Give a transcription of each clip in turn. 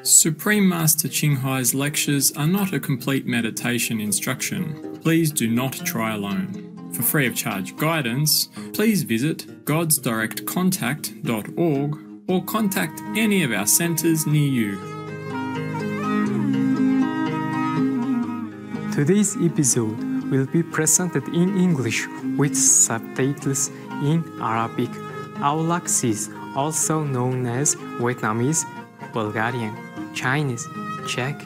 Supreme Master Ching Hai's lectures are not a complete meditation instruction. Please do not try alone. For free of charge guidance, please visit godsdirectcontact.org or contact any of our centres near you. Today's episode will be presented in English with subtitles in Arabic. Aulacese is also known as Vietnamese, Bulgarian, Chinese, Czech,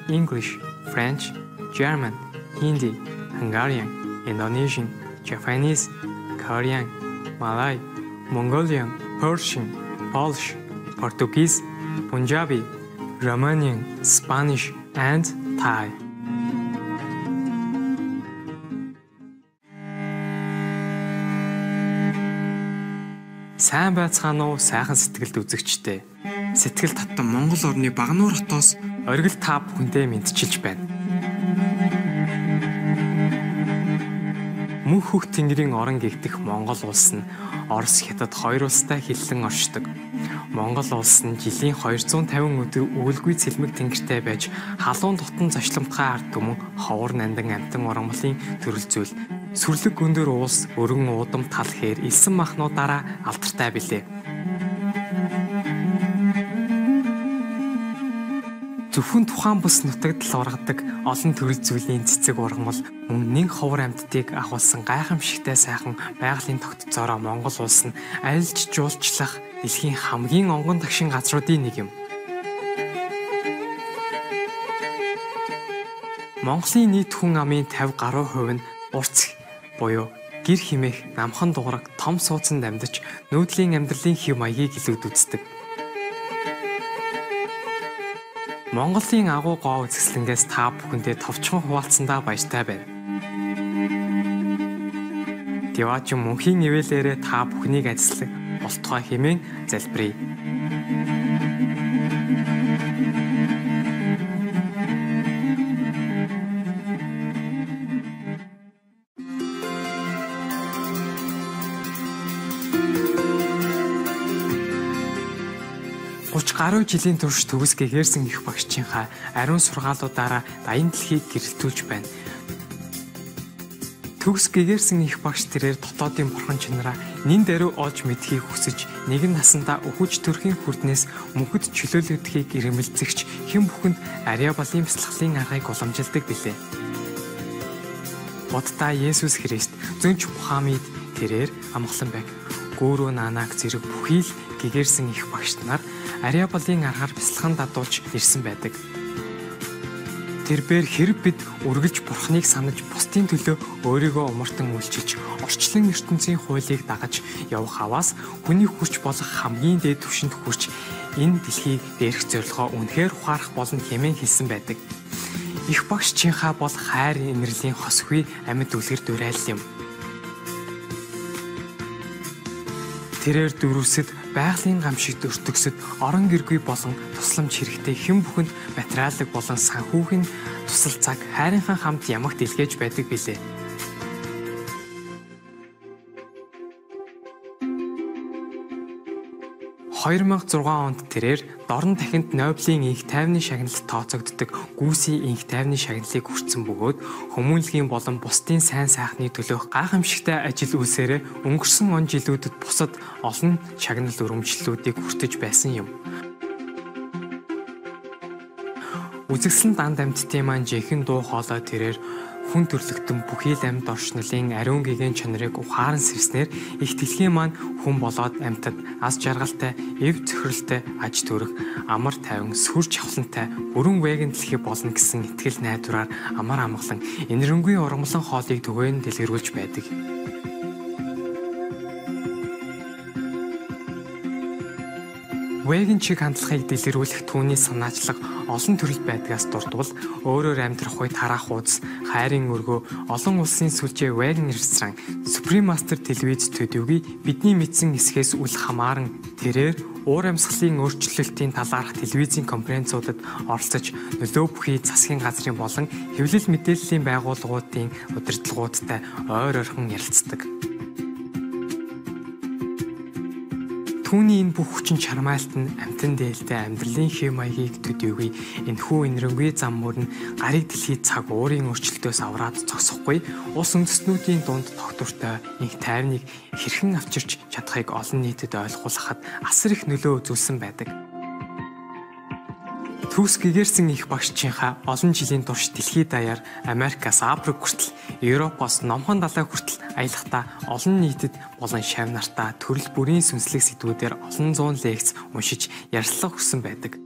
English, French, German, Hindi, Hungarian, Indonesian, Japanese, Korean, Malay, Mongolian, Persian, Polish, Portuguese, Punjabi, Romanian, Spanish, and Thai. Сайн байцгаана уу, сайхан сэтгэлд үзэгчтэй. Сэтгэл татсан Монгол орны Багнуур хотоос оргил та бүхэндээ мэдчилж байна. Мөнх хөх тэнгэрийн орон гэгдэх Монгол улс нь Орос, Хятад хоёр улстай хиллэн оршдог. Монгол улс нь жилийн 250 өдөр өвөлгүй цэлмэг тэнгэртэй байж халуун дотн зочломтгай ард түмэн ховор нандан амтан ургамлын төрөл зүйл сүрлэг өндөр уус өргөн уудам тал хээр илсэн махнуудаараа алдартай билээ. Зөвхөн тухайн бус нутагт л ургадаг олон төрөл зүйлийн цэцэг ургамал мөн нэг ховор амьтдыг агуулсан гайхамшигтай сайхан байгалийн тогтцоороо Монгол улс нь айлж жуулчлах дэлхийн хамгийн онгон тагшин газруудын нэг юм. Монголын нийт хүн амын 50 гаруй хувь нь урц буюу гэр химээх, намхан дуураг, том суудсанд амьдарч нүүдлийн амьдралын хэв маягийг илүүд үздэг. Монголын агуу гоо үзэсгэлэнгээс та бүхэндээ товчхон хуваалцсандаа баяртай байна. Diwaaчин мөнхийн ивэлээрээ та бүхнийг ажиллах болтгой хэмээн залбирая. Гаруй жилийн турш төгс гэгэрсэн их багшийнхаа ариун сургаалуудаараа дайын дэлхийг гэрэлтүүлж байна. Төгс гэгэрсэн их багш тэрээр дотоодын бурхан чанараа нин даруй олж мэдхийг хүсэж нэгэн насандаа өхөж төрхийн хүрднээс мөнхөд чөлөөлөгдөхийг ирэмэлцэгч хэн бүхэнд ариа балын бяцлаглалын аргыг уламжилдаг билээ. Будда Есүс Христ зөнч Мухаммед тэрээр амгалан байг. Гүүрүү наанаг зэрэг бүхий л гэгэрсэн их багш нар ариа балын аргаар бяцлаган дадуулж ирсэн байдаг. Тэрээр хэрэг бид үргэлж бурхныг санаж бусдын төлөө өөрийгөө умартан үйлчилж орчлон ертөнцийн хуулийг дагаж явах аваас хүний хүч болох хамгийн дээд түвшинд хүрч энэ дэлхийг дээрх зорилгоо үнэхээр ухаарах болно хэмээн хэлсэн байдаг. Их багшчийнхаа бол хайр инэрлийн хосгүй амьд үлгэр дуурайлал юм. Тэрээр дөрвөсөд байгалийн гамшигт өртөгсөд орон гэргүй болон тусламж хэрэгтэй хэн бүхэнд материалог болон санхүүгийн тусал цаг хайрынхан хамт ямагт илгээж байдаг билээ. – 2006 онд тэрээр дорн дахинд Нобелийн инх тайвны шагналд тооцогддог гүйсийн инх тайвны шагналыг хүртсэн бөгөөд хүмүүнлэгийн болон бусдын сайн сайхны төлөөх гайхамшигтай ажил үйлсээрээ өнгөрсөн он жилүүдэд бусад олон шагнал өрөмжлөлүүдийг хүртэж байсан юм. Үзэгсэн данд амьтдын маань жинхэнэ дуу хоолой тэрээр хүн төрлөختөн бүхий л амьд оршнолын ариун гэгээн чанарыг ухаан сэрснээр их дэлхийн маань хүн болоод амьтад аз жаргалтай, эв цохиролтой, аж төрөх, амар тайван, сүр чавлантай, бүрэн веган дэлхий болно гэсэн итгэл найдвараар амар амгалан энэрэнгүй ургамлан хоолыг түгээн дэлгэрүүлж байдаг. Веган чиг хандлагыг дэлгэрүүлэх түүний санаачлаг олон төрөл байдгаас дурдвал өөрөөр амьдрах үед тараах уудас, хайрын өргөө, олон улсын сүлжээ веган ресторан, Supreme Master телевиз төдийгүй бидний мэдсэн хэсгээс үл хамааран тэрээр уур амьсгалын өөрчлөлтийн талаарх телевизийн конференцуудад оролцож нөлөө бүхий засгийн газрын болон хэвлэл мэдээллийн байгууллагуудын удирдлагуудтай ойр ойрхон ярилцдаг. Түүний энэ бүх хүчин чармайлт нь амтан дээлтэй амьдралын хэв маягийг төдийгүй энэхүү инэрэнгүй зам мөр нь гарыг дэлхийд цаг уурын өрчлөлтөөс авраад зогсохгүй ус үндэстнүүдийн дунд тогтвортой инх тайвныг хэрхэн авчирч чадахыг олон нийтэд ойлгуулахад асар их нөлөө үзүүлсэн байдаг. Түүс гэгэрсэн их багшчийнхаа олон жилийн турш дэлхийд даяар Америкаас Африк хүртэл, Европоос Номхон далай хүртэл аялахдаа олон нийтэд болон шавь нартаа төрөл бүрийн сүнслэг сэдвүүдээр олон зуун лекц уншиж ярилцлага өгсөн байдаг.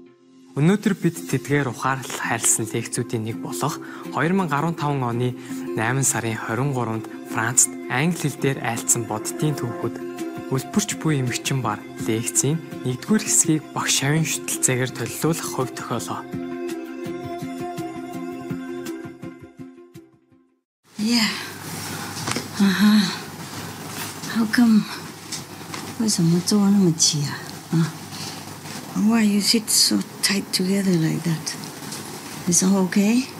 Өнөөдөр бид тэдгээр ухаарлал хайрлсан лекцүүдийн нэг болох 2015 оны 8 сарын 23-нд Францад англи хэл дээр айлцсан бодтын түүхүүд Үлбэрч буй эмэгчин бар лекцийн 1-р хэсгийг багш шавын шүтэлцээгээр төлөвлөх хувь тохиолоо. Yeah. How come? 为什么坐那么挤啊？ Why you sit so tight together like that? Is all okay?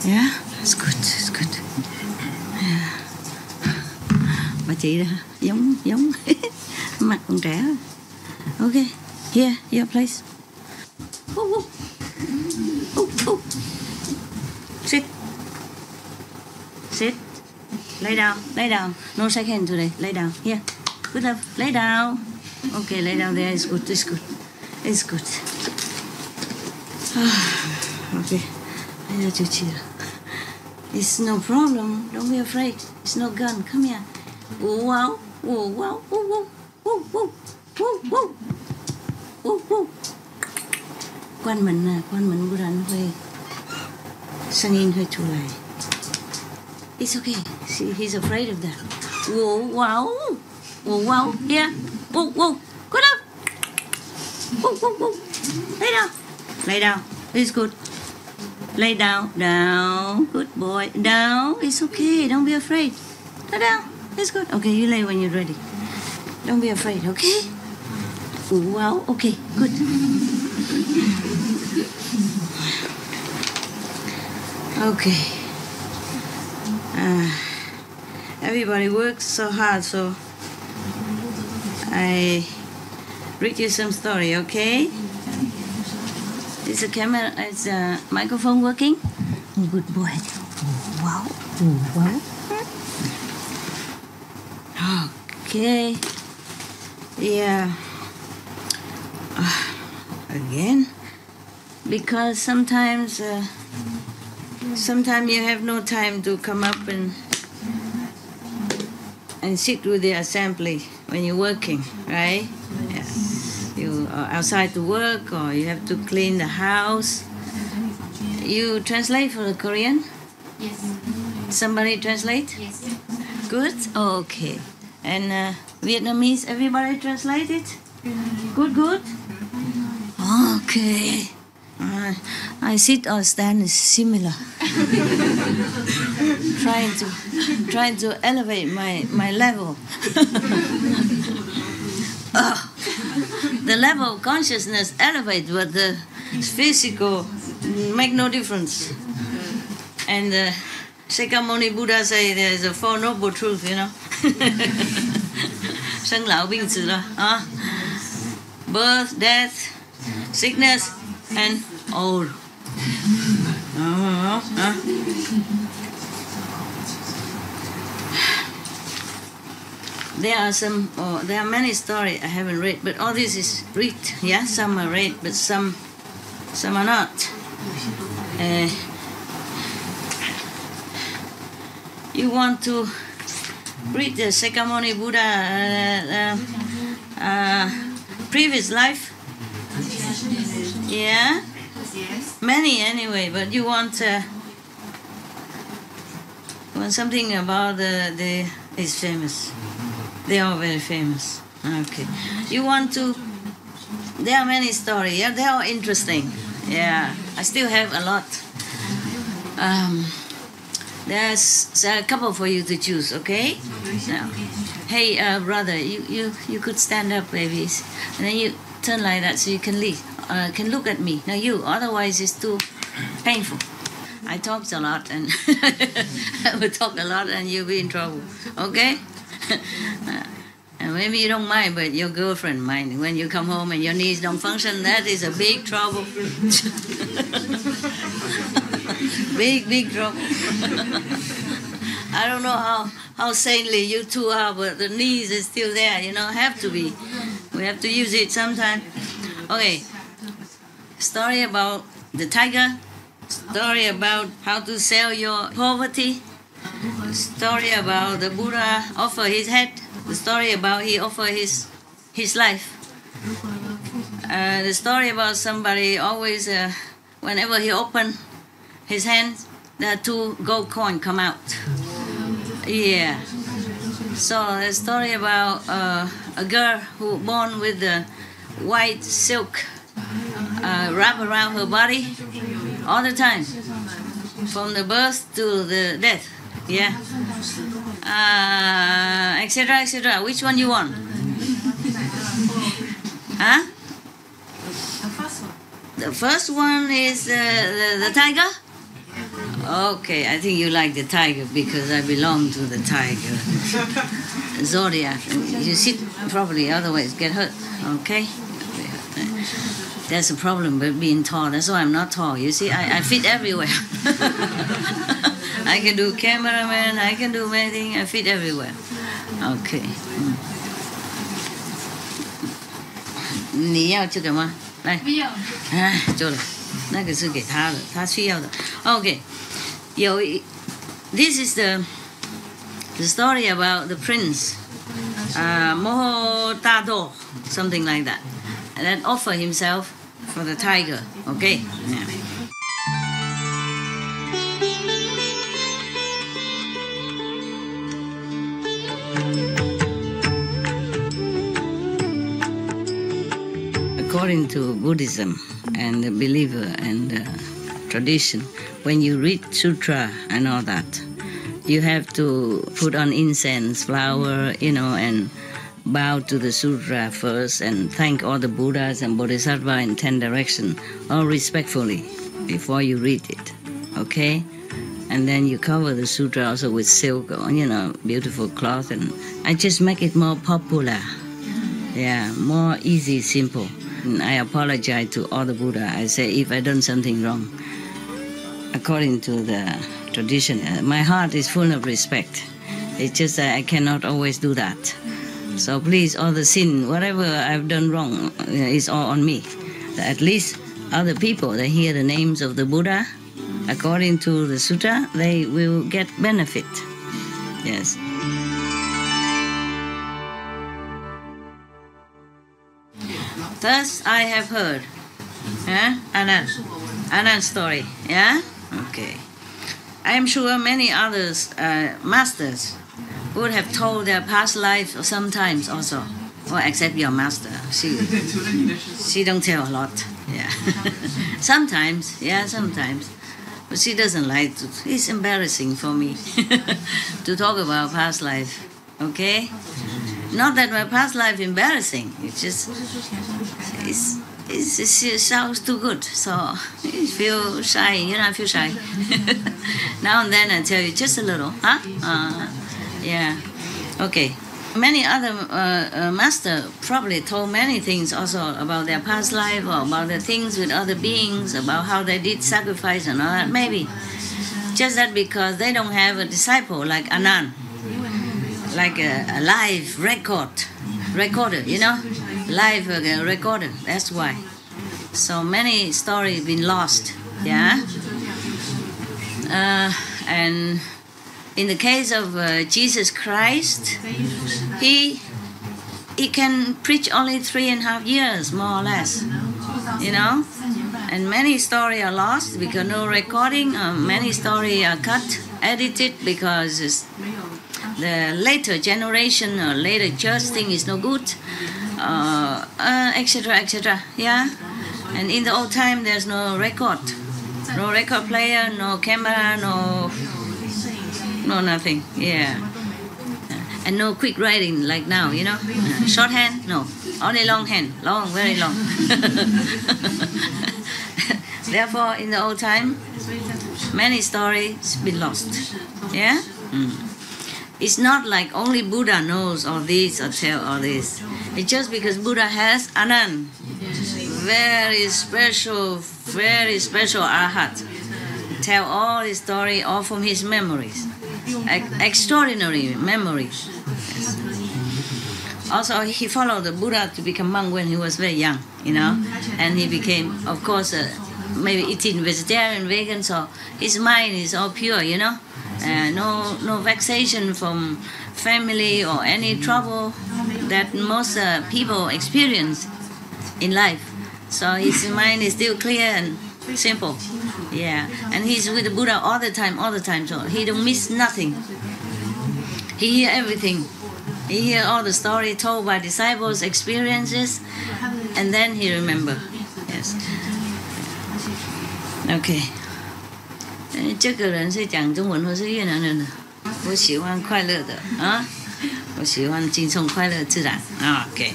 Yeah, it's good. It's good. Yeah. Bà chị đó giống mặt con trẻ. Okay, here, your place. Sit. Sit. Lay down. No shake hand today. Lay down. Here. Good enough. Lay down. Okay, lay down there. It's good. It's good. Okay. It's no problem. Don't be afraid. It's no gun. Come here. Wow. Whoa. Quan mình bữa ra nó hơi singing hơi too loud. It's okay. See, he's afraid of that. Wow. Yeah. Whoa. Good up. Whoa. Lay down. It's good. Lay down. Good boy. Down. It's okay. Don't be afraid. Lay down. It's good. Okay, you lay when you're ready. Don't be afraid, okay? Wow, okay, good. Okay. Everybody works so hard, so I read you some story, okay? Is the camera, is the microphone working? Good boy. Wow. Okay. Yeah. Again, because sometimes you have no time to come up and sit with the assembly when you're working, right? Yeah. You are outside to work, or you have to clean the house. You translate for the Korean? Yes. Somebody translate? Yes. Good? Okay. And Vietnamese, everybody translate it? Good? Okay. I sit or stand is similar. trying to elevate my level. The level of consciousness elevates, but the physical make no difference. And Shakyamuni Buddha say there's a Four Noble Truths, you know. Sanh lão bệnh tử là birth, death, sickness, and old. There are many stories I haven't read, but all this is read. Yeah, some are read, but some are not. You want to read the Shakyamuni Buddha previous life? Yeah? Yes. Many anyway, but you want something about is famous. They are very famous. Okay. You want to, there are many stories, yeah, they are interesting. Yeah, I still have a lot. There's a couple for you to choose, okay? Now, hey, brother, you could stand up, babies, and then you turn like that so you can look at me. Now you, otherwise it's too painful. I talked a lot, and I will talk a lot, and you'll be in trouble, okay? Maybe you don't mind, but your girlfriend mind. When you come home and your knees don't function, that is a big trouble. big trouble. I don't know how saintly you two are, but the knees is still there, have to be. We have to use it sometime. Okay, story about the tiger, story about how to sell your poverty, story about the Buddha offer his head, the story about he offer his life, the story about somebody always, whenever he open his hands, there are 2 gold coins come out. Yeah. So the story about a girl who born with the white silk wrap around her body all the time, from the birth to the death. Yeah. Etc. etc. Which one you want? Huh? The first one is the tiger. Okay, I think you like the tiger because I belong to the tiger zodiac. You sit properly, otherwise get hurt. Okay? That's a problem with being tall. That's why I'm not tall. You see, I fit everywhere. I can do cameraman, I can do anything, I fit everywhere. Okay. 你要这个吗？来。不要。做了，那个是给他的，他需要的。Okay. This is the story about the prince, Mohotado, something like that, and then offer himself for the tiger. Okay. Yeah. According to Buddhism and the believer and tradition, when you read sutra and all that, you have to put on incense, flower, and bow to the sutra first and thank all the Buddhas and Bodhisattvas in 10 directions, all respectfully, before you read it, okay? And then you cover the sutra also with silk, beautiful cloth, and I just make it more popular, more easy, simple. And I apologize to all the Buddha. I say if I done something wrong, according to the tradition, my heart is full of respect. It's just that I cannot always do that. So please, all the sin, whatever I've done wrong, is all on me. At least other people that hear the names of the Buddha, according to the sutra, they will get benefit. Yes. Thus I have heard. Anand story. Yeah? Okay. I am sure many others, masters, would have told their past life sometimes also. Well, except your master. She don't tell a lot. Yeah. Sometimes. But she doesn't like to. It's embarrassing for me to talk about past life. Okay? Not that my past life embarrassing. It's just it sounds too good, so I feel shy. I feel shy. Now and then I tell you just a little, yeah. Okay. Many other masters probably told many things also about their past life or about the things with other beings, about how they did sacrifice and all that. Maybe just that because they don't have a disciple like Anand, like a live recorder, live recorder. That's why. So many stories been lost, yeah. And in the case of Jesus Christ, he can preach only 3.5 years, more or less, And many stories are lost because no recording. Many stories are cut, edited because the later generation or later church thing is no good, etc., etc. Yeah, and in the old time there's no record player, no camera, no nothing. Yeah, and no quick writing like now. Shorthand, no, only longhand, very long. Therefore, in the old time, many stories been lost. Yeah. It's not like only Buddha knows all this or tell all this. It's just because Buddha has Anand, very special arhat, tell all his story all from his memories, extraordinary memories. Yes. Also, he followed the Buddha to become monk when he was very young, and he became, of course, maybe eating vegetarian, vegan, so his mind is all pure, no vexation from family or any trouble that most people experience in life. So his mind is still clear and simple. Yeah, and he's with the Buddha all the time, so he don't miss nothing. He hear everything. He hear all the story told by disciples' experiences, and then he remember. Yes. Okay. 这个人是讲中文或是越南人的？我喜欢快乐的啊，我喜欢轻松快乐自然啊。OK，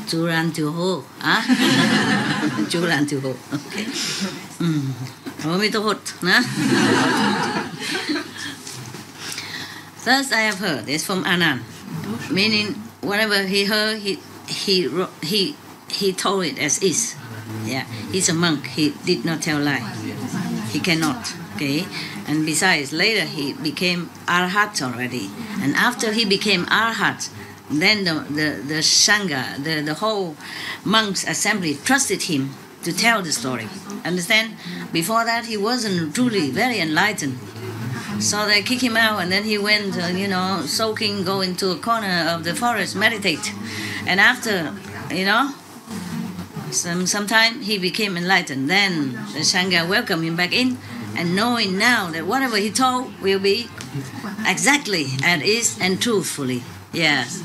自然就好啊，自然就好。OK， 阿弥陀佛啊。Thus I have heard. It's from Anand, meaning whatever he heard, he told it as is. Yeah, he's a monk. He did not tell lie. He cannot. Okay, and besides, later he became arhat already. And after he became arhat, then the sangha, the whole monks assembly trusted him to tell the story. Understand? Before that, he wasn't truly very enlightened. So they kicked him out, and then he went, soaking, go into a corner of the forest, meditate. And after, some time he became enlightened. Then the Sangha welcomed him back in, and knowing now that whatever he told will be exactly as is and truthfully. Yes.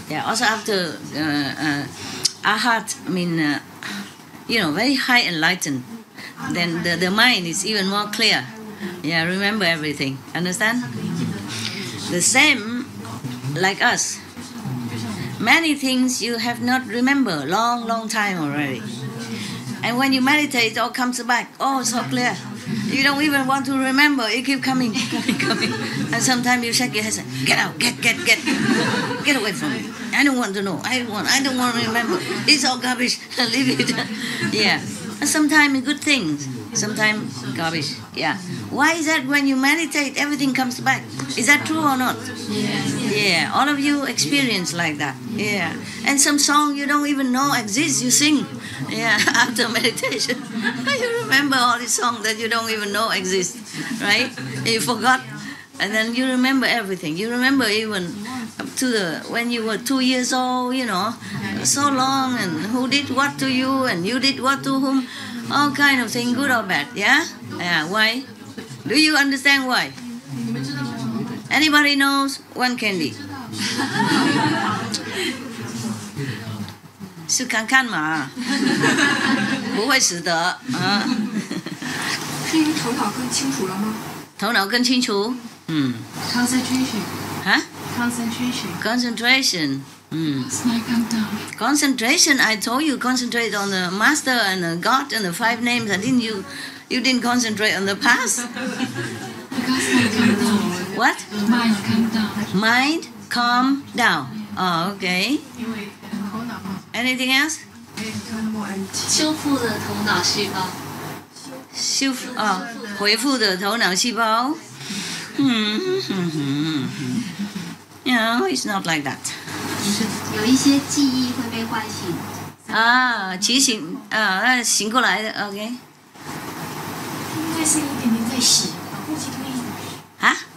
Yeah. Also after Arhat, very high enlightened, then the mind is even more clear. Yeah, remember everything. Understand? The same like us. Many things you have not remembered long time already. And when you meditate, it all comes back. Oh, so clear. You don't even want to remember. It keeps coming. And sometimes you shake your head and say, get out, get away from me. I don't want to know. I don't want to remember. It's all garbage. Leave it. Yeah. And sometimes good things. Sometimes garbage. Yeah. Why is that when you meditate, everything comes back? Is that true or not? Yeah. All of you experience like that. Yeah. And some song you don't even know exists, you sing. Yeah. After meditation, you remember all the songs that you don't even know exist, right? You forgot, and then you remember everything. You remember even up to when you were 2 years old. So long, and who did what to you, and you did what to whom. All kind of things, good or bad, yeah? Yeah, why? Do you understand why? Anybody knows one candy? 是看看嘛，不会死的啊。是因为头脑更清楚了吗？头脑更清楚，concentration 啊 concentration concentration. I told you concentrate on the master and the God and the 5 names. I didn't you didn't concentrate on the past. What? Mind calm down. Oh, okay. Anything else? 修复的头脑细胞。恢复的头脑细胞。No, it's not like that. 有一些记忆会被唤醒。提醒醒过来的 ，OK。应该是一点点在洗，呼吸可以。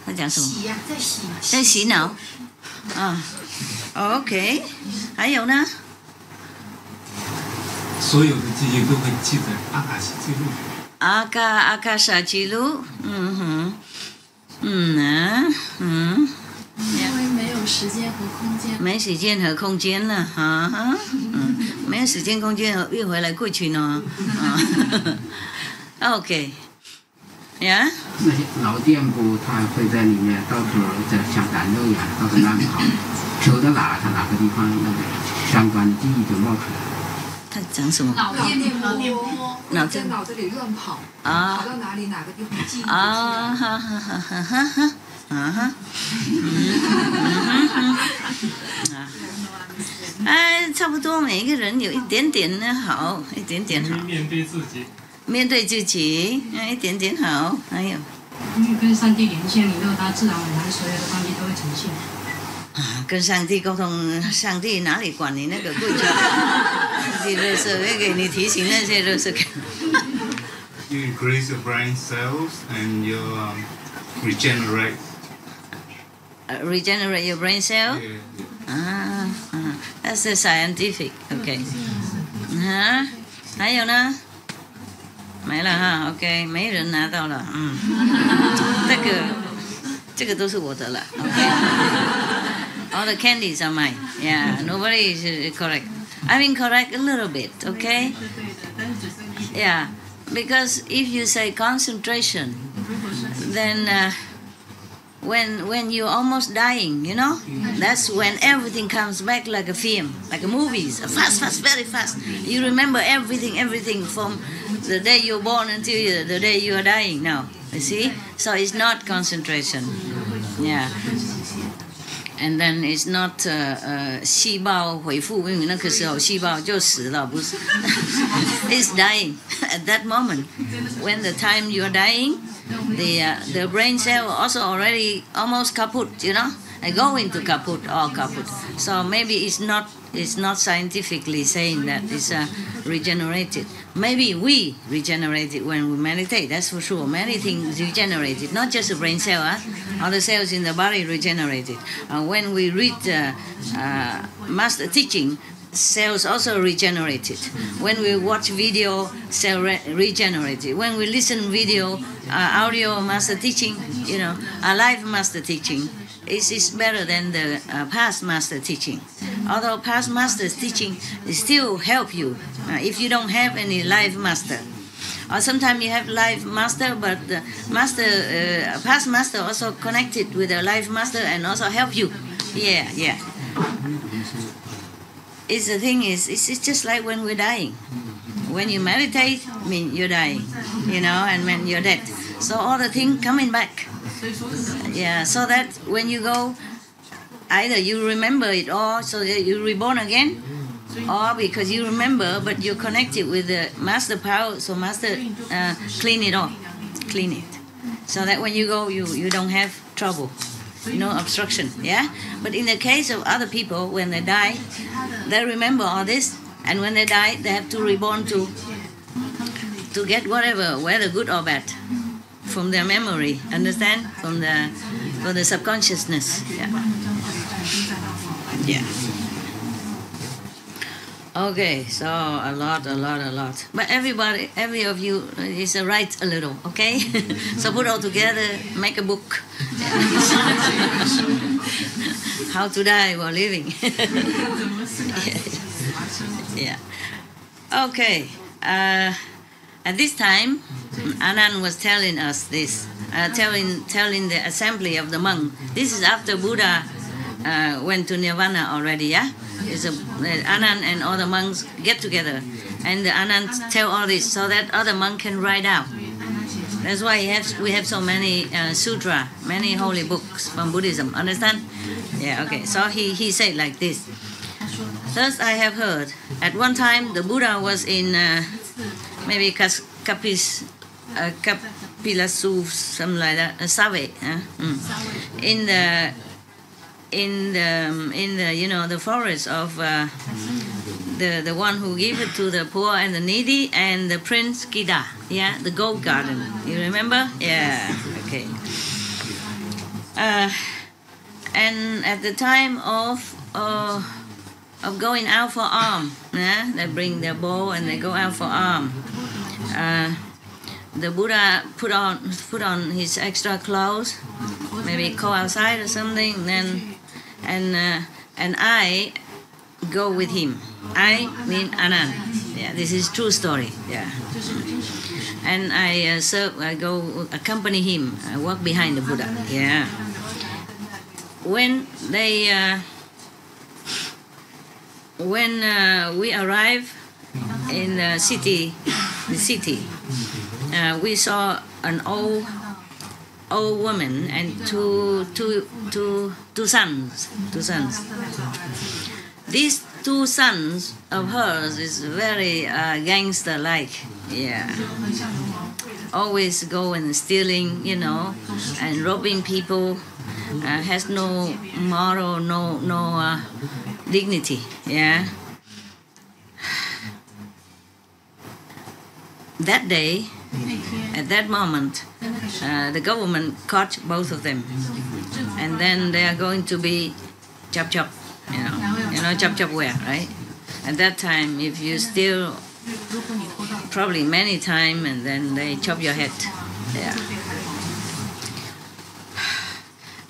在讲什么？洗呀，在洗。在洗脑。OK。还有呢？所有的记忆都会记在阿卡西记录里。阿卡莎记录，因为没有时间和空间。没时间和空间了，没有时间空间运回来过去呢，OK， 呀。那些脑电波，它会在里面到处在像燃料一样到处乱跑，走到哪它哪个地方那个相关的记忆就冒出来了。他讲什么？脑电波，在脑子里乱跑，跑到哪里哪个地方记忆。差不多每一个人有一点点的好，一点点好。面对自己。面对自己，一点点好，还有。因为跟上帝连线以后，他自然而然所有的东西都会呈现。跟上帝沟通，上帝哪里管你那个贵族？你垃圾会给你提醒那些垃圾。You increase your brain cells and you regenerate. Regenerate your brain cell. Yeah. That's the scientific. Okay. 还有呢？没了哈 ，OK， 没人拿到了，这个都是我的了 ，OK。All the candies are mine. Yeah, nobody is correct. I'm incorrect a little bit, okay? Yeah, because if you say concentration, then when you're almost dying, you know, that's when everything comes back like a film, like a movies, fast, very fast. You remember everything from the day you're born until the day you are dying now, you see? So it's not concentration, yeah. And then it's not 细胞恢复，因为那个时候细胞就死了，不是？It's dying at that moment. When the time you're dying, the brain cell also already almost kaput, you know, and go into kaput or kaput. So maybe it's not scientifically saying that it's regenerated. Maybe we regenerate it when we meditate, that's for sure. Many things regenerated, not just the brain cell, all the cells in the body regenerated. When we read master teaching, cells also regenerated. When we watch video, cell regenerated. When we listen video, audio master teaching, you know, live master teaching, is better than the past master teaching. Although past master's teaching still help you if you don't have any live master. Or sometimes you have live master, but the master, past master also connected with a live master and also help you. Yeah. It's the thing is, it's just like when we're dying. When you meditate, I mean you're dying, you know, and when you're dead. So all the things coming back. Yeah, so that when you go, either you remember it or so that you're reborn again, or because you remember but you're connected with the master power, so master clean it off, clean it. So that when you go, you don't have trouble, no obstruction, yeah? But in the case of other people, when they die, they remember all this, and when they die, they have to reborn to get whatever, whether good or bad, from their memory, understand? From the subconsciousness. Yeah. Okay, so a lot. But every of you is write a little, okay? So put all together, make a book. How to die while living. Yeah. Okay. At this time, Anand was telling us this, telling the assembly of the monk. This is after Buddha went to Nirvana already, yeah? Anand and all the monks get together, and the Anand tell all this so that other monks can write out. That's why we have so many sutra, many holy books from Buddhism. Understand? Yeah. Okay. So he said like this. Thus I have heard. At one time the Buddha was in maybe Kapilasu, something like that, Save, in the you know, the forest of the one who gave it to the poor and the needy, and the Prince Kida, yeah, the gold garden. You remember? Yeah. Okay. And at the time of going out for arm, yeah, they bring their bow and they go out for arm. The Buddha put on his extra clothes, maybe go outside or something, then and I go with him. I mean Anand. Yeah, this is true story. Yeah. And I go accompany him. I walk behind the Buddha. Yeah. When we arrive in the city, we saw an old old woman and two sons. These two sons of hers is very gangster-like, yeah. Always go and stealing, and robbing people. Has no moral, no dignity, yeah. That day, at that moment, the government caught both of them, and then they are going to be chop, chop where, right? At that time, if you steal, probably many times, and then they chop your head, yeah.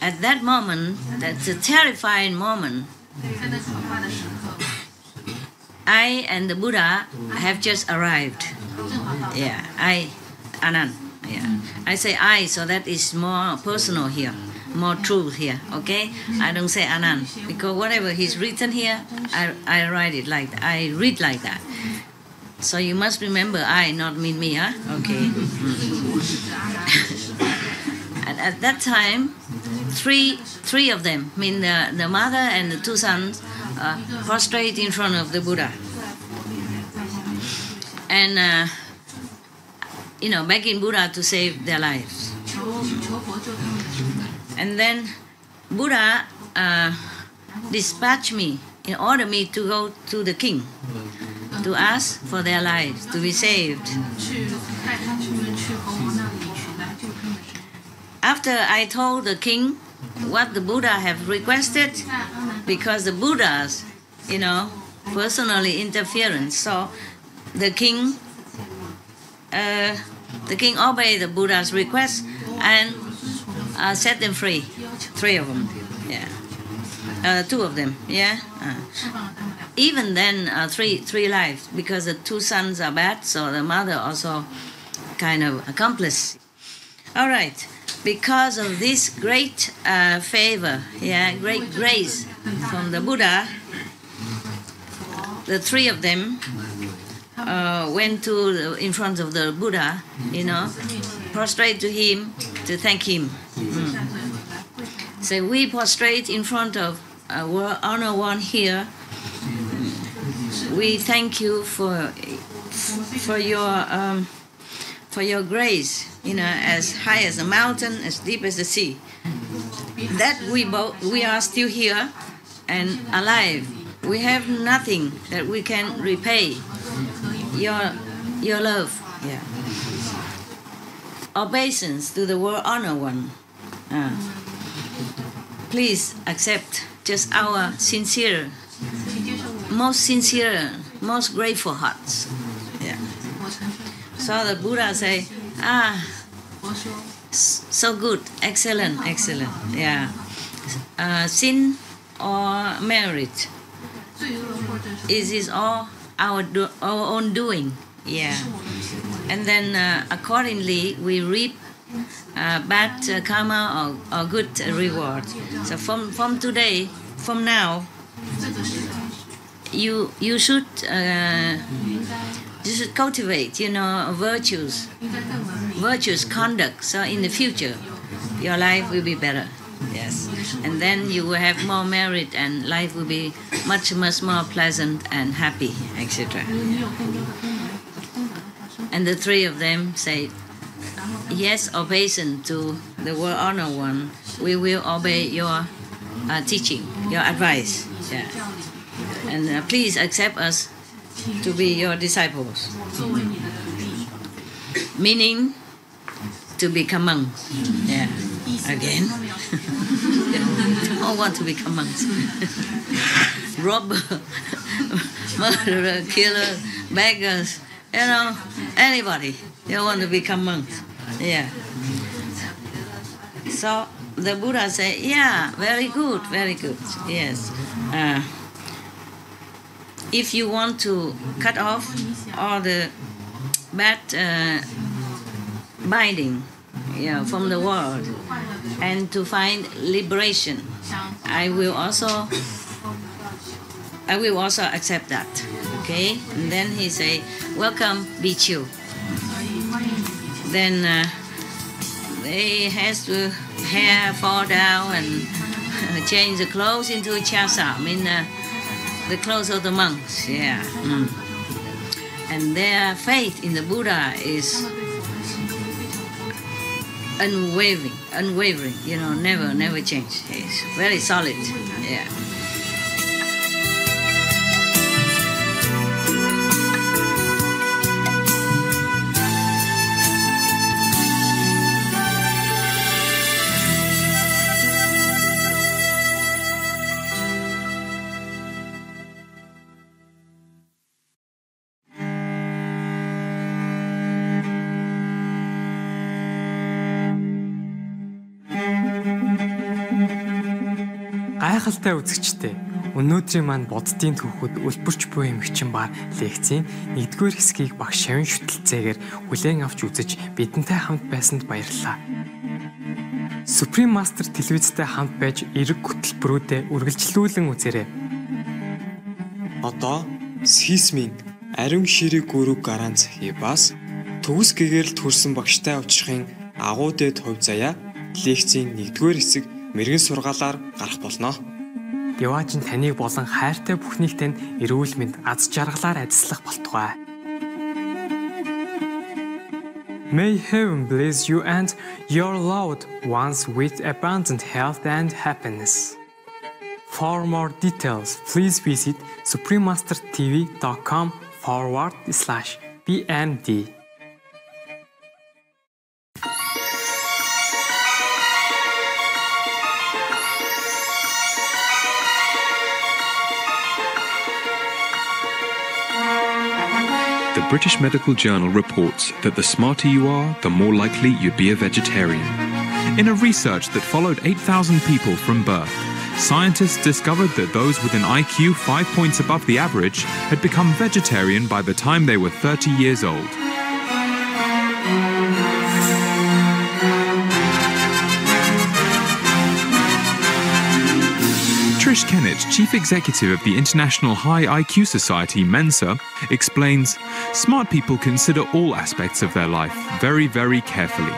At that moment, that's a terrifying moment. I and the Buddha have just arrived. Yeah, Anand. Yeah, I say I, so that is more personal here, more truth here. Okay, I don't say Anand because whatever he's written here, I write it like that. I read like that. So you must remember I, not me, huh? Okay. And at that time, three of them, the mother and the two sons, prostrate in front of the Buddha. And, begging Buddha to save their lives. And then Buddha dispatched me in order me to go to the king to ask for their lives to be saved. After I told the king what the Buddha have requested, because the Buddha's, personally interference, so the king obeyed the Buddha's request and set them free. 3 of them, yeah. 2 of them, yeah. Even then, three lives, because the 2 sons are bad, so the mother also kind of accomplice. All right. Because of this great favor, great grace from the Buddha, the 3 of them went in front of the Buddha, prostrate to him to thank him. So we prostrate in front of our Honor One here. We thank you for your grace, as high as a mountain, as deep as the sea. That we are still here and alive. We have nothing that we can repay your love. Yeah. Obeisance to the World Honor One. Please accept just our most grateful hearts. Yeah. So the Buddha say, so good, excellent, yeah. Sin or merit, it is all our own doing, yeah. And then accordingly we reap bad karma or good reward. So from today, from now, you should cultivate, virtuous conduct. So in the future, your life will be better. Yes, and then you will have more merit, and life will be much more pleasant and happy, etc. And the 3 of them say, yes, obeisance to the World Honor One. We will obey your teaching, your advice. Yeah. And please accept us to be your disciples. Meaning to become monks. Yeah. Again. All want to become monks. Robber, murderer, killer, beggars, anybody. They want to become monks. Yeah. So the Buddha said, yeah, very good, yes. If you want to cut off all the bad binding from the world and to find liberation, I will also accept that. Okay? And then he say, welcome, Bhikkhu. Then he has to hair fall down and change the clothes into chasa, I mean the clothes of the monks. Yeah. And their faith in the Buddha is unwavering, you know, never change. It's very solid. Yeah. Гайхалтай үзэгчтэй. Өнөөдрийн маань буддийн түүхэд Үлбэрч буй эмэгчин ба лекцийн 1-р хэсгийг багш Шавин шүтэлцээгээр хүлээн авч үзэж бидэнтэй хамт байсанд баярлалаа. Supreme Master телевизтэй хамт байж эрэг хөтөлбөрүүдэд үргэлжлүүлэн үзээрэй. Одоо Схисмийн ариун ширэг гүрэг гаранц хибас төгс гэгэрэл төрсэн багштай очихын агуу дэд хувь заяа лекцийн 1-р хэсэг мэрэгэн сургаалаар гарах болно. Яваач нь таныг болон хайртай бүхнийг тань эрүүл мэнд аз жаргалаар ажиллах болтугай. May heaven bless you and your loved ones with abundant health and happiness. For more details, please visit suprememastertv.com/BMD. The British Medical Journal reports that the smarter you are, the more likely you'd be a vegetarian. In a research that followed 8,000 people from birth, scientists discovered that those with an IQ 5 points above the average had become vegetarian by the time they were 30 years old. Trish Kennett, Chief Executive of the International High IQ Society, Mensa, explains, smart people consider all aspects of their life very, very carefully.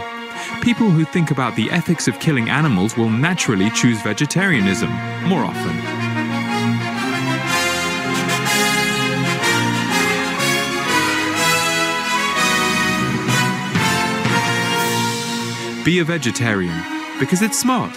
People who think about the ethics of killing animals will naturally choose vegetarianism more often. Be a vegetarian because it's smart.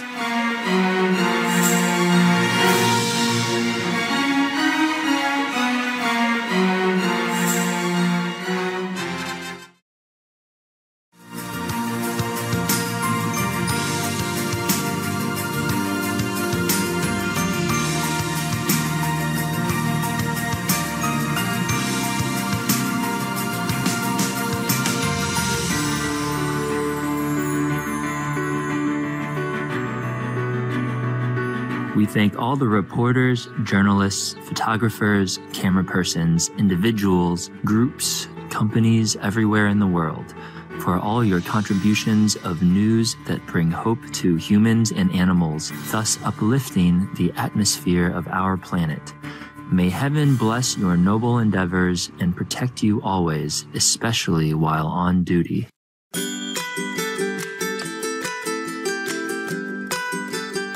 We thank all the reporters, journalists, photographers, camera persons, individuals, groups, companies everywhere in the world for all your contributions of news that bring hope to humans and animals, thus uplifting the atmosphere of our planet. May heaven bless your noble endeavors and protect you always, especially while on duty.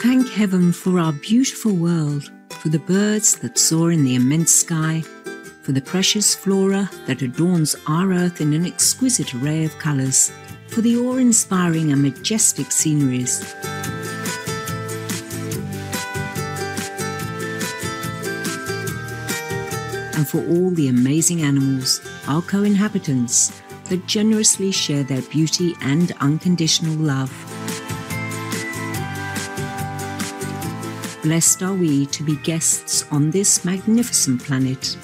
Thank heaven for our beautiful world, for the birds that soar in the immense sky, for the precious flora that adorns our earth in an exquisite array of colours, for the awe-inspiring and majestic sceneries. And for all the amazing animals, our co-inhabitants, that generously share their beauty and unconditional love. Blessed are we to be guests on this magnificent planet.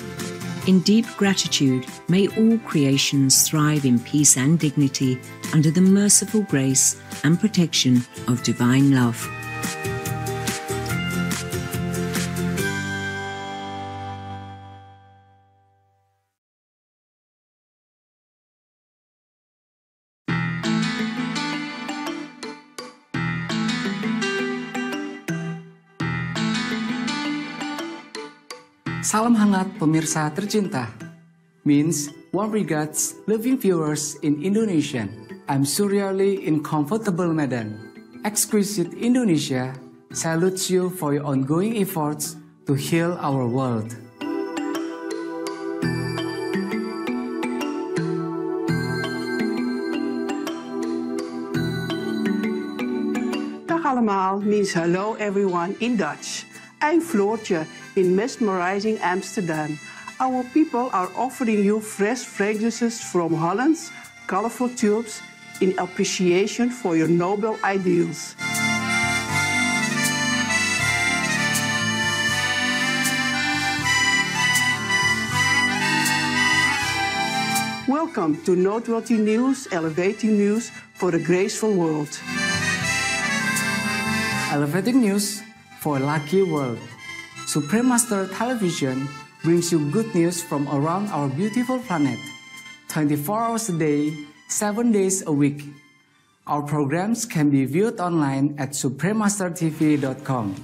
In deep gratitude, may all creations thrive in peace and dignity under the merciful grace and protection of divine love. Salam hangat pemirsa tercinta means warm regards loving viewers in Indonesian. I'm surreally incomfortable, madam. Exquisite Indonesia salutes you for your ongoing efforts to heal our world. Dag allemaal means hello everyone in Dutch. I'm Floortje in mesmerizing Amsterdam. Our people are offering you fresh fragrances from Holland's colorful tubes in appreciation for your noble ideals. Welcome to Noteworthy News, elevating news for a graceful world. Elevating news for a lucky world. Supreme Master Television brings you good news from around our beautiful planet. 24 hours a day, 7 days a week. Our programs can be viewed online at suprememastertv.com.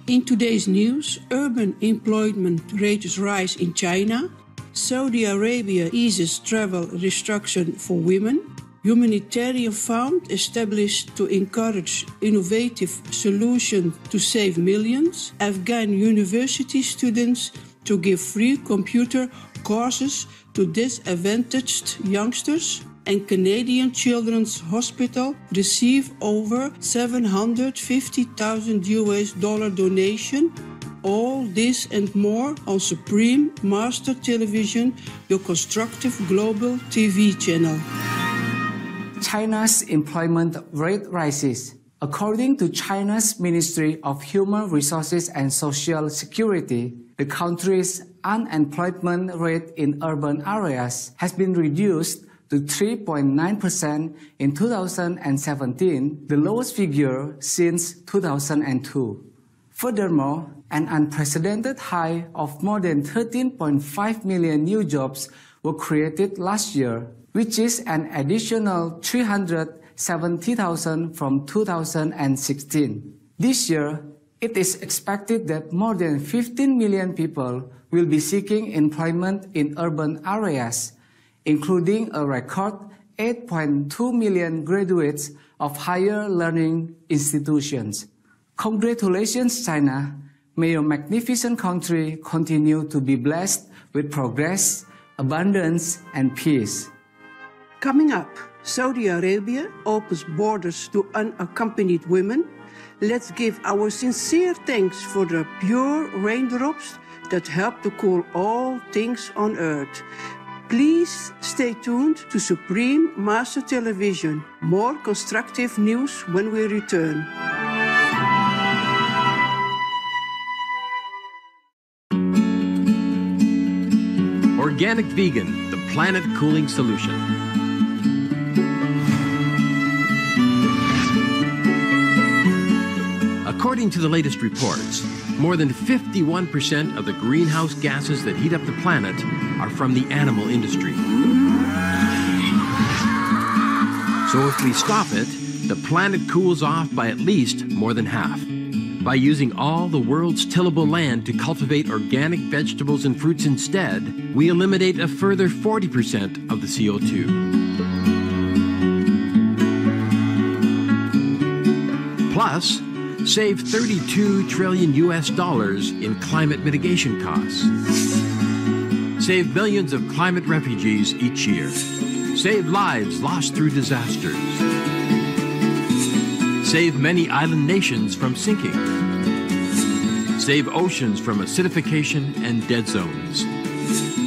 In today's news, urban employment rates rise in China, Saudi Arabia eases travel restriction for women, humanitarian fund established to encourage innovative solutions to save millions, Afghan university students to give free computer courses to disadvantaged youngsters, and Canadian Children's Hospital receive over $750,000 donation. All this and more on Supreme Master Television, your constructive global TV channel. China's employment rate rises. According to China's Ministry of Human Resources and Social Security, the country's unemployment rate in urban areas has been reduced to 3.9% in 2017, the lowest figure since 2002. Furthermore, an unprecedented high of more than 13.5 million new jobs were created last year, which is an additional 370,000 from 2016. This year, it is expected that more than 15 million people will be seeking employment in urban areas, including a record 8.2 million graduates of higher learning institutions. Congratulations, China. May your magnificent country continue to be blessed with progress, abundance, and peace. Coming up, Saudi Arabia opens borders to unaccompanied women. Let's give our sincere thanks for the pure raindrops that help to cool all things on earth. Please stay tuned to Supreme Master Television. More constructive news when we return. Organic Vegan, the planet cooling solution. According to the latest reports, more than 51% of the greenhouse gases that heat up the planet are from the animal industry. So if we stop it, the planet cools off by at least more than half. By using all the world's tillable land to cultivate organic vegetables and fruits instead, we eliminate a further 40% of the CO2. Plus, save $32 trillion in climate mitigation costs. Save millions of climate refugees each year. Save lives lost through disasters. Save many island nations from sinking. Save oceans from acidification and dead zones.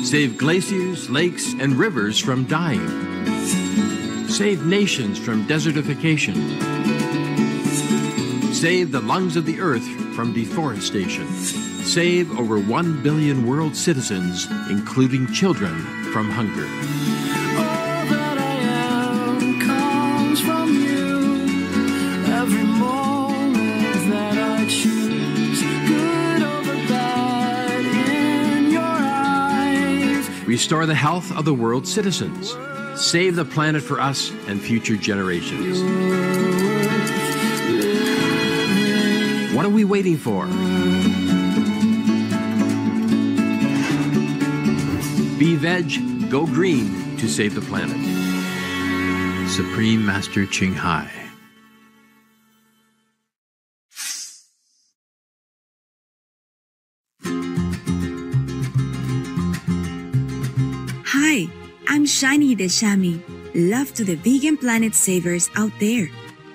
Save glaciers, lakes, and rivers from dying. Save nations from desertification. Save the lungs of the earth from deforestation. Save over 1 billion world citizens, including children, from hunger. All that I am comes from you. Every moment that I choose, good or bad in your eyes. Restore the health of the world's citizens. Save the planet for us and future generations. What are we waiting for? Be veg, go green to save the planet. Supreme Master Ching Hai. Hi, I'm Shiny Deshami. Love to the vegan planet savers out there.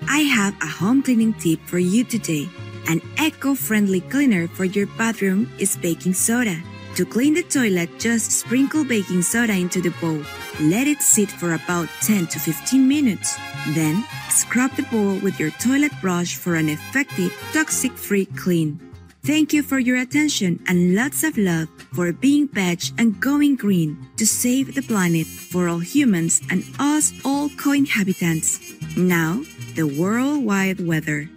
I have a home cleaning tip for you today. An eco-friendly cleaner for your bathroom is baking soda. To clean the toilet, just sprinkle baking soda into the bowl. Let it sit for about 10 to 15 minutes. Then, scrub the bowl with your toilet brush for an effective, toxic-free clean. Thank you for your attention and lots of love for being veg and going green to save the planet for all humans and us all co-inhabitants. Now, the worldwide weather.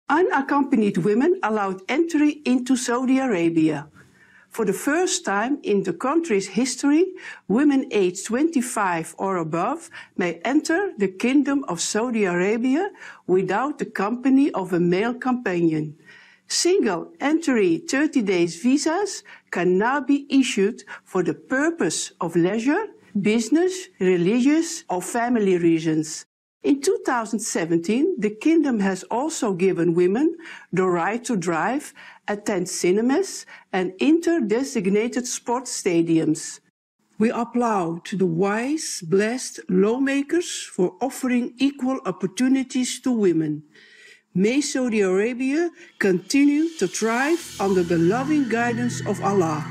Unaccompanied women allowed entry into Saudi Arabia. For the first time in the country's history, women aged 25 or above may enter the Kingdom of Saudi Arabia without the company of a male companion. Single entry 30 days visas can now be issued for the purpose of leisure, business, religious, or family reasons. In 2017, the Kingdom has also given women the right to drive, attend cinemas, and enter designated sports stadiums. We applaud the wise, blessed lawmakers for offering equal opportunities to women. May Saudi Arabia continue to thrive under the loving guidance of Allah.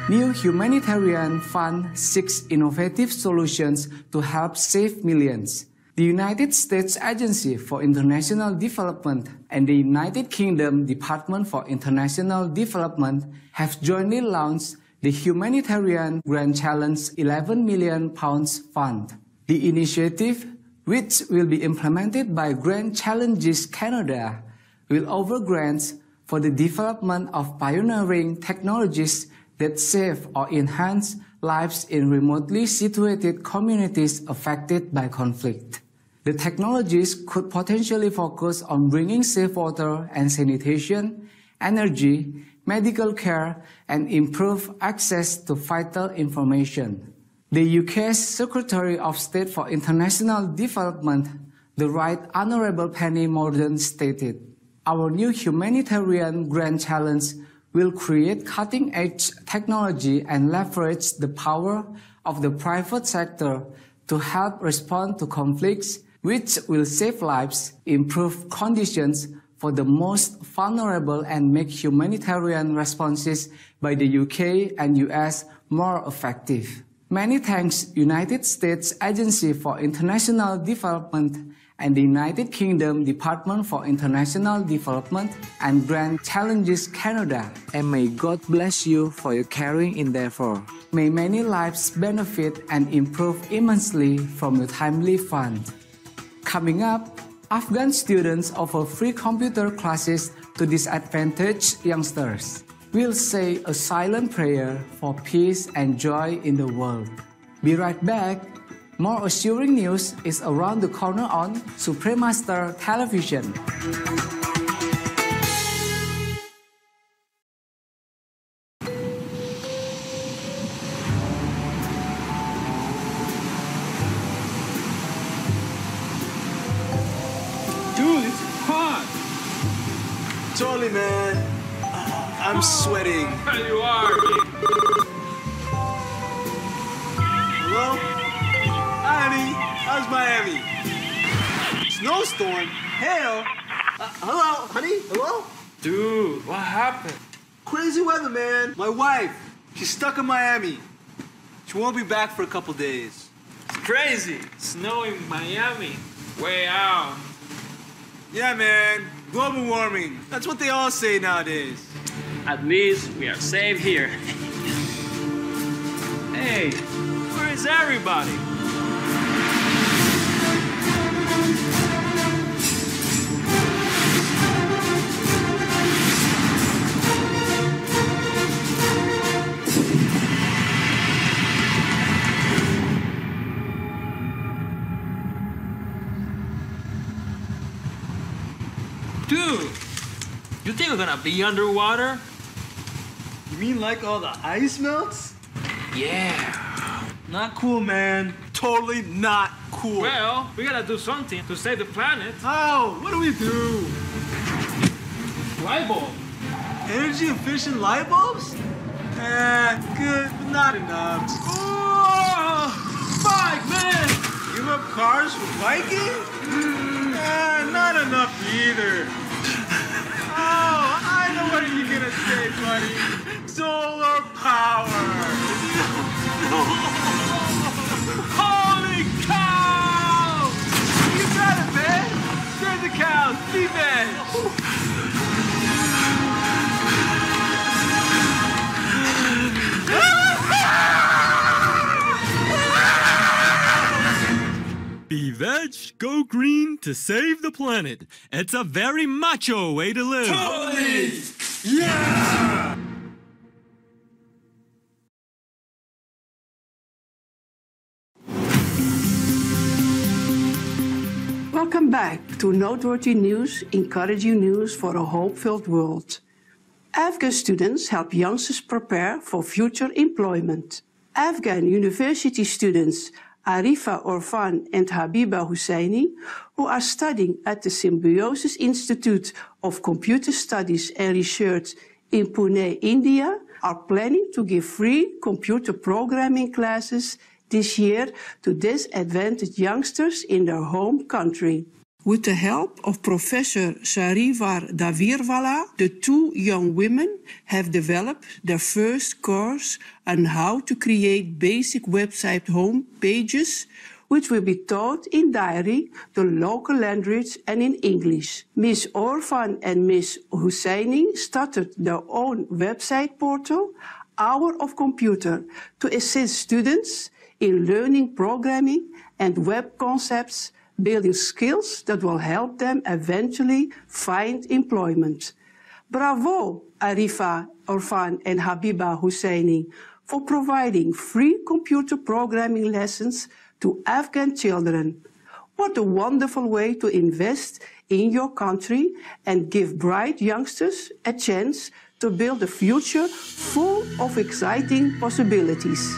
New Humanitarian Fund seeks innovative solutions to help save millions. The United States Agency for International Development and the United Kingdom Department for International Development have jointly launched the Humanitarian Grand Challenge £11 million Fund. The initiative, which will be implemented by Grand Challenges Canada, will offer grants for the development of pioneering technologies that save or enhance lives in remotely situated communities affected by conflict. The technologies could potentially focus on bringing safe water and sanitation, energy, medical care, and improve access to vital information. The UK's Secretary of State for International Development, the Right Honourable Penny Mordaunt, stated, "Our new humanitarian grand challenge will create cutting-edge technology and leverage the power of the private sector to help respond to conflicts which will save lives, improve conditions for the most vulnerable, and make humanitarian responses by the UK and US more effective." Many thanks United States Agency for International Development and the United Kingdom Department for International Development and Grand Challenges Canada. And may God bless you for your caring endeavor. May many lives benefit and improve immensely from your timely fund. Coming up, Afghan students offer free computer classes to disadvantaged youngsters. We'll say a silent prayer for peace and joy in the world. Be right back. More assuring news is around the corner on Supremaster Television. Dude, it's hot. Totally, man. I'm sweating. You are. Hello? Honey, how's Miami? Snowstorm? Hell? Hello? Honey? Hello? Dude, what happened? Crazy weather, man. My wife, she's stuck in Miami. She won't be back for a couple days. It's crazy. Snow in Miami. Way out. Yeah, man. Global warming. That's what they all say nowadays. At least we are safe here. Hey, where is everybody? Dude, you think we're gonna be underwater? You mean like all the ice melts? Yeah. Not cool, man. Totally not cool. Well, we gotta do something to save the planet. Oh, what do we do? Light bulb. Energy efficient light bulbs? Good, but not enough. Oh, fuck, man! Give up cars for biking? Not enough either. Oh, I know what you're gonna say, buddy. Solar power. Holy cow! You got it, man. Save the cows. Be veg. Be veg, go green to save the planet. It's a very macho way to live. Totally! Yeah! Welcome back to Noteworthy News, encouraging news for a hope-filled world. Afghan students help youngsters prepare for future employment. Afghan university students Arifa Orfan and Habiba Husseini, who are studying at the Symbiosis Institute of Computer Studies and Research in Pune, India, are planning to give free computer programming classes this year to disadvantaged youngsters in their home country. With the help of Professor Sarivar Davirwala, the two young women have developed their first course on how to create basic website home pages, which will be taught in Dari, the local language, and in English. Ms. Orfan and Ms. Husseini started their own website portal, Hour of Computer, to assist students in learning programming and web concepts, building skills that will help them eventually find employment. Bravo, Arifa Orfan and Habiba Husseini, for providing free computer programming lessons to Afghan children. What a wonderful way to invest in your country and give bright youngsters a chance to build a future full of exciting possibilities.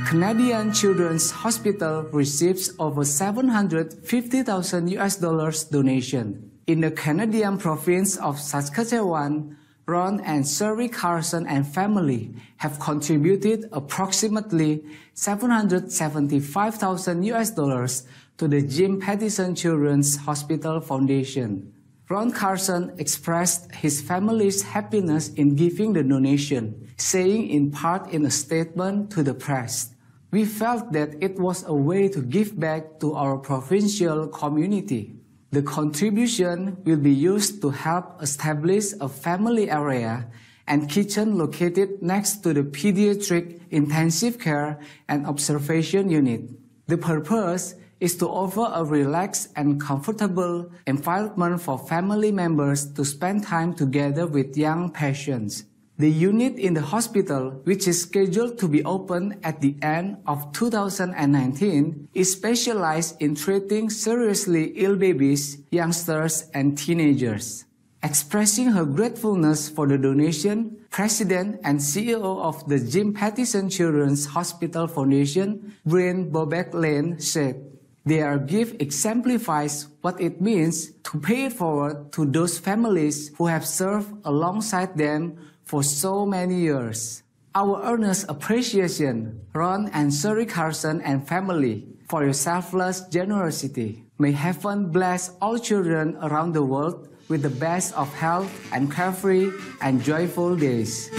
Canadian Children's Hospital receives over $750,000 donation. In the Canadian province of Saskatchewan, Ron and Sherry Carson and family have contributed approximately $775,000 to the Jim Pattison Children's Hospital Foundation. Ron Carson expressed his family's happiness in giving the donation, saying in part in a statement to the press, "We felt that it was a way to give back to our provincial community. The contribution will be used to help establish a family area and kitchen located next to the Pediatric Intensive Care and Observation Unit. The purpose is to offer a relaxed and comfortable environment for family members to spend time together with young patients." The unit in the hospital, which is scheduled to be open at the end of 2019, is specialized in treating seriously ill babies, youngsters, and teenagers. Expressing her gratefulness for the donation, President and CEO of the Jim Pattison Children's Hospital Foundation, Bryn Bobek-Lane, said, "Their gift exemplifies what it means to pay it forward to those families who have served alongside them for so many years. Our earnest appreciation, Ron and Sherry Carson and family, for your selfless generosity. May heaven bless all children around the world with the best of health and carefree and joyful days."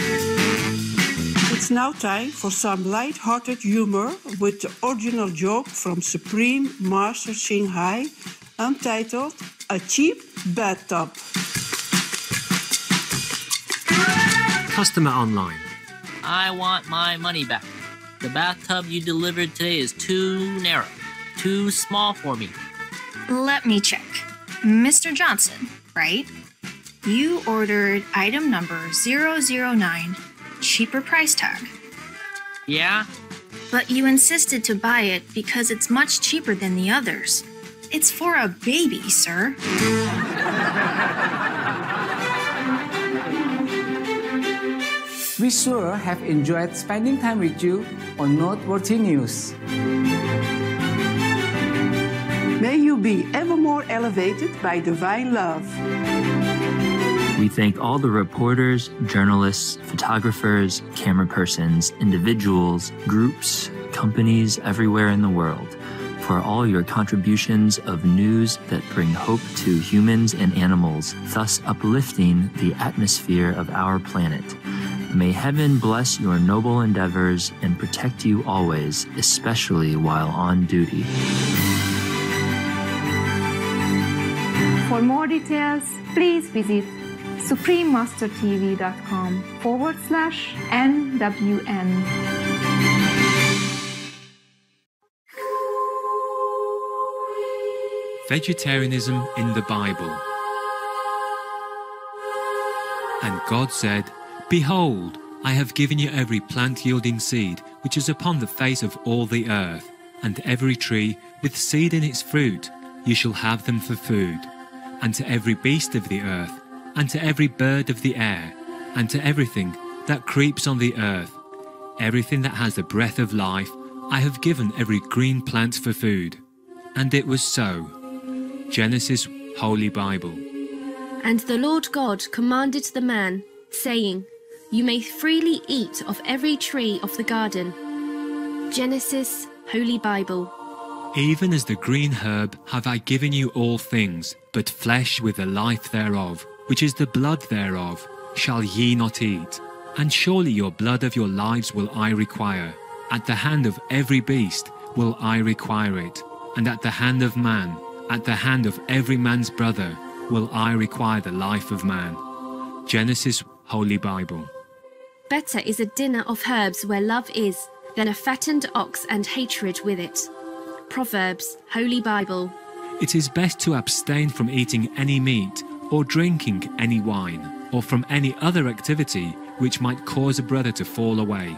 It's now time for some light-hearted humor with the original joke from Supreme Master Ching Hai, entitled "A Cheap Bathtub." Customer online. I want my money back. The bathtub you delivered today is too narrow, too small for me. Let me check. Mr. Johnson, right? You ordered item number 009, cheaper price tag. Yeah? But you insisted to buy it because it's much cheaper than the others. It's for a baby, sir. We sure have enjoyed spending time with you on Noteworthy News. May you be ever more elevated by divine love. We thank all the reporters, journalists, photographers, camera persons, individuals, groups, companies everywhere in the world for all your contributions of news that bring hope to humans and animals, thus uplifting the atmosphere of our planet. May heaven bless your noble endeavors and protect you always, especially while on duty. For more details, please visit suprememastertv.com/NWN. Vegetarianism in the Bible. And God said, "Behold, I have given you every plant yielding seed which is upon the face of all the earth, and every tree with seed in its fruit. you shall have them for food, and to every beast of the earth, and to every bird of the air, and to everything that creeps on the earth, everything that has the breath of life, I have given every green plant for food. And it was so. Genesis, Holy Bible. And the Lord God commanded the man, saying, You may freely eat of every tree of the garden. Genesis, Holy Bible. Even as the green herb have I given you all things, but flesh with the life thereof, which is the blood thereof, shall ye not eat. And surely your blood of your lives will I require. At the hand of every beast will I require it, and at the hand of man, at the hand of every man's brother, will I require the life of man. Genesis, Holy Bible. Better is a dinner of herbs where love is, than a fattened ox and hatred with it. Proverbs, Holy Bible. It is best to abstain from eating any meat, or drinking any wine, or from any other activity which might cause a brother to fall away,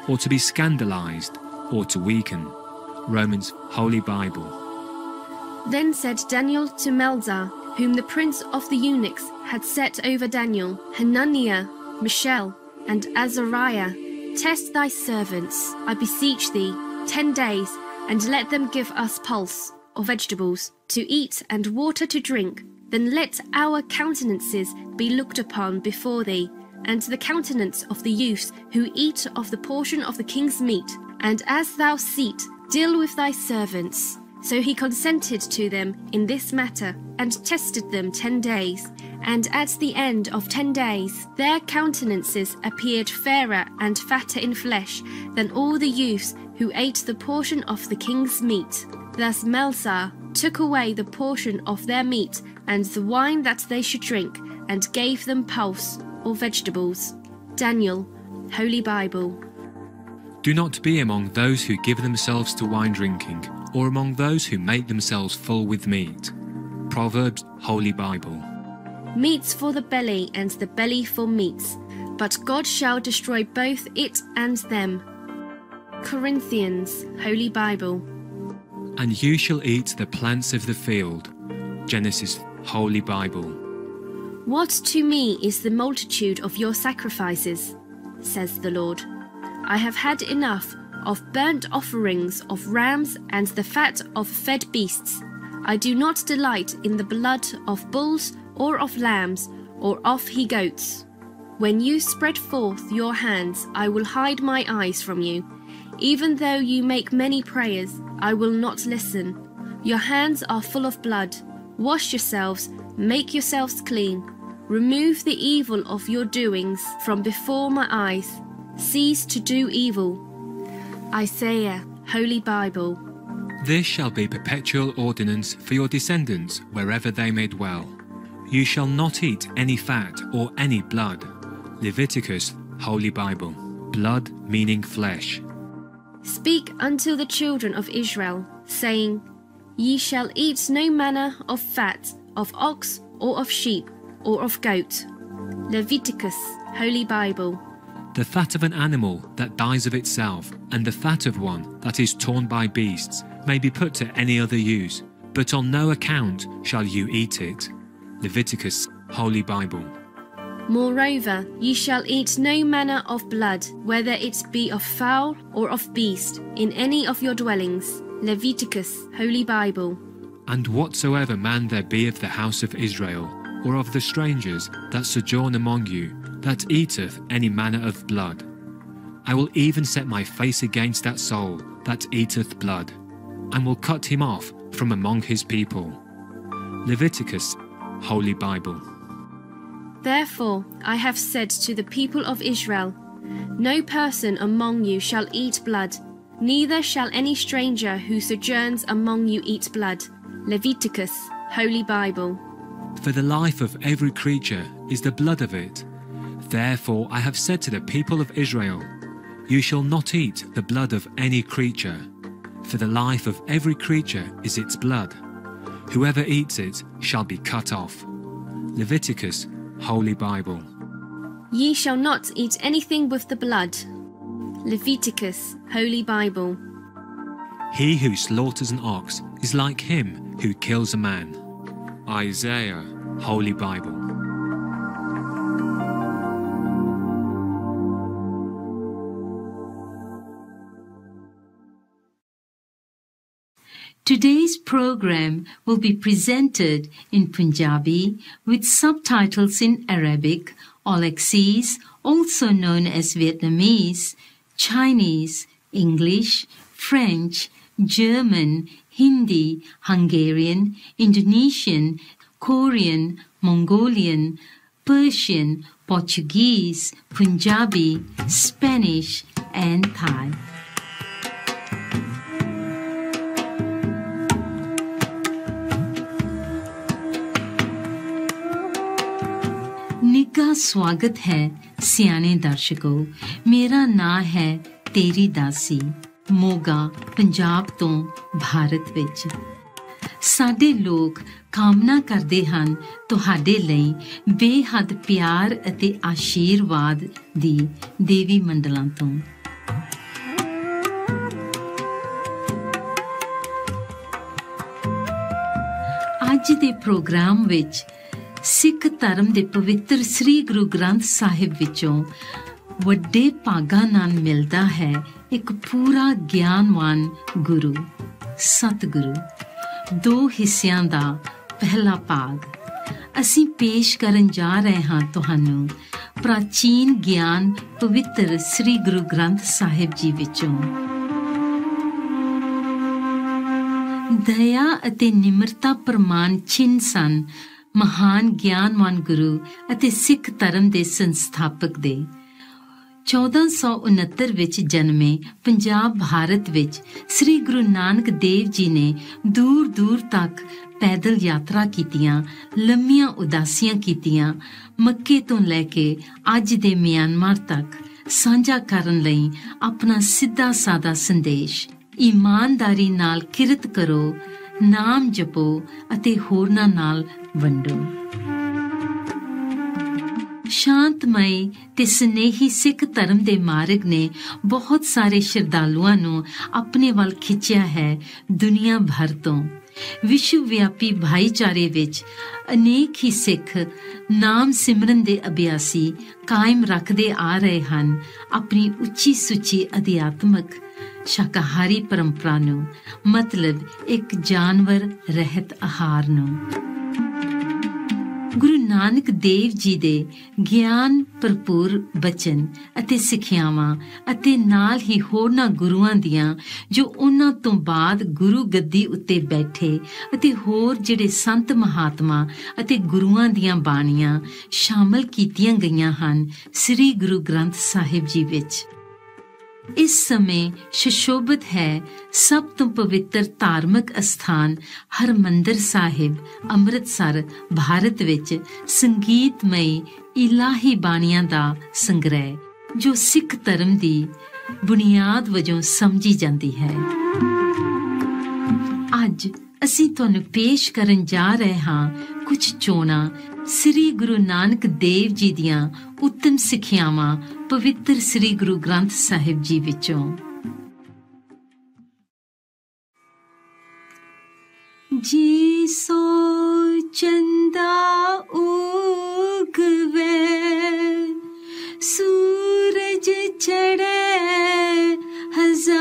or to be scandalized, or to weaken. Romans, Holy Bible. Then said Daniel to Melzar, whom the prince of the eunuchs had set over Daniel, Hananiah, Mishael, and Azariah, Test thy servants, I beseech thee, 10 days, and let them give us pulse, or vegetables, to eat and water to drink. Then let our countenances be looked upon before thee, and the countenance of the youths who eat of the portion of the king's meat. And as thou seest, deal with thy servants. So he consented to them in this matter, and tested them 10 days. And at the end of 10 days, their countenances appeared fairer and fatter in flesh than all the youths who ate the portion of the king's meat. Thus Melzar took away the portion of their meat and the wine that they should drink, and gave them pulse, or vegetables. Daniel, Holy Bible. Do not be among those who give themselves to wine drinking, or among those who make themselves full with meat. Proverbs, Holy Bible. Meats for the belly, and the belly for meats, but God shall destroy both it and them. Corinthians, Holy Bible. And you shall eat the plants of the field. Genesis, Holy Bible. What to me is the multitude of your sacrifices, says the Lord. I have had enough of burnt offerings of rams and the fat of fed beasts. I do not delight in the blood of bulls or of lambs or of he-goats. When you spread forth your hands, I will hide my eyes from you. Even though you make many prayers, I will not listen. Your hands are full of blood. Wash yourselves, make yourselves clean. Remove the evil of your doings from before my eyes. Cease to do evil. Isaiah, Holy Bible. This shall be perpetual ordinance for your descendants wherever they may dwell. You shall not eat any fat or any blood. Leviticus, Holy Bible. Blood meaning flesh. Speak unto the children of Israel, saying, Ye shall eat no manner of fat, of ox, or of sheep, or of goat. Leviticus, Holy Bible. The fat of an animal that dies of itself, and the fat of one that is torn by beasts, may be put to any other use, but on no account shall you eat it. Leviticus, Holy Bible. Moreover, ye shall eat no manner of blood, whether it be of fowl or of beast, in any of your dwellings. Leviticus, Holy Bible. And whatsoever man there be of the house of Israel, or of the strangers that sojourn among you, that eateth any manner of blood, I will even set my face against that soul that eateth blood, and will cut him off from among his people. Leviticus, Holy Bible. Therefore I have said to the people of Israel, No person among you shall eat blood, neither shall any stranger who sojourns among you eat blood. Leviticus, Holy Bible. For the life of every creature is the blood of it. Therefore I have said to the people of Israel, You shall not eat the blood of any creature, for the life of every creature is its blood. Whoever eats it shall be cut off. Leviticus, Holy Bible. Ye shall not eat anything with the blood. Leviticus, Holy Bible. He who slaughters an ox is like him who kills a man. Isaiah, Holy Bible. Today's program will be presented in Punjabi with subtitles in Arabic, Aulacese, also known as Vietnamese, Chinese, English, French, German, Hindi, Hungarian, Indonesian, Korean, Mongolian, Persian, Portuguese, Punjabi, Spanish, and Thai. निघा स्वागत है सियाने दर्शकों मेरा नाम है तेरी दासी ਮੋਗਾ ਪੰਜਾਬ ਤੋਂ ਭਾਰਤ ਵਿੱਚ ਸਾਡੇ ਲੋਕ ਕਾਮਨਾ ਕਰਦੇ ਹਨ ਤੁਹਾਡੇ ਲਈ ਬੇਹੱਦ ਪਿਆਰ ਅਤੇ ਆਸ਼ੀਰਵਾਦ ਦੀ ਦੇਵੀ ਮੰਡਲਾਂ ਤੋਂ ਅੱਜ ਦੇ ਪ੍ਰੋਗਰਾਮ ਵਿੱਚ ਸਿੱਖ ਧਰਮ ਦੇ ਪਵਿੱਤਰ ਸ੍ਰੀ ਗੁਰੂ ਗ੍ਰੰਥ ਸਾਹਿਬ ਵਿੱਚੋਂ ਵੱਡੇ ਭਾਗਾਂ ਨਾਲ ਮਿਲਦਾ ਹੈ ਇੱਕ ਪੂਰਾ ਗਿਆਨਵਾਨ ਗੁਰੂ ਸਤਿਗੁਰੂ ਦੋ ਹਿੱਸਿਆਂ ਦਾ ਪਹਿਲਾ ਭਾਗ ਅਸੀਂ ਪੇਸ਼ ਕਰਨ ਜਾ ਰਹੇ ਹਾਂ ਤੁਹਾਨੂੰ ਪ੍ਰਾਚੀਨ ਗਿਆਨ ਪਵਿੱਤਰ ਸ੍ਰੀ ਗੁਰੂ ਗ੍ਰੰਥ ਸਾਹਿਬ ਜੀ ਵਿੱਚੋਂ ਦਇਆ ਅਤੇ ਨਿਮਰਤਾ ਪ੍ਰਮਾਣ ਚਿੰਨ੍ਹ ਸਨ ਮਹਾਨ ਗਿਆਨਵਾਨ ਗੁਰੂ ਅਤੇ ਸਿੱਖ ਧਰਮ ਦੇ ਸੰਸਥਾਪਕ ਦੇ 1469 ਵਿੱਚ ਜਨਮੇ ਪੰਜਾਬ ਭਾਰਤ ਵਿੱਚ ਸ੍ਰੀ ਗੁਰੂ ਨਾਨਕ ਦੇਵ ਜੀ ਨੇ ਦੂਰ ਦੂਰ ਤੱਕ ਪੈਦਲ ਯਾਤਰਾ ਕੀਤੀਆਂ ਲੰਮੀਆਂ ਉਦਾਸੀਆਂ ਕੀਤੀਆਂ ਮੱਕੇ ਤੋਂ ਲੈ ਕੇ ਅੱਜ ਦੇ ਮਿਆਂਮਾਰ ਤੱਕ ਸਾਂਝਾ ਕਰਨ ਲਈ ਆਪਣਾ ਸਿੱਧਾ ਸਾਦਾ ਸੰਦੇਸ਼ ਇਮਾਨਦਾਰੀ ਨਾਲ ਕਿਰਤ ਕਰੋ ਨਾਮ ਜਪੋ ਅਤੇ ਹੋਰਨਾਂ ਨਾਲ ਵੰਡੋ ਸ਼ਾਂਤਮਈ ਤੇ ਸਨੇਹੀ ਸਿੱਖ ਧਰਮ ਦੇ ਮਾਰਗ ਨੇ ਬਹੁਤ ਸਾਰੇ ਸ਼ਰਧਾਲੂਆਂ ਨੂੰ ਆਪਣੇ ਵੱਲ ਖਿੱਚਿਆ ਹੈ ਦੁਨੀਆ ਭਰ ਤੋਂ ਵਿਸ਼ਵ ਵਿਆਪੀ ਭਾਈਚਾਰੇ ਵਿੱਚ ਅਨੇਕ ਹੀ ਸਿੱਖ ਨਾਮ ਸਿਮਰਨ ਦੇ ਅਭਿਆਸੀ ਕਾਇਮ ਰੱਖਦੇ ਆ ਰਹੇ ਹਨ ਆਪਣੀ ਉੱਚੀ ਸੁੱਚੀ ਅਧਿਆਤਮਕ ਸ਼ਾਕਾਹਾਰੀ ਪਰੰਪਰਾ ਨੂੰ ਮਤਲਬ ਇੱਕ ਜਾਨਵਰ ਰਹਿਤ ਆਹਾਰ ਨੂੰ ਗੁਰੂ ਨਾਨਕ ਦੇਵ ਜੀ ਦੇ ਗਿਆਨ ਭਰਪੂਰ ਬਚਨ ਅਤੇ ਸਿੱਖਿਆਵਾਂ ਅਤੇ ਨਾਲ ਹੀ ਹੋਰਨਾਂ ਗੁਰੂਆਂ ਦੀਆਂ ਜੋ ਉਹਨਾਂ ਤੋਂ ਬਾਅਦ ਗੁਰੂ ਗੱਦੀ ਉੱਤੇ ਬੈਠੇ ਅਤੇ ਹੋਰ ਜਿਹੜੇ ਸੰਤ ਮਹਾਤਮਾ ਅਤੇ ਗੁਰੂਆਂ ਦੀਆਂ ਬਾਣੀਆਂ ਸ਼ਾਮਲ ਕੀਤੀਆਂ ਗਈਆਂ ਹਨ ਸ੍ਰੀ ਗੁਰੂ ਗ੍ਰੰਥ ਸਾਹਿਬ ਜੀ ਵਿੱਚ ਇਸ ਸਮੇਂ ਸ਼ਸ਼ੋਭਤ ਹੈ ਸਭ ਤੋਂ ਪਵਿੱਤਰ ਧਾਰਮਿਕ ਅਸਥਾਨ ਹਰਮੰਦਰ ਸਾਹਿਬ ਅੰਮ੍ਰਿਤਸਰ ਭਾਰਤ ਵਿੱਚ ਸੰਗੀਤਮਈ ਇਲਾਹੀ ਬਾਣੀਆਂ ਦਾ ਸੰਗ੍ਰਹਿ ਜੋ ਸਿੱਖ ਧਰਮ ਦੀ ਬੁਨਿਆਦ ਵਜੋਂ ਸਮਝੀ ਜਾਂਦੀ ਹੈ ਅੱਜ ਅਸੀਂ ਤੁਹਾਨੂੰ ਪੇਸ਼ ਕਰਨ ਜਾ ਰਹੇ ਹਾਂ ਕੁਝ ਚੋਣਾਂ ਸ੍ਰੀ ਗੁਰੂ ਨਾਨਕ ਦੇਵ ਜੀ ਦੀਆਂ ਉੱਤਮ ਸਿੱਖਿਆਵਾਂ ਪਵਿੱਤਰ ਸ੍ਰੀ ਗੁਰੂ ਗ੍ਰੰਥ ਸਾਹਿਬ ਜੀ ਵਿੱਚੋਂ ਜੀ ਸੋ ਚੰਦਾ ਉਗਵੇ ਸੂਰਜ ਚੜ੍ਹੇ ਹਜ਼ਾਰ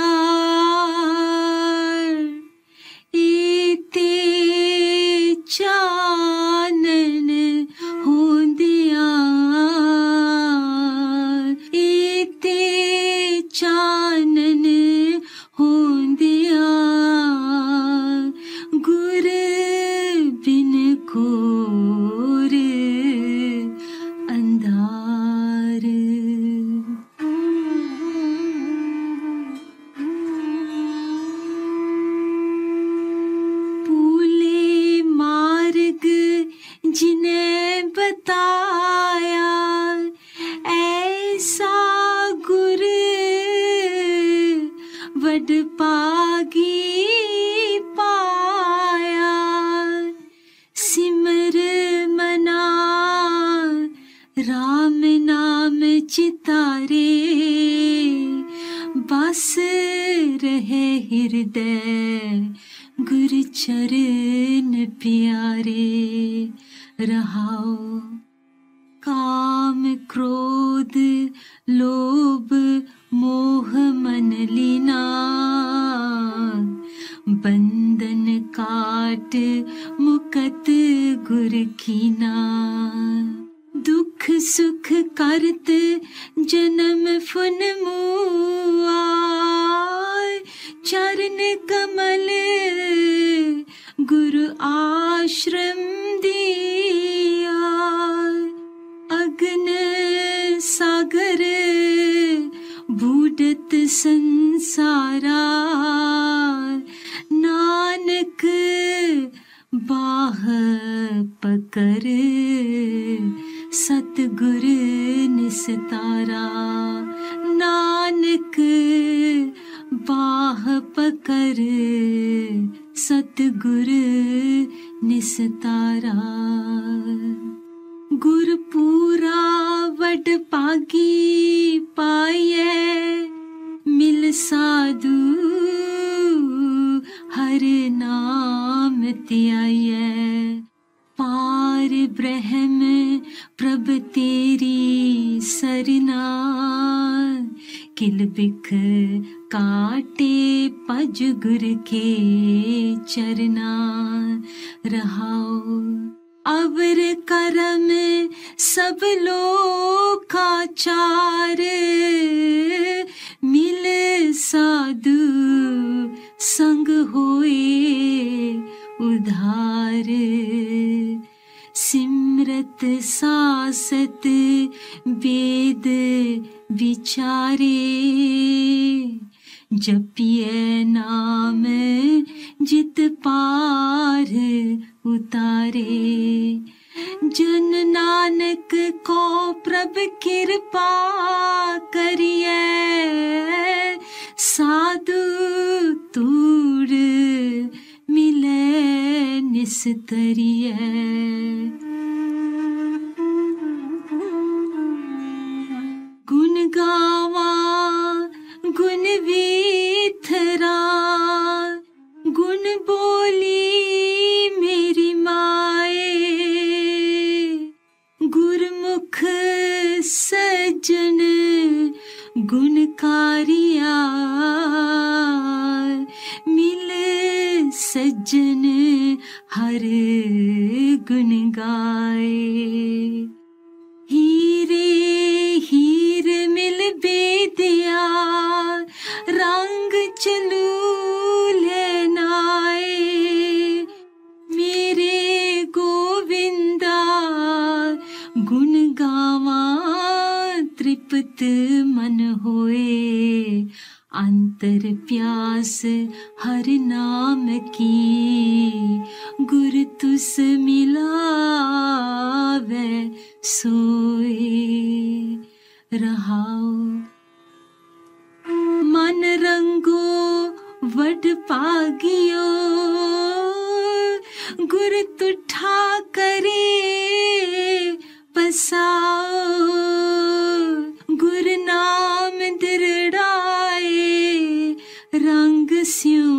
ਇਤੇ ਚਾਨਣ ਹੁੰਦਿਆਂ ਇਤੇ ਚਾਨਣ ਹੁੰਦਿਆਂ ਗੁਰ ਬਿਨ रहाओ। काम क्रोध लोभ मोह मन लीना, बंधन काट मुकत गुर कीना। दुख सुख करत जन्म फुन मुआय, चरण कमल गुरु आश्रम दिया। अग्न सागर बूढ़त संसारा, नानक बाह पकर सतगुर निस्तारा। नानक बाह पकर सतगुर निस्तारा। गुर पूरा वड पागी पाए, मिल साधु हर नाम त्याये। पार ब्रह्म प्रभ तेरी सरना, किल बिख काटे पज गुर के चरना। रहाओ अवर करम सब लोकाचार, मिले साधु संग होए उधार। सिमरत सासत वेद विचारे, जपिए नाम जित पार उतारे। जन नानक को प्रभ कृपा करिए, साधु तूड़ मिले निस्तरिए। गुण गावा गुण वीथरा, गुण बोली मेरी माए। गुरमुख सज्जन गुणकारिया, मिले सज्जन हर गुण गाए। हीरे हीर मिल बेदिया, रंग चलू लेनाए। मेरे गोविंदा गुण गावा, तृप्त मन होए। अंतर प्यास हर नाम की, गुर तुस मिलावे सोए। रहाओ मन रंगो वड पागियो, गुर तुठा करे बसाओ। गुर नाम दिरड़ाए रंग स्यों,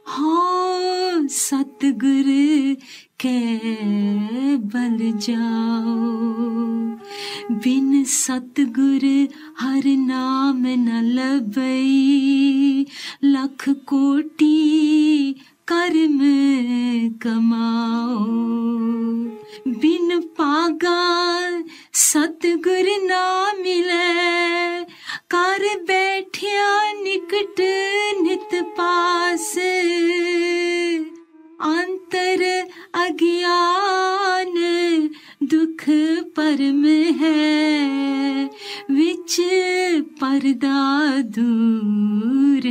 हाँ सतगुर के बल जाओ। बिन सतगुर हर नाम न लभई, लख कोटि कर्म कमाओ। बिन पागा सतगुर ना मिले, कर बैठिया निकट नित पास। अंतर अज्ञान दुख परम है, विच पर्दा दूर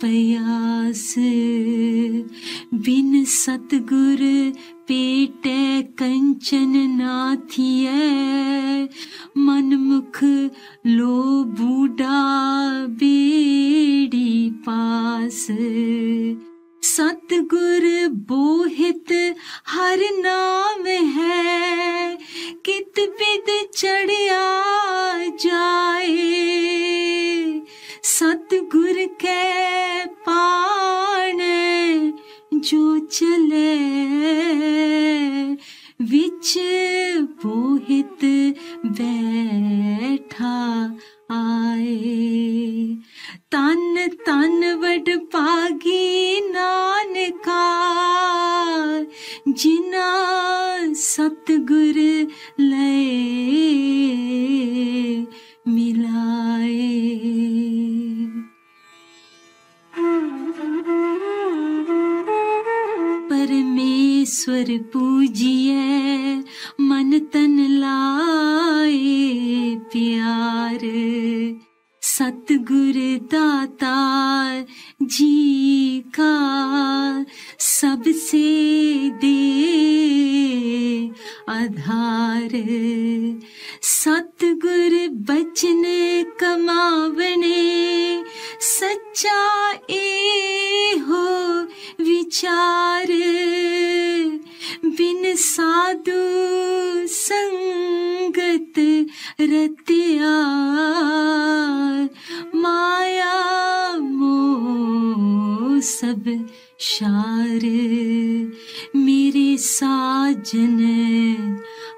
पयास। बिन सतगुर पेटे कंचन नाथिए, मन मुख लो बूढ़ा बेड़ी पास। सतगुर बोहित हर नाम है, कित बिद चढ़िया जाए। सतगुर के पाण जो चले विच पोहित बैठा आए तन तन वड पागी नानका जिना सतगुर लए मिलाए परमेश्वर पूजिए मन तन लाए प्यार सतगुर दाता जी का सबसे दे आधार सतगुर बचन कमावने सच्चा ए हो विचार बिन साधु संगत रतिया माया मोह सब शार मेरे साजन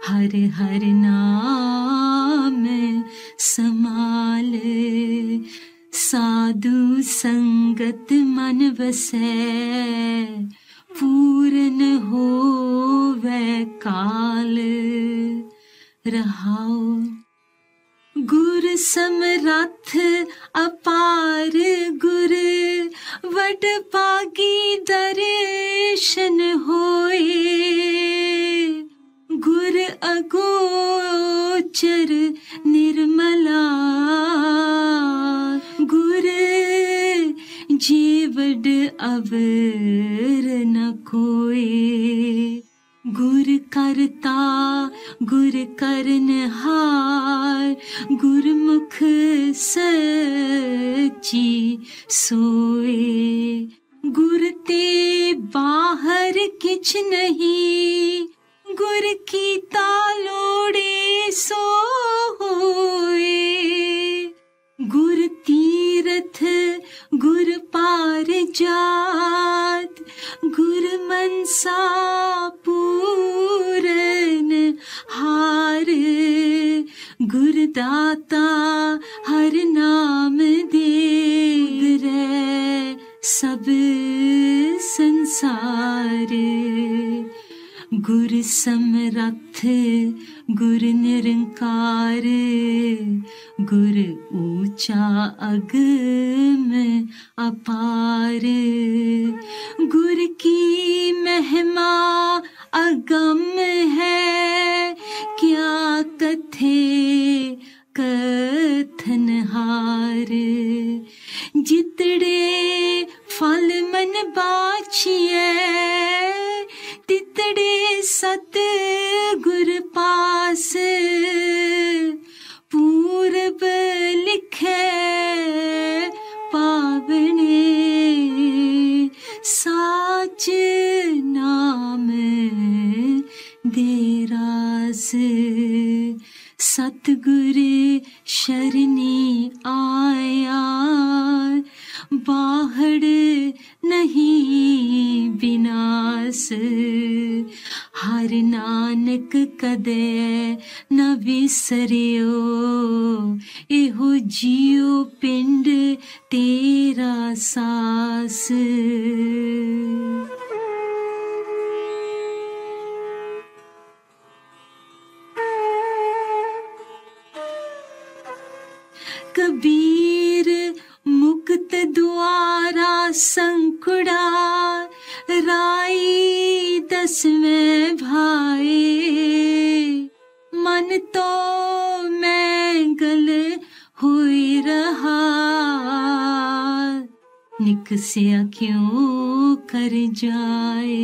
हर हर नाम समाल साधु संगत मन वसै पूर्ण होवै काल रहाओ गुर समरथ अपार गुर वड पागी दर्शन होए गुर अगोचर निर्मला गुर जीवड अवर न कोए गुर करता गुर करनहार गुरमुख सच्ची सोए गुर ते बाहर किछ नहीं गुर की तालोड़े सो होए गुर तीरथ गुर पार जात गुर मनसा पूरन हार गुर दाता हर नाम दे रे सब संसार गुर समरथ गुर निरंकार गुर ऊंचा अगम अपार गुर की महिमा अगम है क्या कथे कथन हार जितड़े फल मन बाछिए तितड़े सत गुर पास पूरब लिखे पावने साच नाम दे रास सतगुर शरणी आया बाहड़ नहीं विनाश हर नानक कदे न विसरियो एहो जियो पिंड तेरा सास कबीर मुक्त द्वारा संकुड़ा राई दसवें भाई मन तो मैंगल हुई रहा निकसिया क्यों कर जाए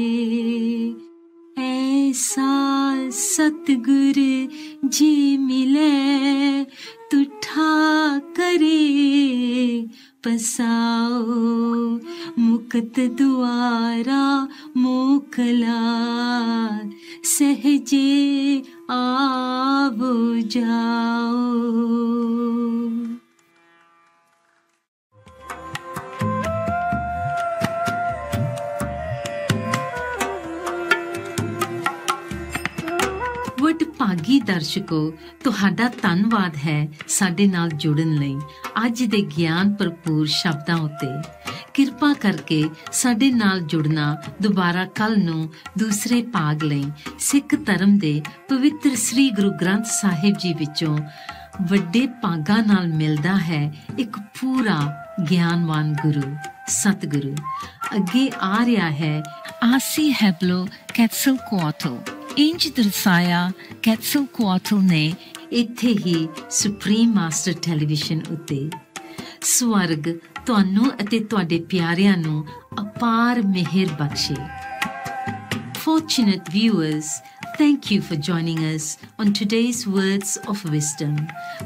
ऐसा सतगुर जी मिले तुठा करे पसाओ मुक्त द्वारा मोकला सहजे आवो जाओ ਵਡਭਾਗੀ ਦਰਸ਼ਕੋ, ਤੁਹਾਡਾ ਧੰਨਵਾਦ ਹੈ ਸਾਡੇ ਨਾਲ ਜੁੜਨ ਲਈ। ਅੱਜ ਦੇ ਗਿਆਨ ਭਰਪੂਰ ਸ਼ਬਦਾਂ ਉੱਤੇ ਕਿਰਪਾ ਕਰਕੇ ਸਾਡੇ ਨਾਲ ਜੁੜਨਾ। ਦੁਬਾਰਾ ਕੱਲ ਨੂੰ ਦੂਸਰੇ ਭਾਗ ਲਈ ਸਿੱਖ ਧਰਮ ਦੇ ਪਵਿੱਤਰ ਸ੍ਰੀ ਗੁਰੂ ਗ੍ਰੰਥ ਸਾਹਿਬ ਜੀ ਵਿੱਚੋਂ ਵੱਡੇ ਭਾਗਾਂ ਨਾਲ ਮਿਲਦਾ ਹੈ ਇੱਕ ਪੂਰਾ ਗਿਆਨਵਾਨ ਗੁਰੂ, ਸਤਿਗੁਰੂ। ਅੱਗੇ ਆ ਰਿਹਾ ਹੈ ਆਸੀ ਹੈਬਲੋ ਕੈਟਸਲਕੁਆਟਲ। ਇੰਜ ਦਰਸਾਇਆ ਕੈਟਸਲਕੁਆਟਲ ਨੇ ਇੱਥੇ ਹੀ ਸੁਪਰੀਮ ਮਾਸਟਰ ਟੈਲੀਵਿਜ਼ਨ ਉੱਤੇ। ਸਵਰਗ ਤੁਹਾਨੂੰ ਅਤੇ ਤੁਹਾਡੇ ਪਿਆਰਿਆਂ ਨੂੰ ਅਪਾਰ ਮਿਹਰ ਬਖਸ਼ੇ। Fortunate viewers, thank you for joining us on today's Words of Wisdom.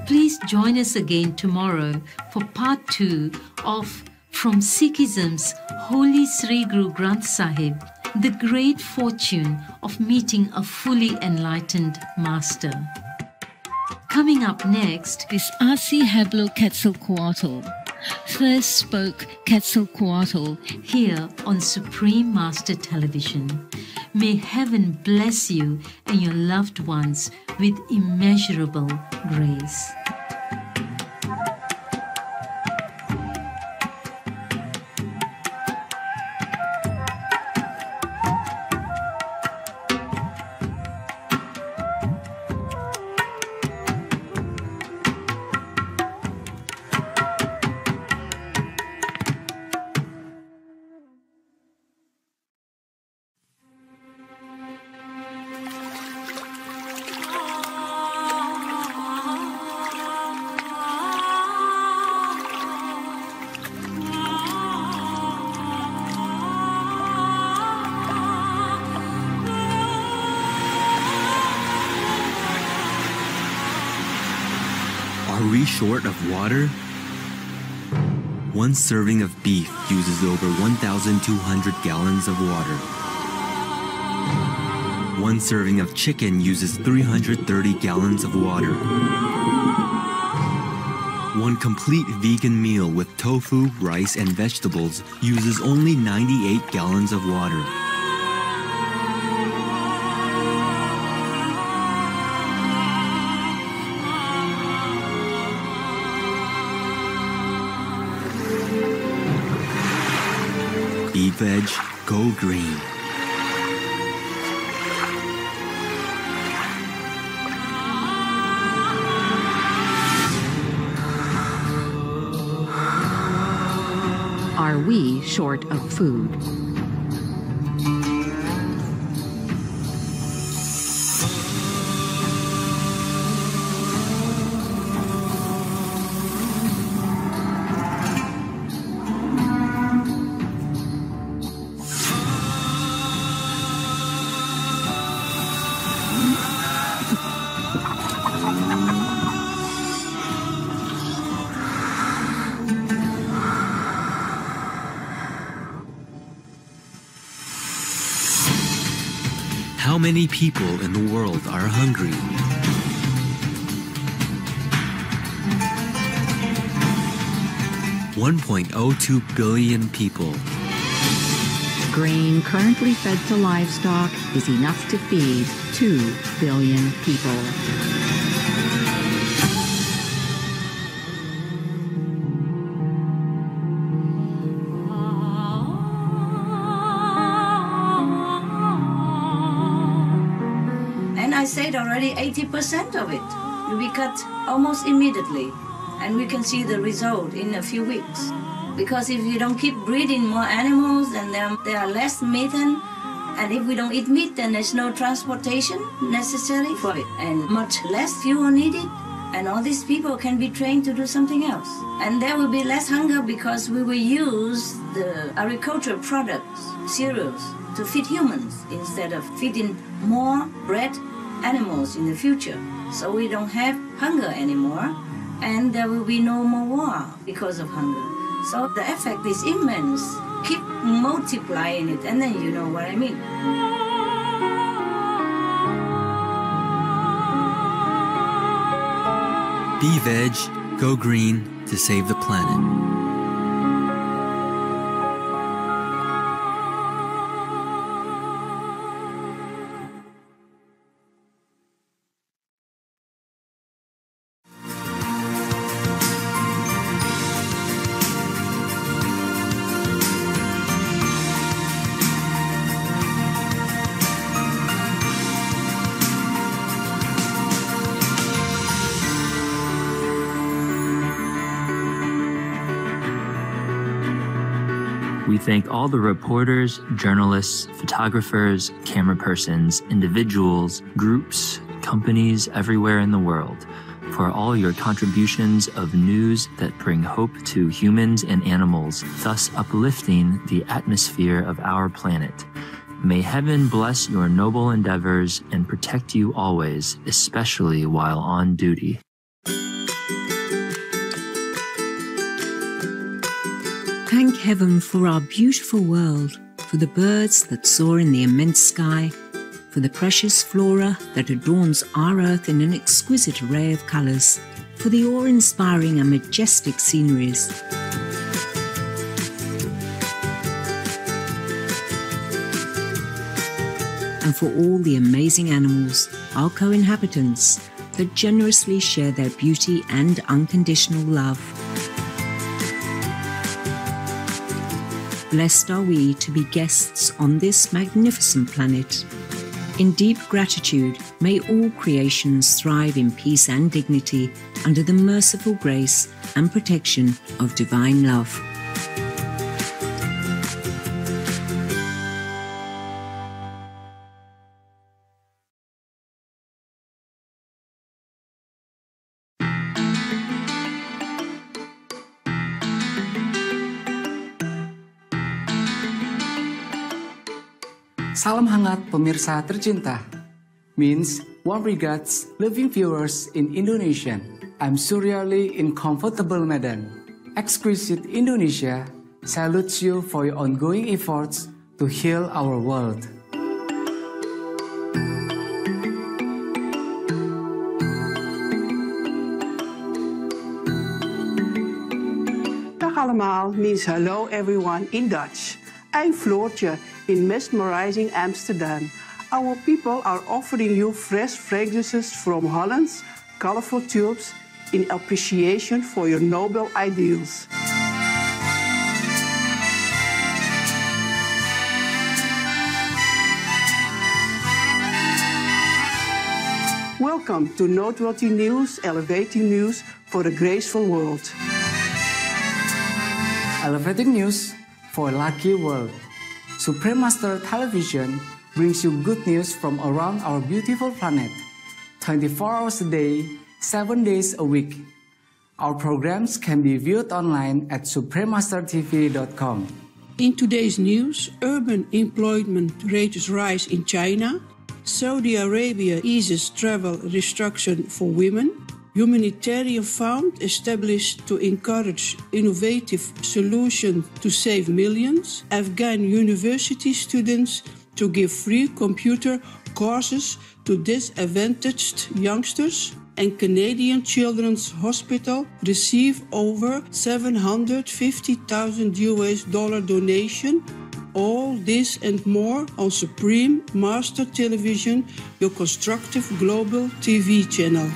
Please join us again tomorrow for part 2 of From Sikhism's Holy Sri Guru Granth Sahib, the great fortune of meeting a fully enlightened master. Coming up next is Asi Heblo Quetzalcoatl. First spoke Quetzalcoatl here on Supreme Master Television. May heaven bless you and your loved ones with immeasurable grace. Are we short of water? One serving of beef uses over 1,200 gallons of water. One serving of chicken uses 330 gallons of water. One complete vegan meal with tofu, rice, and vegetables uses only 98 gallons of water. Be veg, go green. Are we short of food? How many people in the world are hungry? $1.02 billion people. Grain currently fed to livestock is enough to feed 2 billion people. And I said already 80% of it will be cut almost immediately. And we can see the result in a few weeks. Because if you don't keep breeding more animals, then there are less methane. And if we don't eat meat, then there's no transportation necessary for it. And much less fuel needed. And all these people can be trained to do something else. And there will be less hunger because we will use the agricultural products, cereals, to feed humans instead of feeding more bred animals in the future. So we don't have hunger anymore. And there will be no more war because of hunger. So the effect is immense. Keep multiplying it, and then you know what I mean. Be veg, go green to save the planet. thank all the reporters, journalists, photographers, camera persons, individuals, groups, companies everywhere in the world for all your contributions of news that bring hope to humans and animals, thus uplifting the atmosphere of our planet. May heaven bless your noble endeavors and protect you always, especially while on duty. Thank heaven for our beautiful world, for the birds that soar in the immense sky, for the precious flora that adorns our earth in an exquisite array of colours, for the awe-inspiring and majestic sceneries. And for all the amazing animals, our co-inhabitants, that generously share their beauty and unconditional love. Blessed are we to be guests on this magnificent planet. In deep gratitude, may all creations thrive in peace and dignity under the merciful grace and protection of divine love. Salam hangat pemirsa tercinta, means warm regards loving viewers in Indonesian. I'm Suryali in Comfortable Medan. Exquisite Indonesia salutes you for your ongoing efforts to heal our world. Dag allemaal means hello everyone in Dutch. I'm Floortje in mesmerizing Amsterdam. Our people are offering you fresh fragrances from Holland's colorful tubes in appreciation for your noble ideals. Welcome to Noteworthy News, elevating news for a graceful world. Elevating news for a lucky world. Supreme Master Television brings you good news from around our beautiful planet, 24 hours a day, 7 days a week. Our programs can be viewed online at suprememastertv.com. In today's news, urban employment rates rise in China, Saudi Arabia eases travel restriction for women, humanitarian fund established to encourage innovative solutions to save millions, Afghan university students to give free computer courses to disadvantaged youngsters, and Canadian Children's Hospital receive over $750,000 donation. All this and more on Supreme Master Television, your constructive global TV channel.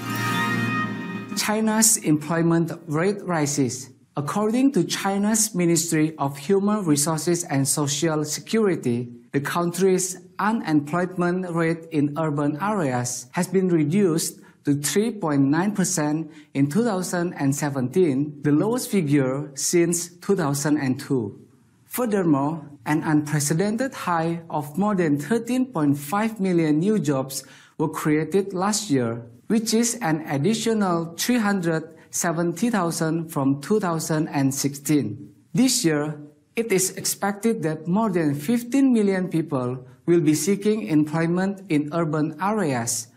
China's employment rate rises. According to China's Ministry of Human Resources and Social Security, the country's unemployment rate in urban areas has been reduced to 3.9% in 2017, the lowest figure since 2002. Furthermore, an unprecedented high of more than 13.5 million new jobs were created last year, which is an additional 370,000 from 2016. This year, it is expected that more than 15 million people will be seeking employment in urban areas,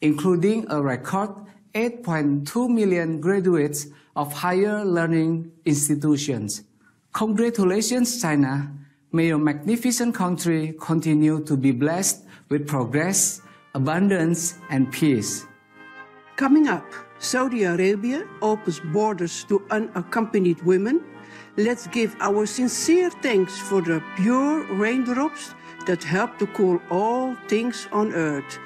including a record 8.2 million graduates of higher learning institutions. Congratulations, China. May your magnificent country continue to be blessed with progress, abundance, and peace. Coming up, Saudi Arabia opens borders to unaccompanied women. Let's give our sincere thanks for the pure raindrops that help to cool all things on earth.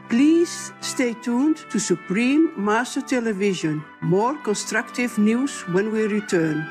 Please stay tuned to Supreme Master Television. More constructive news when we return.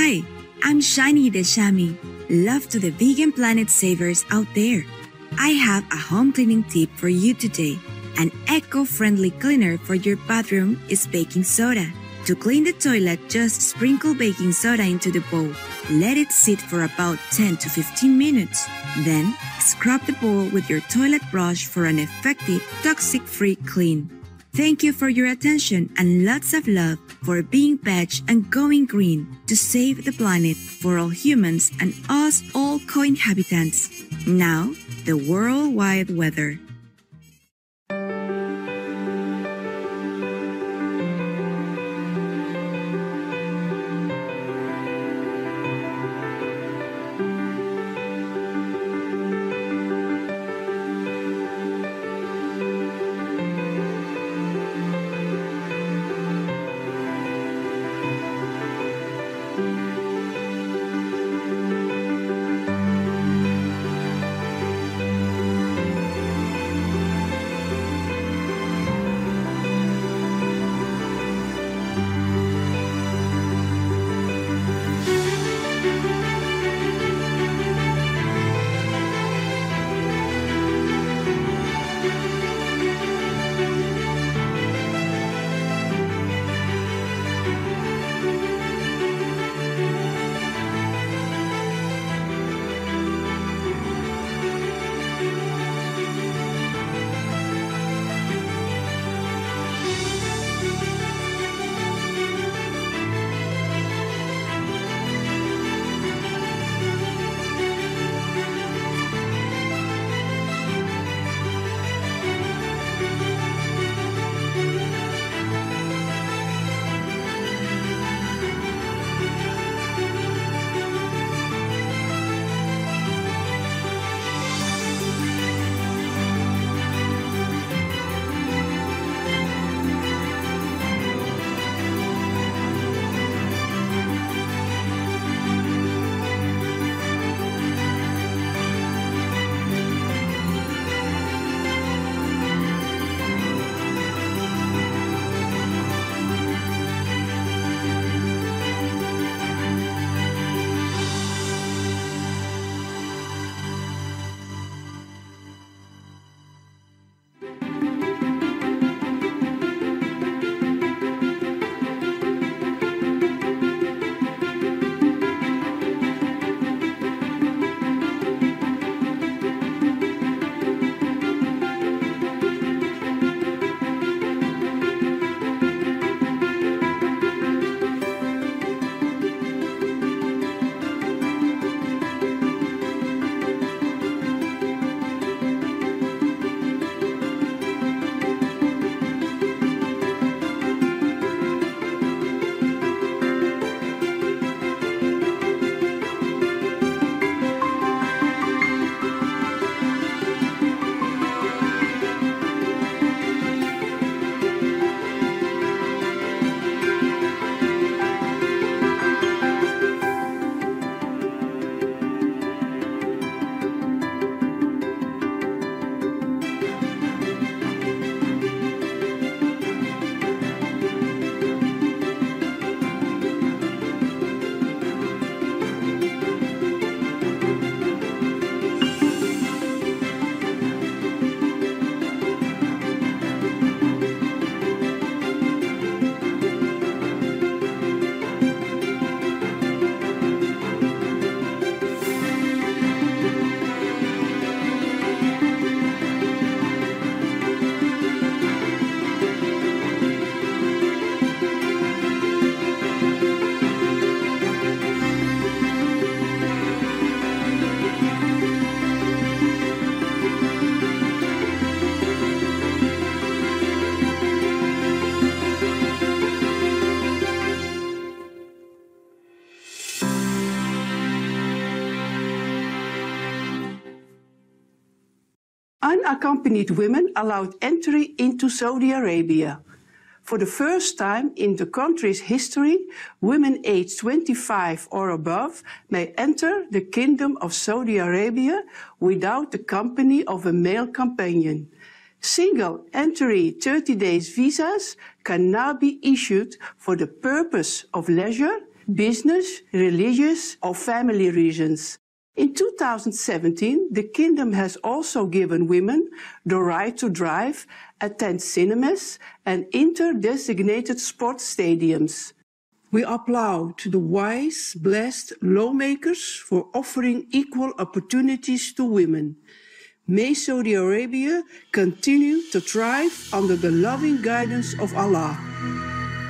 Hi, I'm Shiny the Chamois. Love to the vegan planet savers out there. I have a home cleaning tip for you today. An eco-friendly cleaner for your bathroom is baking soda. To clean the toilet, just sprinkle baking soda into the bowl. Let it sit for about 10 to 15 minutes. Then, scrub the bowl with your toilet brush for an effective, toxic-free clean. Thank you for your attention and lots of love for being veg and going green to save the planet for all humans and us all co-inhabitants. Now, the worldwide weather. Unaccompanied women allowed entry into Saudi Arabia. For the first time in the country's history, women aged 25 or above may enter the Kingdom of Saudi Arabia without the company of a male companion. Single entry 30 days visas can now be issued for the purpose of leisure, business, religious, or family reasons. In 2017, the Kingdom has also given women the right to drive, attend cinemas, and enter designated sports stadiums. We applaud the wise, blessed lawmakers for offering equal opportunities to women. May Saudi Arabia continue to thrive under the loving guidance of Allah.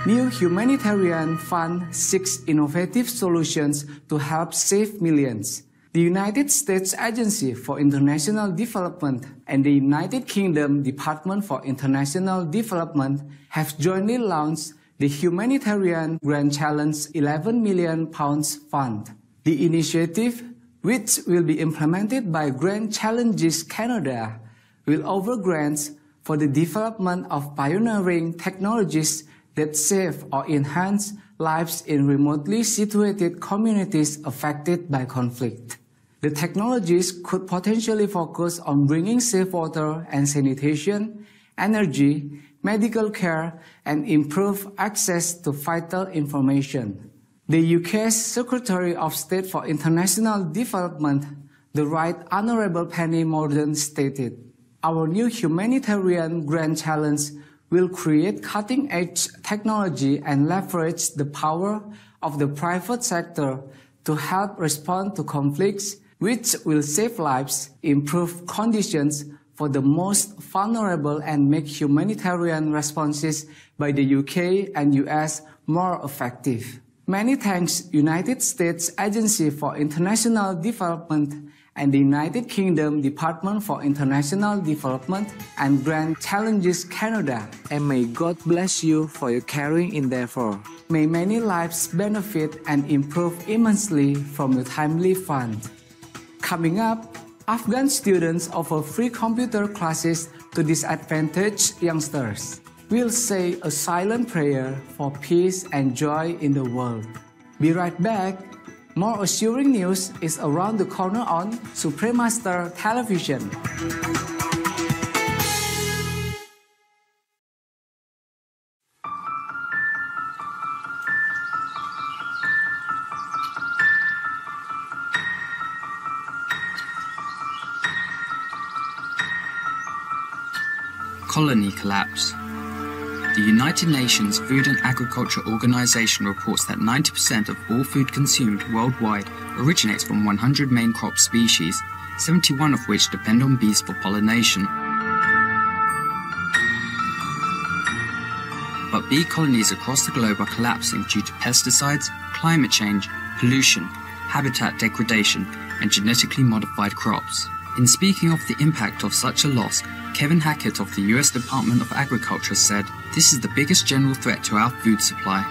New Humanitarian Fund seeks innovative solutions to help save millions. The United States Agency for International Development and the United Kingdom Department for International Development have jointly launched the Humanitarian Grand Challenge £11 million Fund. The initiative, which will be implemented by Grand Challenges Canada, will offer grants for the development of pioneering technologies that save or enhance lives in remotely situated communities affected by conflict. The technologies could potentially focus on bringing safe water and sanitation, energy, medical care, and improve access to vital information. The UK's Secretary of State for International Development, the Right Honourable Penny Mordaunt, stated, "Our new humanitarian grand challenge will create cutting-edge technology and leverage the power of the private sector to help respond to conflicts, which will save lives, improve conditions for the most vulnerable, and make humanitarian responses by the UK and US more effective." Many thanks United States Agency for International Development and the United Kingdom Department for International Development and Grand Challenges Canada. And may God bless you for your caring endeavor. May many lives benefit and improve immensely from your timely fund. Coming up, Afghan students offer free computer classes to disadvantaged youngsters. We'll say a silent prayer for peace and joy in the world. Be right back. More assuring news is around the corner on Supremaster Television. Colony collapse. The United Nations Food and Agriculture Organization reports that 90% of all food consumed worldwide originates from 100 main crop species, 71 of which depend on bees for pollination. But bee colonies across the globe are collapsing due to pesticides, climate change, pollution, habitat degradation, and genetically modified crops. In speaking of the impact of such a loss, Kevin Hackett of the US Department of Agriculture said, "This is the biggest general threat to our food supply."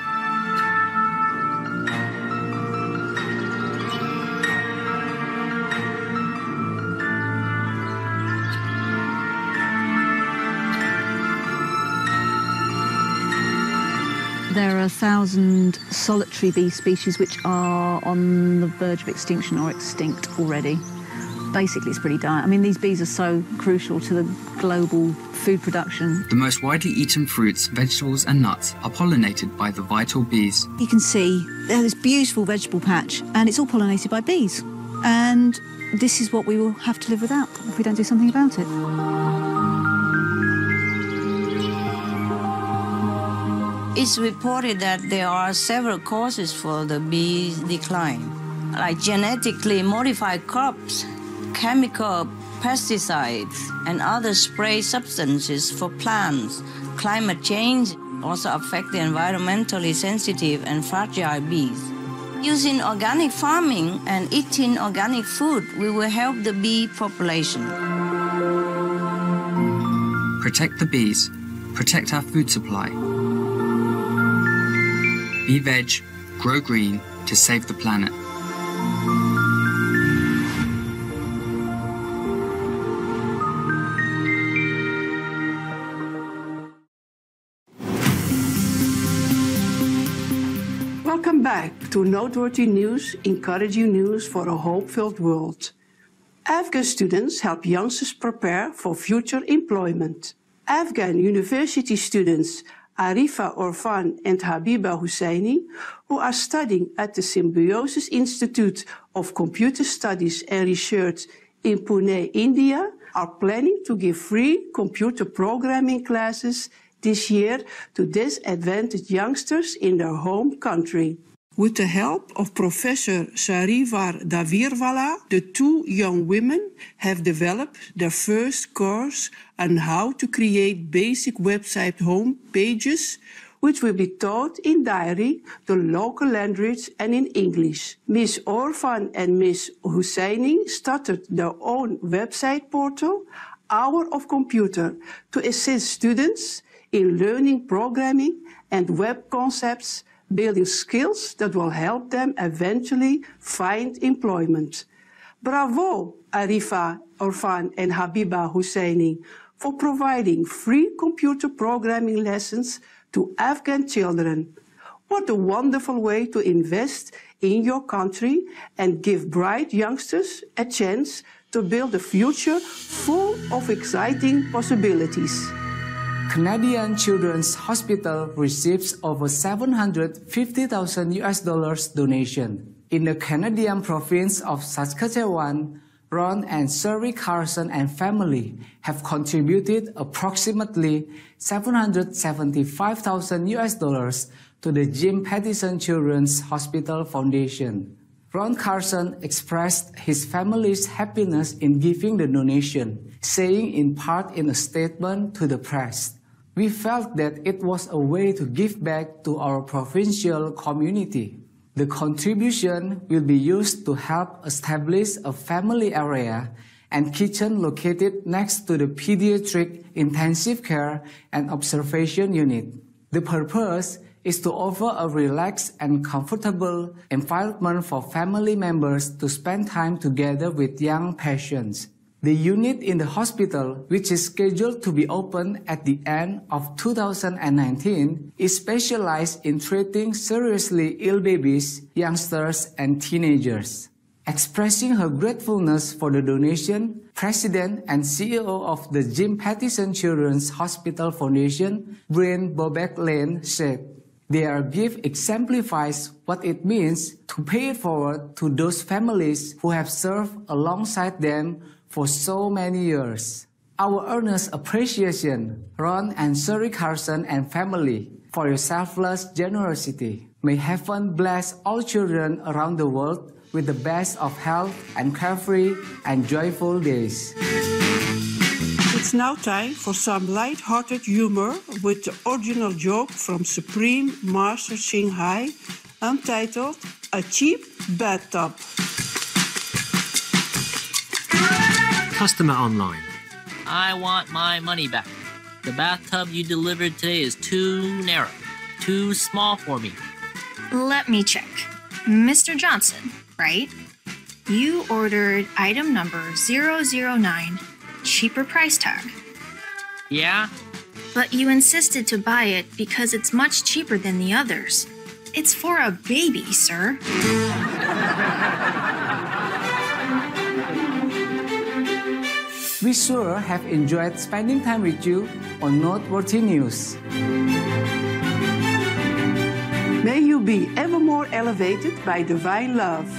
There are 1,000 solitary bee species which are on the verge of extinction or extinct already. Basically, it's pretty dire. I mean, these bees are so crucial to the global food production. The most widely eaten fruits, vegetables and nuts are pollinated by the vital bees. You can see there's this beautiful vegetable patch and it's all pollinated by bees. And this is what we will have to live without if we don't do something about it. It's reported that there are several causes for the bee decline, like genetically modified crops, chemical pesticides, and other spray substances for plants. Climate change also affects the environmentally sensitive and fragile bees. Using organic farming and eating organic food, we will help the bee population. Protect the bees. Protect our food supply. Be veg, grow green to save the planet. Welcome back to Noteworthy News, encouraging news for a hope-filled world. Afghan students help youngsters prepare for future employment. Afghan university students Arifa Orfan and Habiba Husseini, who are studying at the Symbiosis Institute of Computer Studies and Research in Pune, India, are planning to give free computer programming classes this year to disadvantaged youngsters in their home country. With the help of Professor Sarivar Davirwala, the two young women have developed their first course on how to create basic website home pages, which will be taught in Dari, the local language, and in English. Ms. Orfan and Ms. Husseini started their own website portal, Hour of Computer, to assist students in learning programming and web concepts, building skills that will help them eventually find employment. Bravo, Arifa Orfan and Habiba Husseini, for providing free computer programming lessons to Afghan children. What a wonderful way to invest in your country and give bright youngsters a chance to build a future full of exciting possibilities. Canadian Children's Hospital receives over $750,000 donation. In the Canadian province of Saskatchewan, Ron and Sherry Carson and family have contributed approximately $775,000 to the Jim Pattison Children's Hospital Foundation. Ron Carson expressed his family's happiness in giving the donation, saying in part in a statement to the press, "We felt that it was a way to give back to our provincial community. The contribution will be used to help establish a family area and kitchen located next to the pediatric intensive care and observation unit. The purpose is to offer a relaxed and comfortable environment for family members to spend time together with young patients. The unit in the hospital, which is scheduled to be open at the end of 2019, is specialized in treating seriously ill babies, youngsters, and teenagers." Expressing her gratefulness for the donation, President and CEO of the Jim Pattison Children's Hospital Foundation, Brian Bobek Lane, said, "Their gift exemplifies what it means to pay it forward to those families who have served alongside them for so many years. Our earnest appreciation, Ron and Sherry Carson and family, for your selfless generosity. May heaven bless all children around the world with the best of health and carefree and joyful days." It's now time for some light-hearted humor with the original joke from Supreme Master Shanghai, entitled "A Cheap Bathtub." Customer online. I want my money back. The bathtub you delivered today is too narrow, too small for me. Let me check. Mr. Johnson, right? You ordered item number 009, cheaper price tag. Yeah? But you insisted to buy it because it's much cheaper than the others. It's for a baby, sir. We sure have enjoyed spending time with you on Noteworthy News. May you be ever more elevated by divine love.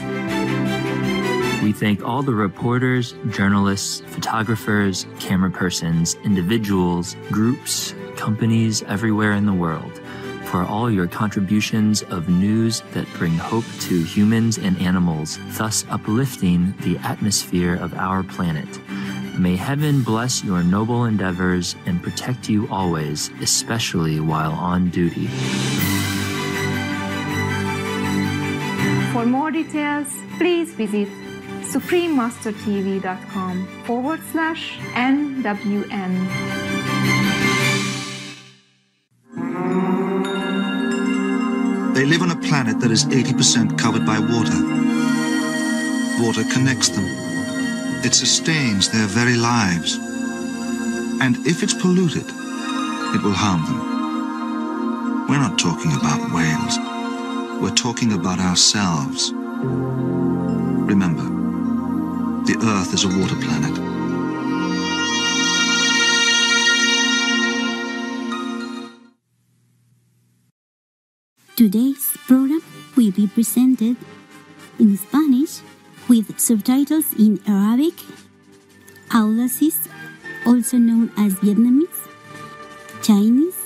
We thank all the reporters, journalists, photographers, camera persons, individuals, groups, companies everywhere in the world for all your contributions of news that bring hope to humans and animals, thus uplifting the atmosphere of our planet. May heaven bless your noble endeavors and protect you always, especially while on duty. For more details, please visit suprememastertv.com/NWN. They live on a planet that is 80% covered by water. Water connects them. It sustains their very lives. And if it's polluted, it will harm them. We're not talking about whales. We're talking about ourselves. Remember, the Earth is a water planet. Today's program will be presented in Spanish with subtitles in Arabic, Aulasis, also known as Vietnamese, Chinese,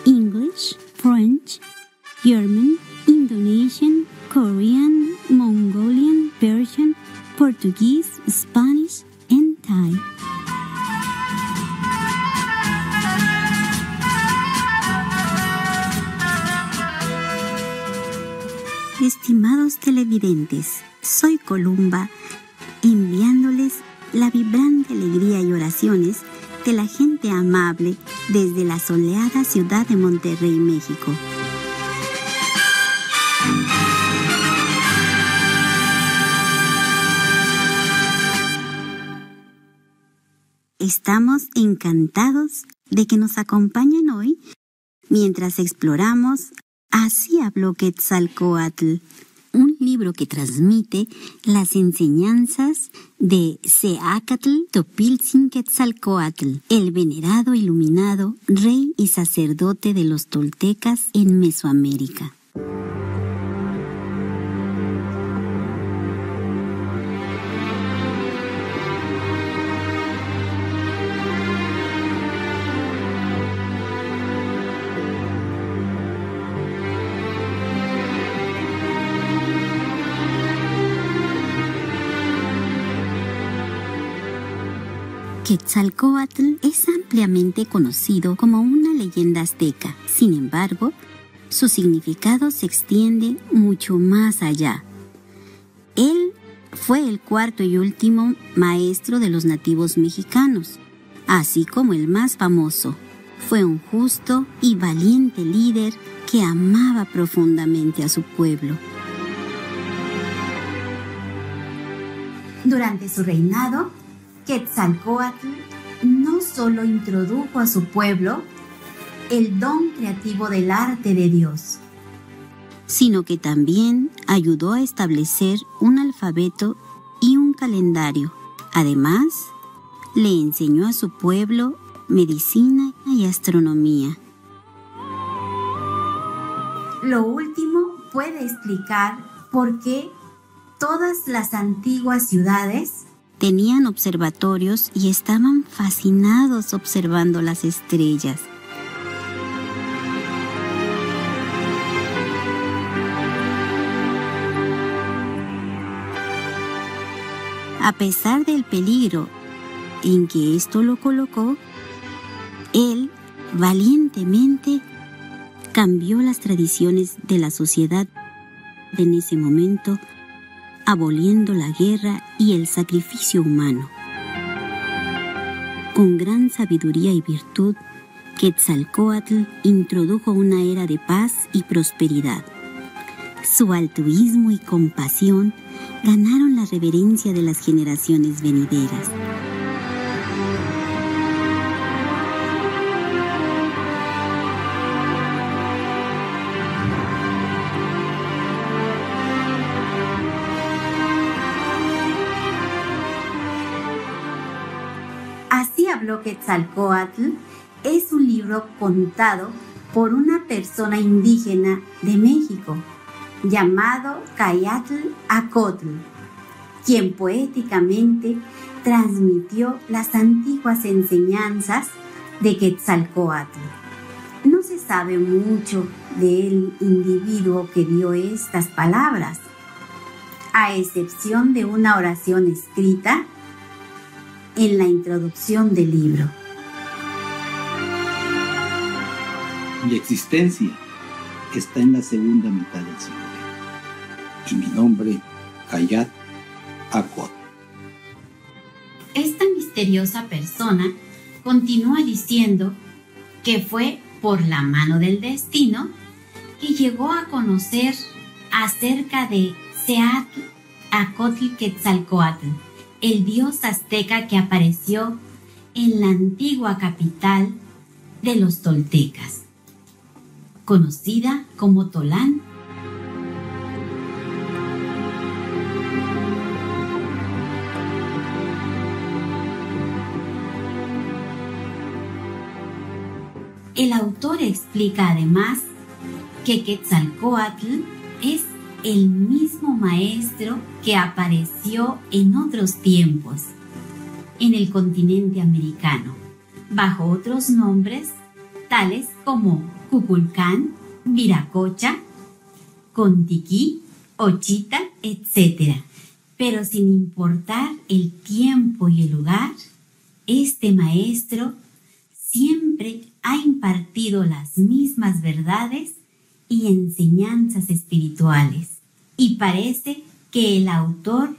English, French, German, Indonesian, Korean, Mongolian, Persian, Portuguese, Spanish, and Thai. Estimados televidentes, soy Columba, enviándoles la vibrante alegría y oraciones de la gente amable desde la soleada ciudad de Monterrey, México. Estamos encantados de que nos acompañen hoy mientras exploramos Así habló Quetzalcóatl, un libro que transmite las enseñanzas de Seacatl Topiltzin Quetzalcóatl, el venerado iluminado rey y sacerdote de los toltecas en Mesoamérica. Quetzalcóatl es ampliamente conocido como una leyenda azteca. Sin embargo, su significado se extiende mucho más allá. Él fue el cuarto y último maestro de los nativos mexicanos, así como el más famoso. Fue un justo y valiente líder que amaba profundamente a su pueblo. Durante su reinado, Quetzalcóatl no solo introdujo a su pueblo el don creativo del arte de Dios, sino que también ayudó a establecer un alfabeto y un calendario. Además, le enseñó a su pueblo medicina y astronomía. Lo último puede explicar por qué todas las antiguas ciudades tenían observatorios y estaban fascinados observando las estrellas. A pesar del peligro en que esto lo colocó, él valientemente cambió las tradiciones de la sociedad en ese momento, aboliendo la guerra y el sacrificio humano. Con gran sabiduría y virtud, Quetzalcóatl introdujo una era de paz y prosperidad. Su altruismo y compasión ganaron la reverencia de las generaciones venideras. Así habló Quetzalcóatl es un libro contado por una persona indígena de México llamado Cayatl Acotl, quien poéticamente transmitió las antiguas enseñanzas de Quetzalcóatl. No se sabe mucho del individuo que dio estas palabras, a excepción de una oración escrita en la introducción del libro. Mi existencia está en la segunda mitad del siglo y mi nombre, Cayatl Acotl. Esta misteriosa persona continúa diciendo que fue por la mano del destino que llegó a conocer acerca de Seatl Acotl Quetzalcóatl, el dios azteca que apareció en la antigua capital de los toltecas, conocida como Tolán. El autor explica además que Quetzalcóatl es el mismo maestro que apareció en otros tiempos en el continente americano, bajo otros nombres tales como Cuculcán, Viracocha, Contiquí, Ochita, etc. Pero sin importar el tiempo y el lugar, este maestro siempre ha impartido las mismas verdades y enseñanzas espirituales. Y parece que el autor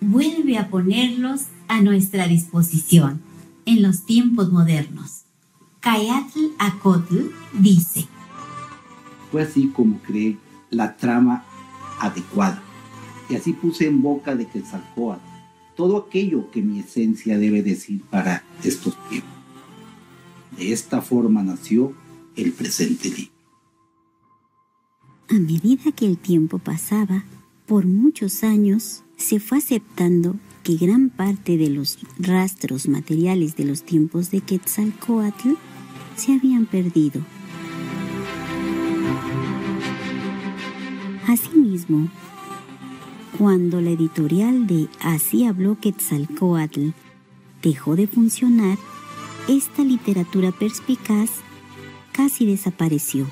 vuelve a ponerlos a nuestra disposición en los tiempos modernos. Cayatl-Acotl dice: fue así como creé la trama adecuada, y así puse en boca de Quetzalcóatl todo aquello que mi esencia debe decir para estos tiempos. De esta forma nació el presente libro. A medida que el tiempo pasaba, por muchos años se fue aceptando que gran parte de los rastros materiales de los tiempos de Quetzalcóatl se habían perdido. Asimismo, cuando la editorial de Así habló Quetzalcóatl dejó de funcionar, esta literatura perspicaz casi desapareció.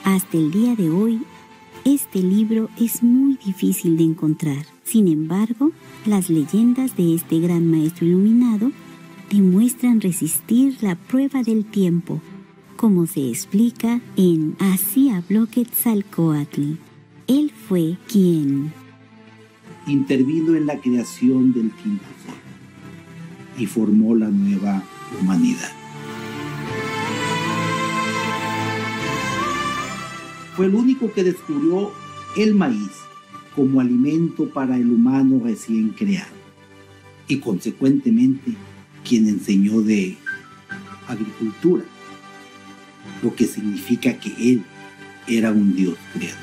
Hasta el día de hoy, este libro es muy difícil de encontrar. Sin embargo, las leyendas de este gran maestro iluminado demuestran resistir la prueba del tiempo, como se explica en Así habló Quetzalcóatl. Él fue quien intervino en la creación del quinto sol y formó la nueva humanidad. Fue el único que descubrió el maíz como alimento para el humano recién creado y consecuentemente quien enseñó de agricultura, lo que significa que él era un Dios creador.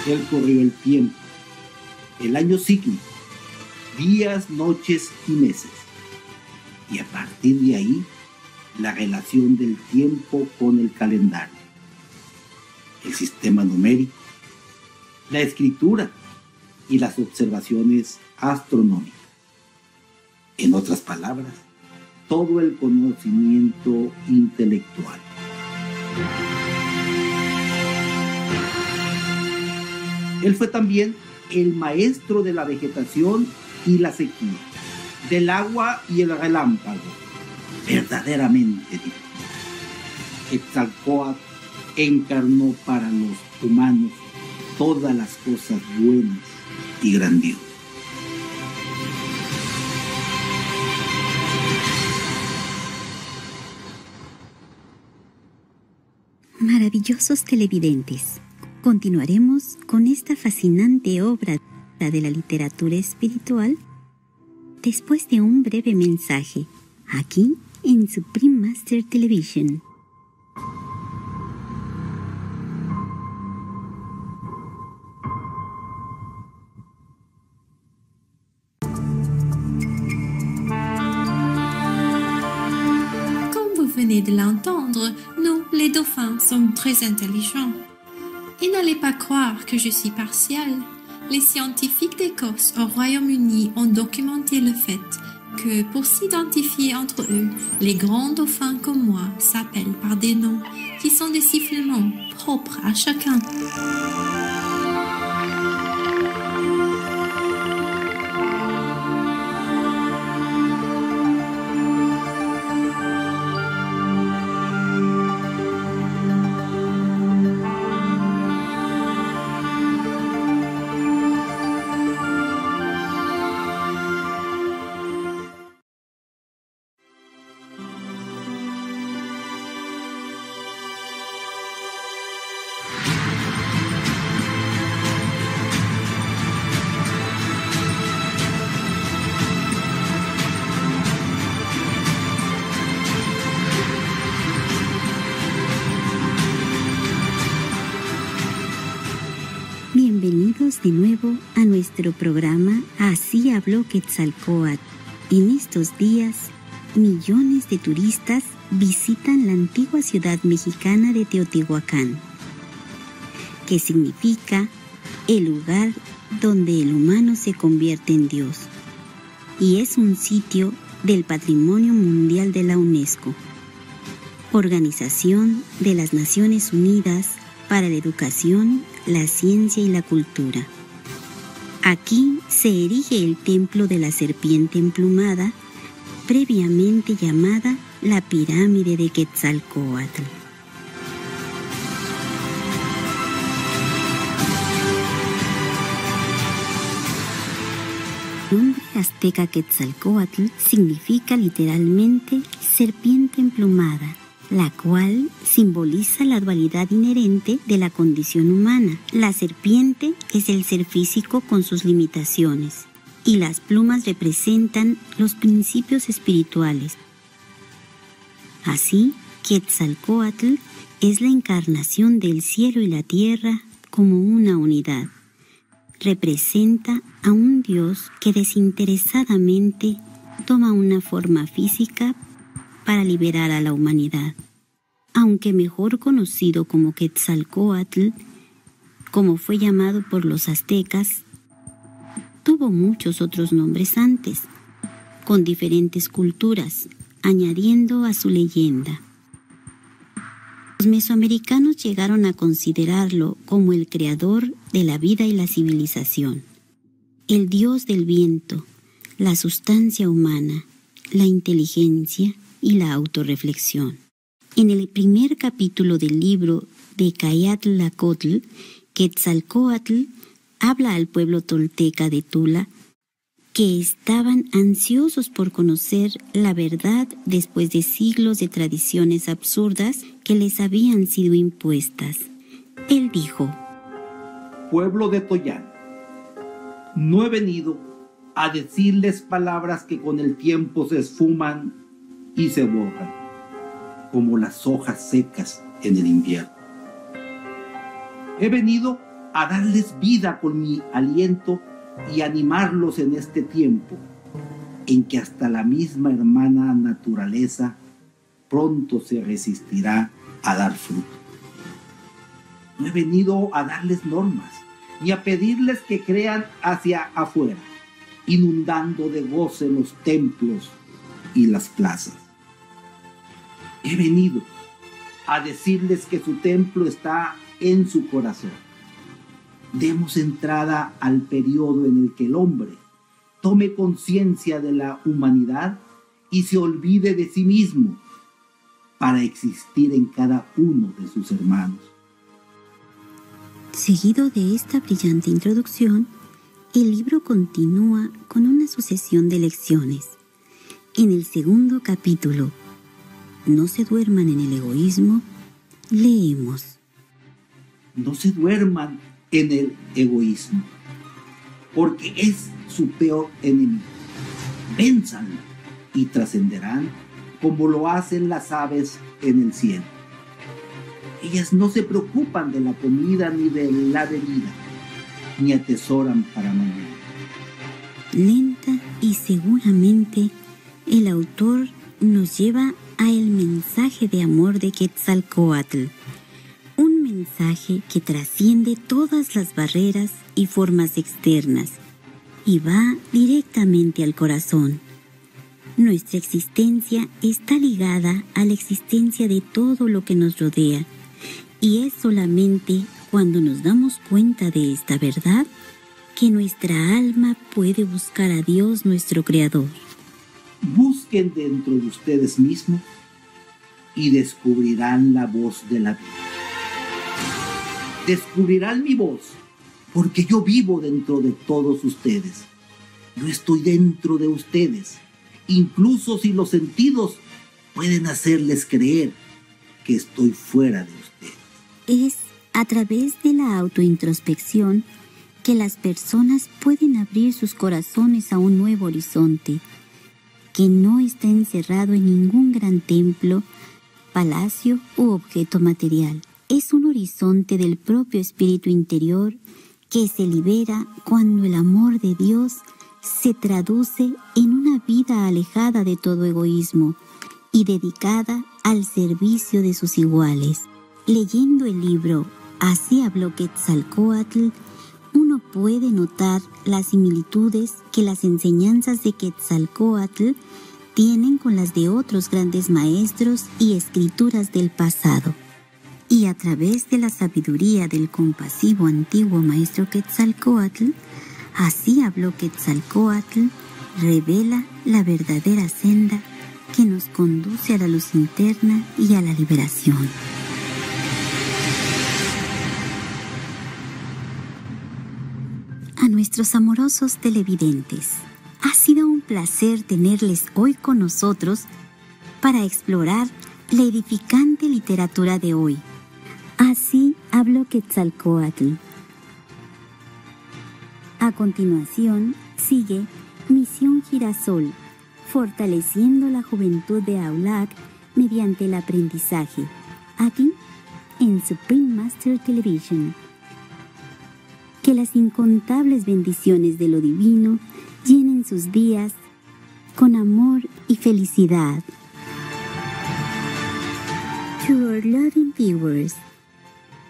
Él corrió el tiempo, el año cíclico, días, noches y meses. Y a partir de ahí, la relación del tiempo con el calendario, el sistema numérico, la escritura y las observaciones astronómicas. En otras palabras, todo el conocimiento intelectual. Él fue también el maestro de la vegetación y la sequía, del agua y el relámpago, verdaderamente divino. Quetzalcóatl encarnó para los humanos todas las cosas buenas y grandiosas. Maravillosos televidentes, continuaremos con esta fascinante obra de la literatura espiritual después de un breve mensaje, aquí en Supreme Master Television. Comme vous venez de l'entendre, nous, les dauphins, sommes très intelligents. Et n'allez pas croire que je suis partiale. Les scientifiques d'Écosse au Royaume-Uni ont documenté le fait que pour s'identifier entre eux, les grands dauphins comme moi s'appellent par des noms qui sont des sifflements propres à chacun. Bienvenidos de nuevo a nuestro programa Así habló Quetzalcóatl. En estos días, millones de turistas visitan la antigua ciudad mexicana de Teotihuacán, que significa el lugar donde el humano se convierte en Dios, y es un sitio del Patrimonio Mundial de la UNESCO, Organización de las Naciones Unidas para la Educación, la Ciencia y la Cultura. Aquí se erige el templo de la serpiente emplumada, previamente llamada la pirámide de Quetzalcóatl. El nombre azteca Quetzalcóatl significa literalmente serpiente emplumada, la cual simboliza la dualidad inherente de la condición humana. La serpiente es el ser físico con sus limitaciones, y las plumas representan los principios espirituales. Así, Quetzalcóatl es la encarnación del cielo y la tierra como una unidad. Representa a un Dios que desinteresadamente toma una forma física para liberar a la humanidad. Aunque mejor conocido como Quetzalcóatl, como fue llamado por los aztecas, tuvo muchos otros nombres antes, con diferentes culturas, añadiendo a su leyenda. Los mesoamericanos llegaron a considerarlo como el creador de la vida y la civilización, el dios del viento, la sustancia humana, la inteligencia y la autorreflexión. En el primer capítulo del libro de Cayatl-Lacotl, Quetzalcóatl habla al pueblo tolteca de Tula que estaban ansiosos por conocer la verdad después de siglos de tradiciones absurdas que les habían sido impuestas. Él dijo: pueblo de Toyán, no he venido a decirles palabras que con el tiempo se esfuman y se borran, como las hojas secas en el invierno. He venido a darles vida con mi aliento y animarlos en este tiempo en que hasta la misma hermana naturaleza pronto se resistirá a dar fruto. No he venido a darles normas, ni a pedirles que crean hacia afuera, inundando de goce los templos y las plazas. He venido a decirles que su templo está en su corazón. Demos entrada al periodo en el que el hombre tome conciencia de la humanidad y se olvide de sí mismo para existir en cada uno de sus hermanos. Seguido de esta brillante introducción, el libro continúa con una sucesión de lecciones. En el segundo capítulo, No se duerman en el egoísmo, leemos: no se duerman en el egoísmo, porque es su peor enemigo. Vénzanlo y trascenderán como lo hacen las aves en el cielo. Ellas no se preocupan de la comida ni de la bebida, ni atesoran para mañana. Lenta y seguramente, el autor nos lleva a el mensaje de amor de Quetzalcóatl, un mensaje que trasciende todas las barreras y formas externas y va directamente al corazón. Nuestra existencia está ligada a la existencia de todo lo que nos rodea, y es solamente cuando nos damos cuenta de esta verdad que nuestra alma puede buscar a Dios, nuestro Creador. Busquen dentro de ustedes mismos y descubrirán la voz de la vida. Descubrirán mi voz, porque yo vivo dentro de todos ustedes. Yo estoy dentro de ustedes, incluso si los sentidos pueden hacerles creer que estoy fuera de ustedes. Es a través de la autointrospección que las personas pueden abrir sus corazones a un nuevo horizonte, que no está encerrado en ningún gran templo, palacio u objeto material. Es un horizonte del propio espíritu interior que se libera cuando el amor de Dios se traduce en una vida alejada de todo egoísmo y dedicada al servicio de sus iguales. Leyendo el libro Así habló Quetzalcóatl, uno puede notar las similitudes que las enseñanzas de Quetzalcóatl tienen con las de otros grandes maestros y escrituras del pasado. Y a través de la sabiduría del compasivo antiguo maestro Quetzalcóatl, Así habló Quetzalcóatl, revela la verdadera senda que nos conduce a la luz interna y a la liberación. A nuestros amorosos televidentes, ha sido un placer tenerles hoy con nosotros para explorar la edificante literatura de hoy. Así habló Quetzalcóatl. A continuación, sigue Misión Girasol, fortaleciendo la juventud de Aulac mediante el aprendizaje, aquí en Supreme Master Television. Que las incontables bendiciones de lo divino llenen sus días con amor y felicidad. To our loving viewers,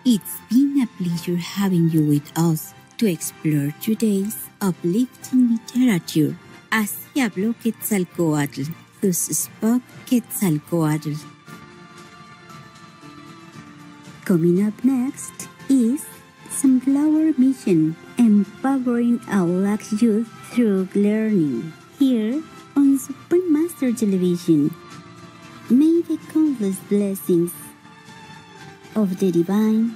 it's been a pleasure having you with us to explore today's uplifting literature. Así habló Quetzalcóatl, thus spoke Quetzalcóatl. Coming up next is Sunflower Mission, empowering Aulac's youth through learning, here on Supreme Master Television. May the countless blessings of the divine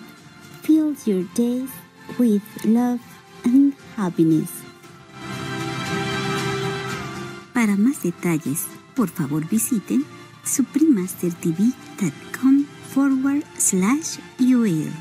fill your days with love and happiness. Para más detalles, por favor visiten suprememastertv.com/UL.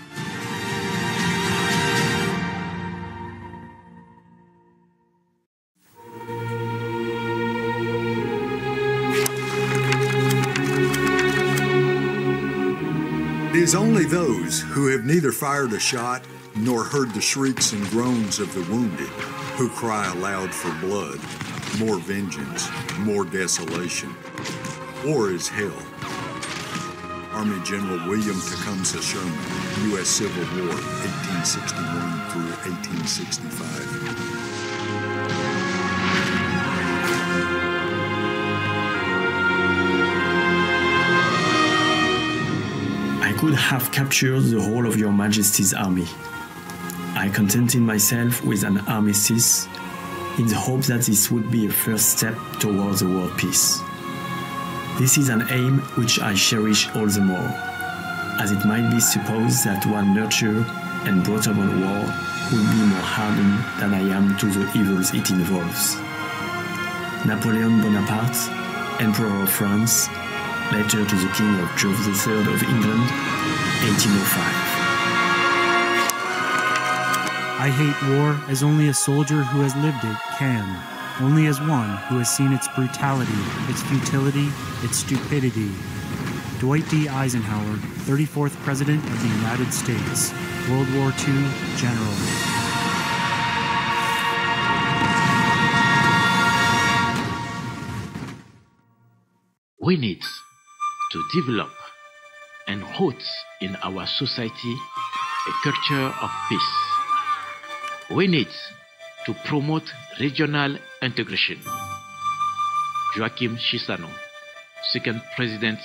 It is only those who have neither fired a shot nor heard the shrieks and groans of the wounded who cry aloud for blood, more vengeance, more desolation. War is hell. Army General William Tecumseh Sherman, U.S. Civil War, 1861 through 1865. I could have captured the whole of your Majesty's army. I contented myself with an armistice in the hope that this would be a first step towards a world peace. This is an aim which I cherish all the more, as it might be supposed that one nurtured and brought about war would be more hardened than I am to the evils it involves. Napoleon Bonaparte, Emperor of France, letter to the King of George III of England, 1805. I hate war as only a soldier who has lived it can, only as one who has seen its brutality, its futility, its stupidity. Dwight D. Eisenhower, 34th President of the United States, World War II General. We need to develop and root in our society a culture of peace. We need to promote regional integration. Joaquim Chissano, second president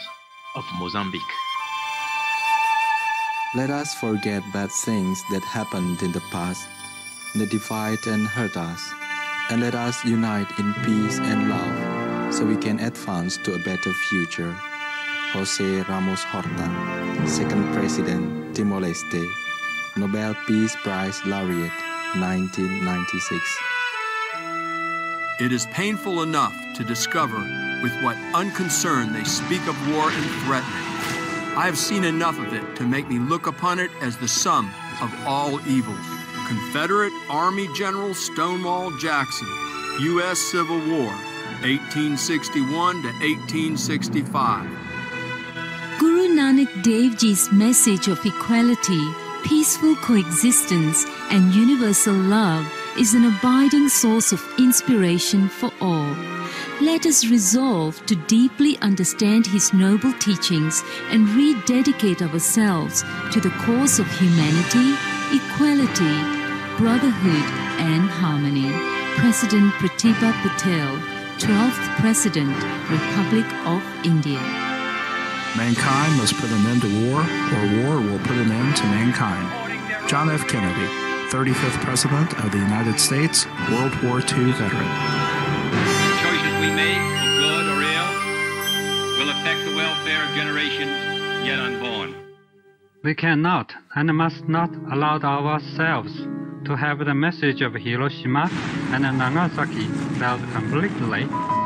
of Mozambique. Let us forget bad things that happened in the past, that divide and hurt us, and let us unite in peace and love, so we can advance to a better future. José Ramos Horta, second president, Timor-Leste, Nobel Peace Prize laureate, 1996. It is painful enough to discover with what unconcern they speak of war and threaten it. I have seen enough of it to make me look upon it as the sum of all evils. Confederate Army General Stonewall Jackson, U.S. Civil War, 1861 to 1865. Guru Nanak Dev Ji's message of equality, peaceful coexistence, and universal love is an abiding source of inspiration for all. Let us resolve to deeply understand his noble teachings and rededicate ourselves to the cause of humanity, equality, brotherhood, and harmony. President Pratibha Patel, 12th President, Republic of India. Mankind must put an end to war, or war will put an end to mankind. John F. Kennedy, 35th President of the United States, World War II veteran. The choices we make, for good or ill, will affect the welfare of generations yet unborn. We cannot and must not allow ourselves to have the message of Hiroshima and Nagasaki expelled completely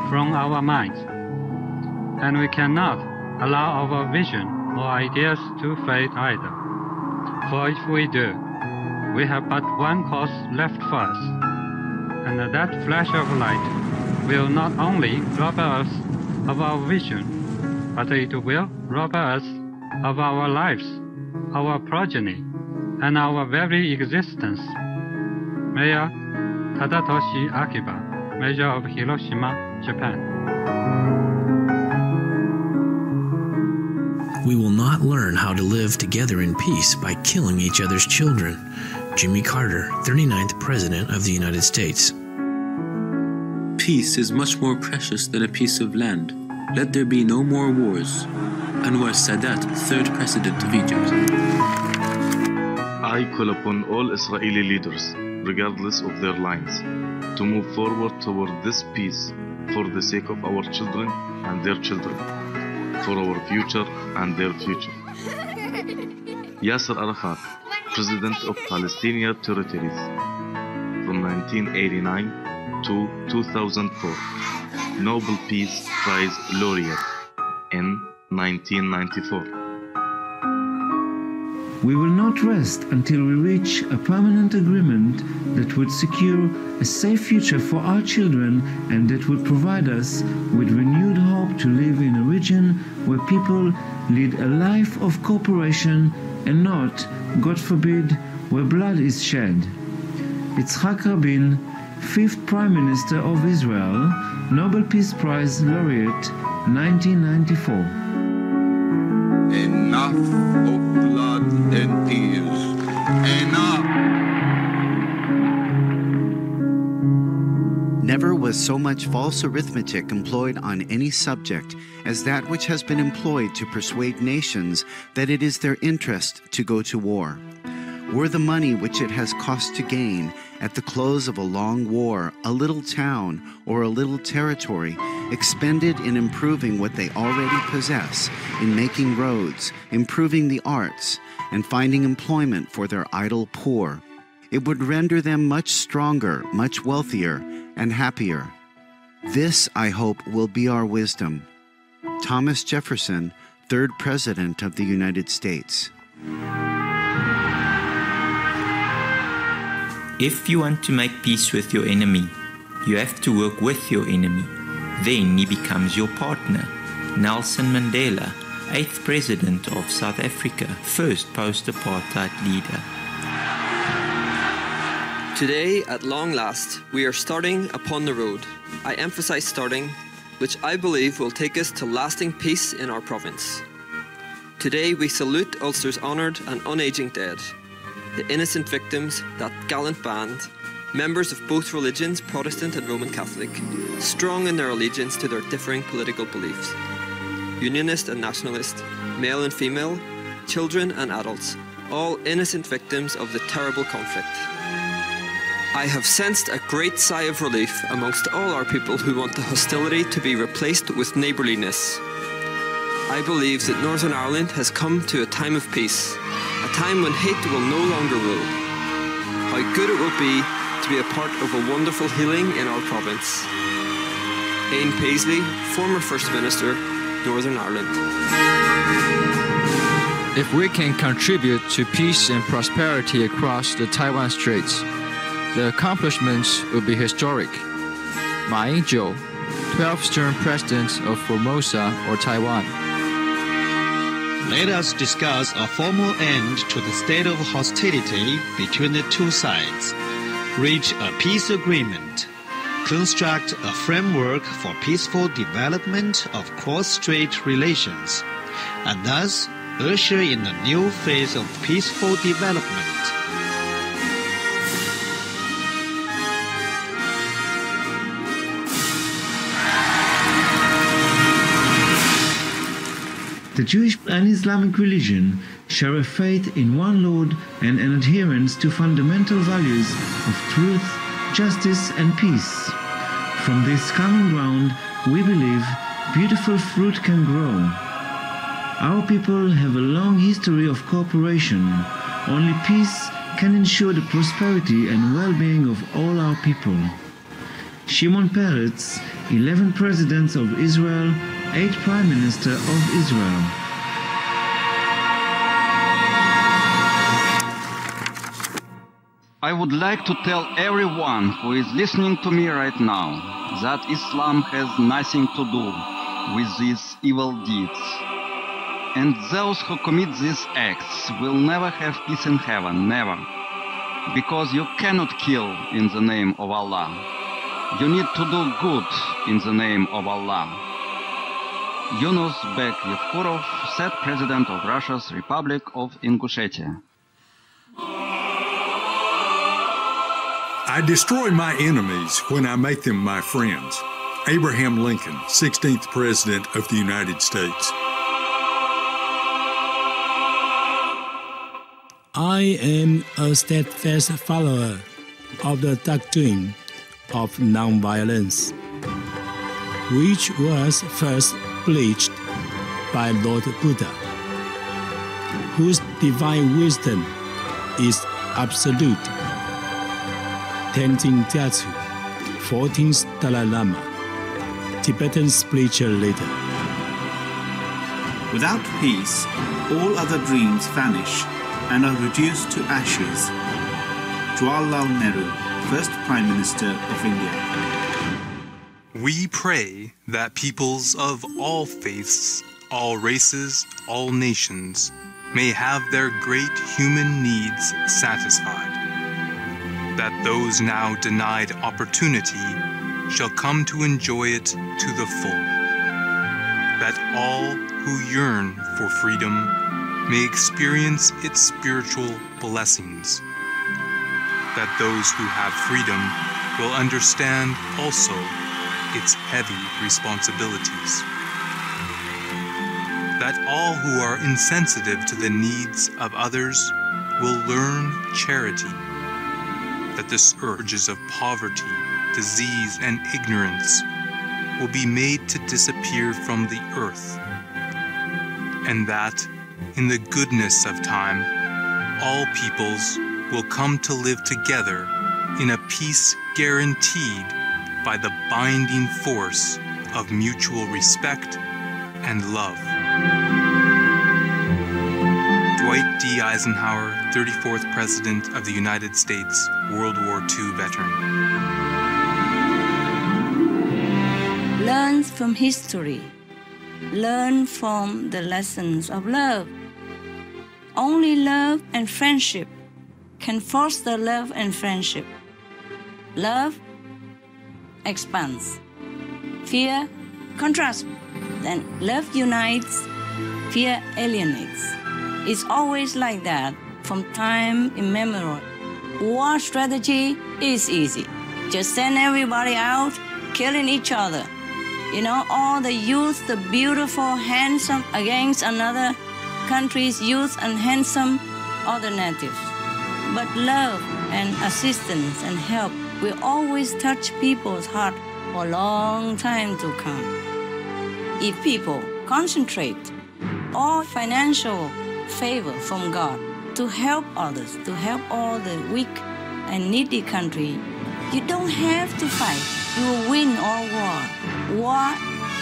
from our minds. And we cannot allow our vision or ideas to fade either. For if we do, we have but one course left for us, and that flash of light will not only rob us of our vision, but it will rob us of our lives, our progeny, and our very existence. Mayor Tadatoshi Akiba, Mayor of Hiroshima, Japan. We will not learn how to live together in peace by killing each other's children. Jimmy Carter, 39th President of the United States. Peace is much more precious than a piece of land. Let there be no more wars. Anwar Sadat, 3rd President of Egypt. I call upon all Israeli leaders, regardless of their lines, to move forward toward this peace for the sake of our children and their children, for our future and their future. Yasser Arafat, President of Palestinian Territories, from 1989 to 2004, Nobel Peace Prize laureate in 1994. We will not rest until we reach a permanent agreement that would secure a safe future for our children and that would provide us with renewed hope to live in a region where people lead a life of cooperation and not, God forbid, where blood is shed. Yitzhak Rabin, 5th Prime Minister of Israel, Nobel Peace Prize laureate, 1994. Enough of blood and tears. Enough! Never was so much false arithmetic employed on any subject as that which has been employed to persuade nations that it is their interest to go to war. Were the money which it has cost to gain, at the close of a long war, a little town or a little territory, expended in improving what they already possess, in making roads, improving the arts, and finding employment for their idle poor, it would render them much stronger, much wealthier, and happier. This, I hope, will be our wisdom. Thomas Jefferson, 3rd President of the United States. If you want to make peace with your enemy, you have to work with your enemy. Then he becomes your partner. Nelson Mandela, 8th President of South Africa, first post-apartheid leader. Today, at long last, we are starting upon the road. I emphasize starting, which I believe will take us to lasting peace in our province. Today, we salute Ulster's honoured and unaging dead, the innocent victims, that gallant band, members of both religions, Protestant and Roman Catholic, strong in their allegiance to their differing political beliefs. Unionist and nationalist, male and female, children and adults, all innocent victims of the terrible conflict. I have sensed a great sigh of relief amongst all our people who want the hostility to be replaced with neighbourliness. I believe that Northern Ireland has come to a time of peace, a time when hate will no longer rule. How good it will be to be a part of a wonderful healing in our province. Ian Paisley, former First Minister, Northern Ireland. If we can contribute to peace and prosperity across the Taiwan Straits, the accomplishments will be historic. Ma Ying-jeou, 12th term President of Formosa or Taiwan. Let us discuss a formal end to the state of hostility between the two sides. reach a peace agreement, construct a framework for peaceful development of cross-strait relations, and thus usher in a new phase of peaceful development. The Jewish and Islamic religion share a faith in one Lord and an adherence to fundamental values of truth, justice, and peace. From this common ground, we believe beautiful fruit can grow. Our people have a long history of cooperation. Only peace can ensure the prosperity and well-being of all our people. Shimon Peretz, 11 presidents of Israel, 8 prime minister of Israel. I would like to tell everyone who is listening to me right now that Islam has nothing to do with these evil deeds. And those who commit these acts will never have peace in heaven, never. Because you cannot kill in the name of Allah. You need to do good in the name of Allah. Yunus Bek Yevkurov, said President of Russia's Republic of Ingushetia. I destroy my enemies when I make them my friends. Abraham Lincoln, 16th President of the United States. I am a steadfast follower of the doctrine of nonviolence, which was first preached by Lord Buddha, whose divine wisdom is absolute. Tenzin Gyatso, 14th Dalai Lama, Tibetan spiritual leader. Without peace, all other dreams vanish and are reduced to ashes. Jawaharlal Nehru, first Prime Minister of India. We pray that peoples of all faiths, all races, all nations may have their great human needs satisfied, that those now denied opportunity shall come to enjoy it to the full, that all who yearn for freedom may experience its spiritual blessings, that those who have freedom will understand also its heavy responsibilities, that all who are insensitive to the needs of others will learn charity, that the scourges of poverty, disease, and ignorance will be made to disappear from the earth, and that, in the goodness of time, all peoples will come to live together in a peace guaranteed by the binding force of mutual respect and love. Dwight D. Eisenhower, 34th President of the United States, World War II veteran. Learn from history. Learn from the lessons of love. Only love and friendship can foster love and friendship. Love expands. Fear contrasts. Then love unites. Fear alienates. It's always like that from time immemorial. War strategy is easy. Just send everybody out killing each other. You know, all the youth, the beautiful, handsome, against another country's youth and handsome other natives. But love and assistance and help will always touch people's heart for a long time to come. If people concentrate all financial favor from God to help others, to help all the weak and needy country, you don't have to fight. You will win all war. War,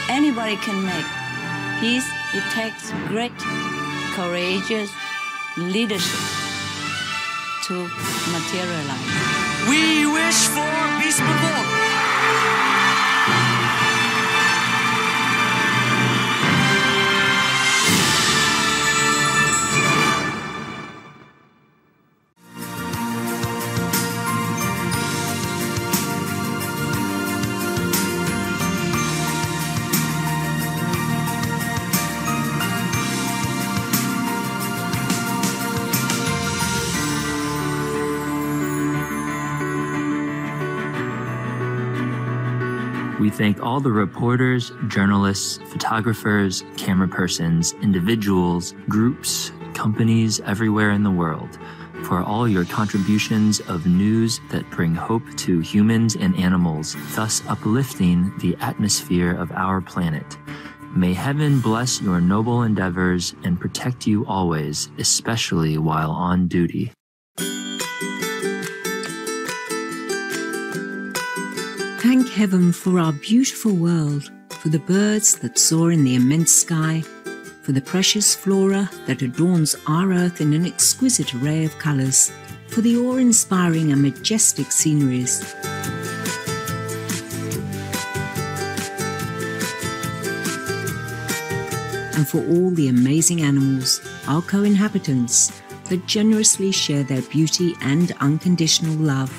anybody can make. Peace, it takes great, courageous leadership to materialize. We wish for peaceful world. We thank all the reporters, journalists, photographers, camera persons, individuals, groups, companies everywhere in the world for all your contributions of news that bring hope to humans and animals, thus uplifting the atmosphere of our planet. May heaven bless your noble endeavors and protect you always, especially while on duty. Thank heaven for our beautiful world, for the birds that soar in the immense sky, for the precious flora that adorns our earth in an exquisite array of colors, for the awe-inspiring and majestic sceneries. And for all the amazing animals, our co-inhabitants, that generously share their beauty and unconditional love.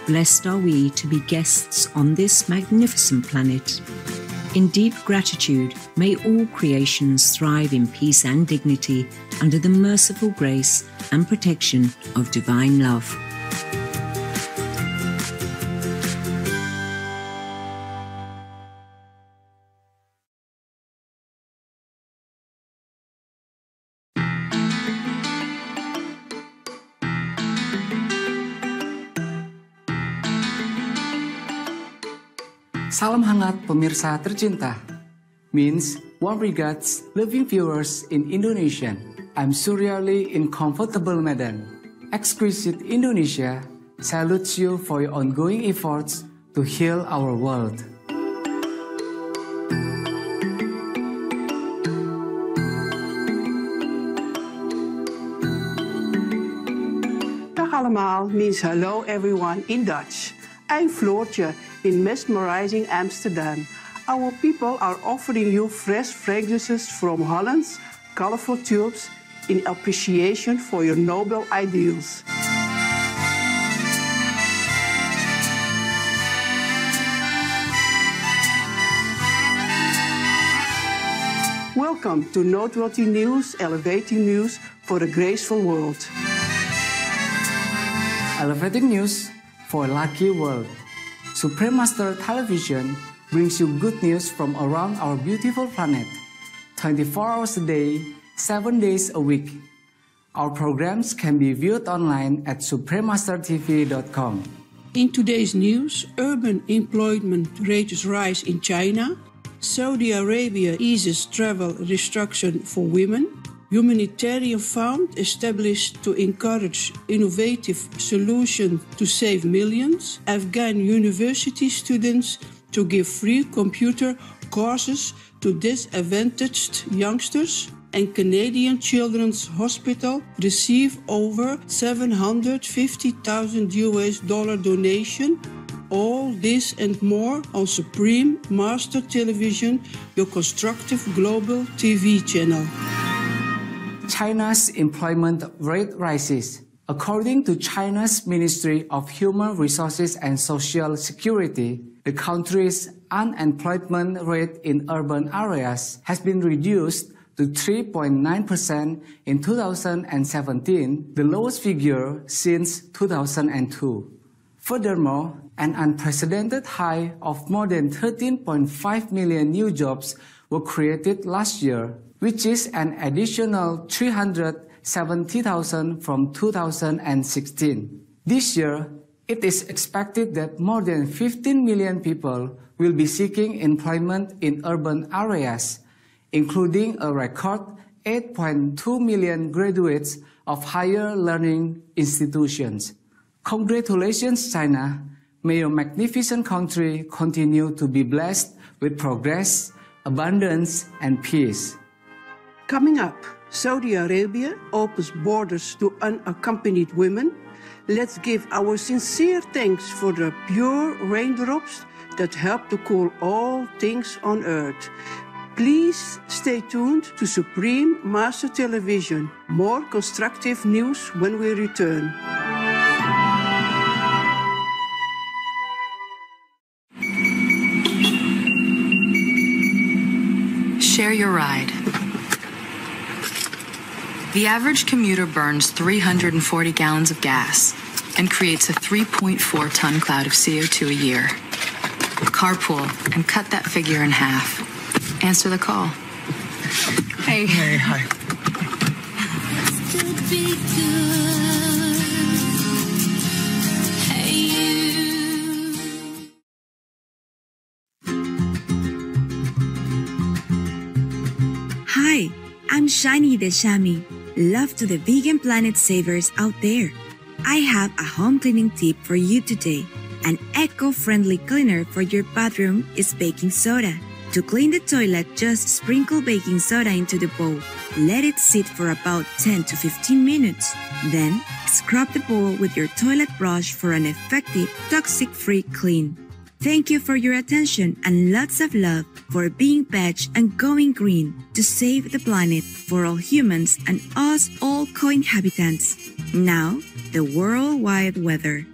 Blessed are we to be guests on this magnificent planet. In deep gratitude, may all creations thrive in peace and dignity under the merciful grace and protection of divine love. Salam hangat pemirsa tercinta, means warm regards loving viewers in Indonesian. I'm Suryali in comfortable Medan. Exquisite Indonesia salutes you for your ongoing efforts to heal our world. Dag allemaal means hello everyone in Dutch. I'm Floortje in mesmerizing Amsterdam. Our people are offering you fresh fragrances from Holland's colorful tubes in appreciation for your noble ideals. Welcome to Noteworthy News, elevating news for a graceful world. Elevating news for a lucky world. Supreme Master Television brings you good news from around our beautiful planet, 24 hours a day, 7 days a week. Our programs can be viewed online at suprememastertv.com. In today's news, urban employment rates rise in China, Saudi Arabia eases travel restriction for women, humanitarian fund established to encourage innovative solutions to save millions, Afghan university students to give free computer courses to disadvantaged youngsters, and Canadian Children's Hospital receive over $750,000 donation. All this and more on Supreme Master Television, your constructive global TV channel. China's employment rate rises. According to China's Ministry of Human Resources and Social Security, the country's unemployment rate in urban areas has been reduced to 3.9% in 2017, the lowest figure since 2002. Furthermore, an unprecedented high of more than 13.5 million new jobs were created last year, which is an additional 370,000 from 2016. This year, it is expected that more than 15 million people will be seeking employment in urban areas, including a record 8.2 million graduates of higher learning institutions. Congratulations, China. May your magnificent country continue to be blessed with progress, abundance, and peace. Coming up, Saudi Arabia opens borders to unaccompanied women. Let's give our sincere thanks for the pure raindrops that help to cool all things on earth. Please stay tuned to Supreme Master Television. More constructive news when we return. Share your ride. The average commuter burns 340 gallons of gas. and creates a 3.4-ton cloud of CO2 a year. Carpool and cut that figure in half. Answer the call. Hey. Hey, hi. Hi, I'm Shiny the Shami. Love to the vegan planet savers out there. I have a home cleaning tip for you today. An eco-friendly cleaner for your bathroom is baking soda. To clean the toilet, just sprinkle baking soda into the bowl. Let it sit for about 10 to 15 minutes. Then, scrub the bowl with your toilet brush for an effective, toxic-free clean. Thank you for your attention and lots of love for being veg and going green to save the planet for all humans and us all co-inhabitants. Now, the worldwide weather.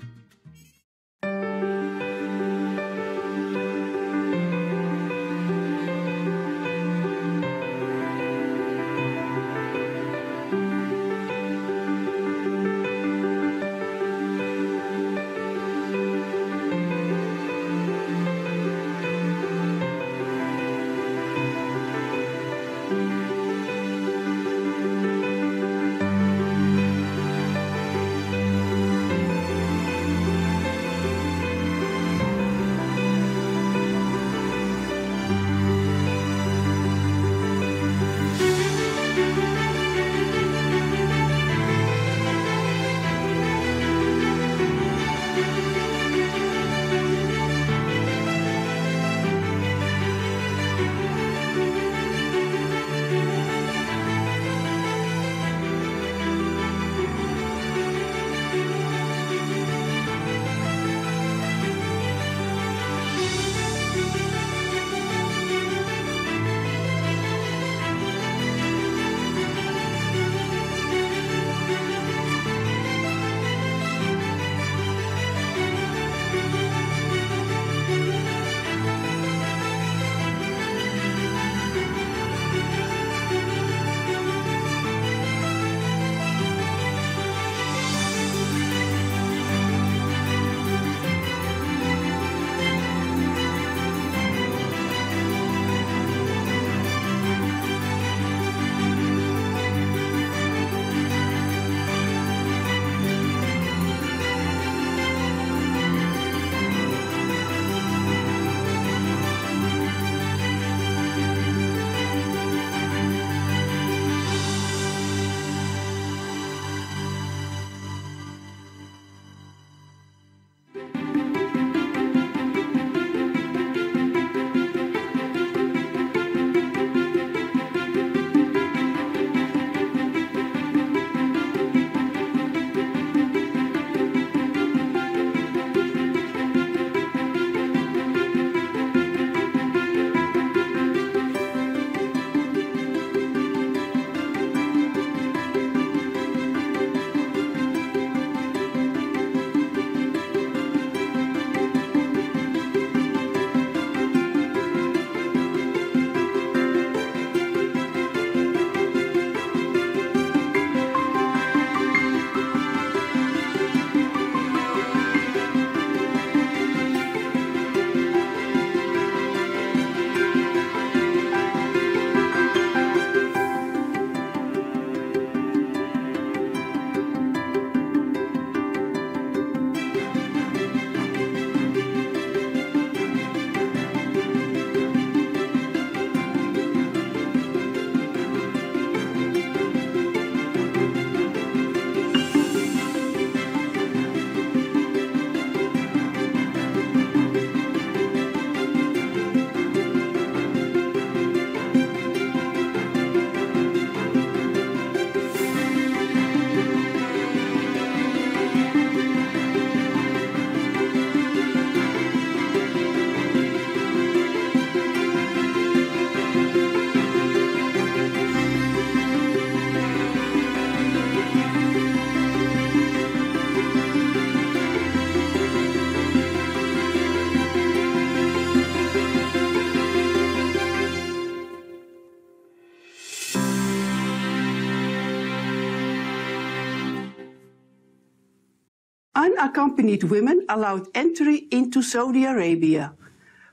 Unaccompanied women allowed entry into Saudi Arabia.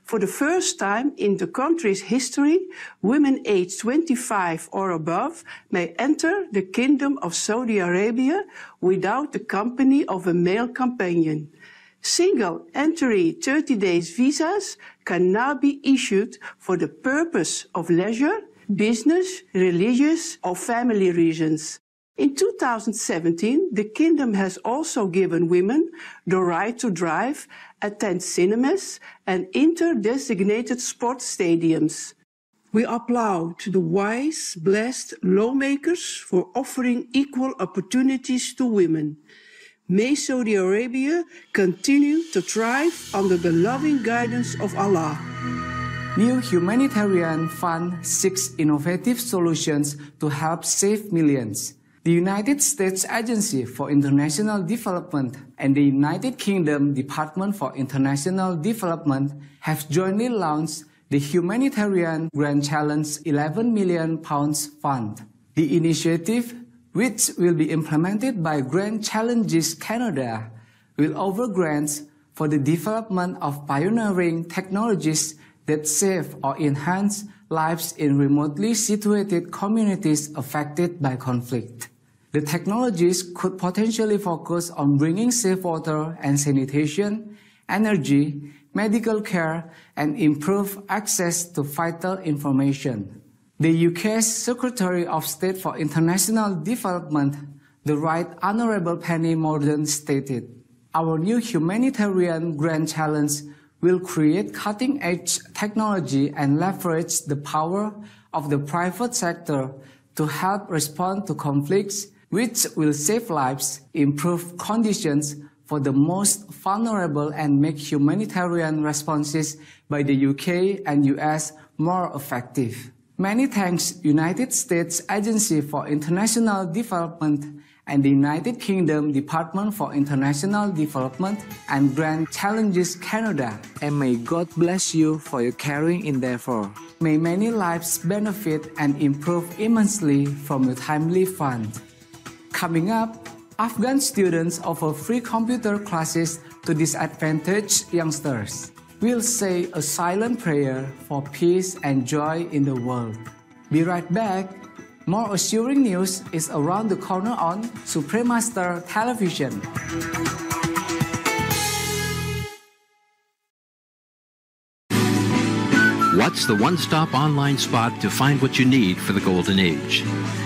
For the first time in the country's history, women aged 25 or above may enter the Kingdom of Saudi Arabia without the company of a male companion. Single entry 30 days visas can now be issued for the purpose of leisure, business, religious, or family reasons. In 2017, the Kingdom has also given women the right to drive, attend cinemas, and enter designated sports stadiums. We applaud the wise, blessed lawmakers for offering equal opportunities to women. May Saudi Arabia continue to thrive under the loving guidance of Allah. New Humanitarian Fund seeks innovative solutions to help save millions. The United States Agency for International Development and the United Kingdom Department for International Development have jointly launched the Humanitarian Grand Challenge £11 million Fund. The initiative, which will be implemented by Grand Challenges Canada, will offer grants for the development of pioneering technologies that save or enhance lives in remotely situated communities affected by conflict. The technologies could potentially focus on bringing safe water and sanitation, energy, medical care, and improve access to vital information. The UK's Secretary of State for International Development, the Right Honourable Penny Mordaunt, stated, "Our new humanitarian grand challenge will create cutting-edge technology and leverage the power of the private sector to help respond to conflicts, which will save lives, improve conditions for the most vulnerable, and make humanitarian responses by the UK and US more effective." Many thanks United States Agency for International Development and the United Kingdom Department for International Development and Grand Challenges Canada, and may God bless you for your caring endeavor. May many lives benefit and improve immensely from your timely fund. Coming up, Afghan students offer free computer classes to disadvantaged youngsters. We'll say a silent prayer for peace and joy in the world. Be right back. More assuring news is around the corner on Supremaster Television. What's the one-stop online spot to find what you need for the golden age?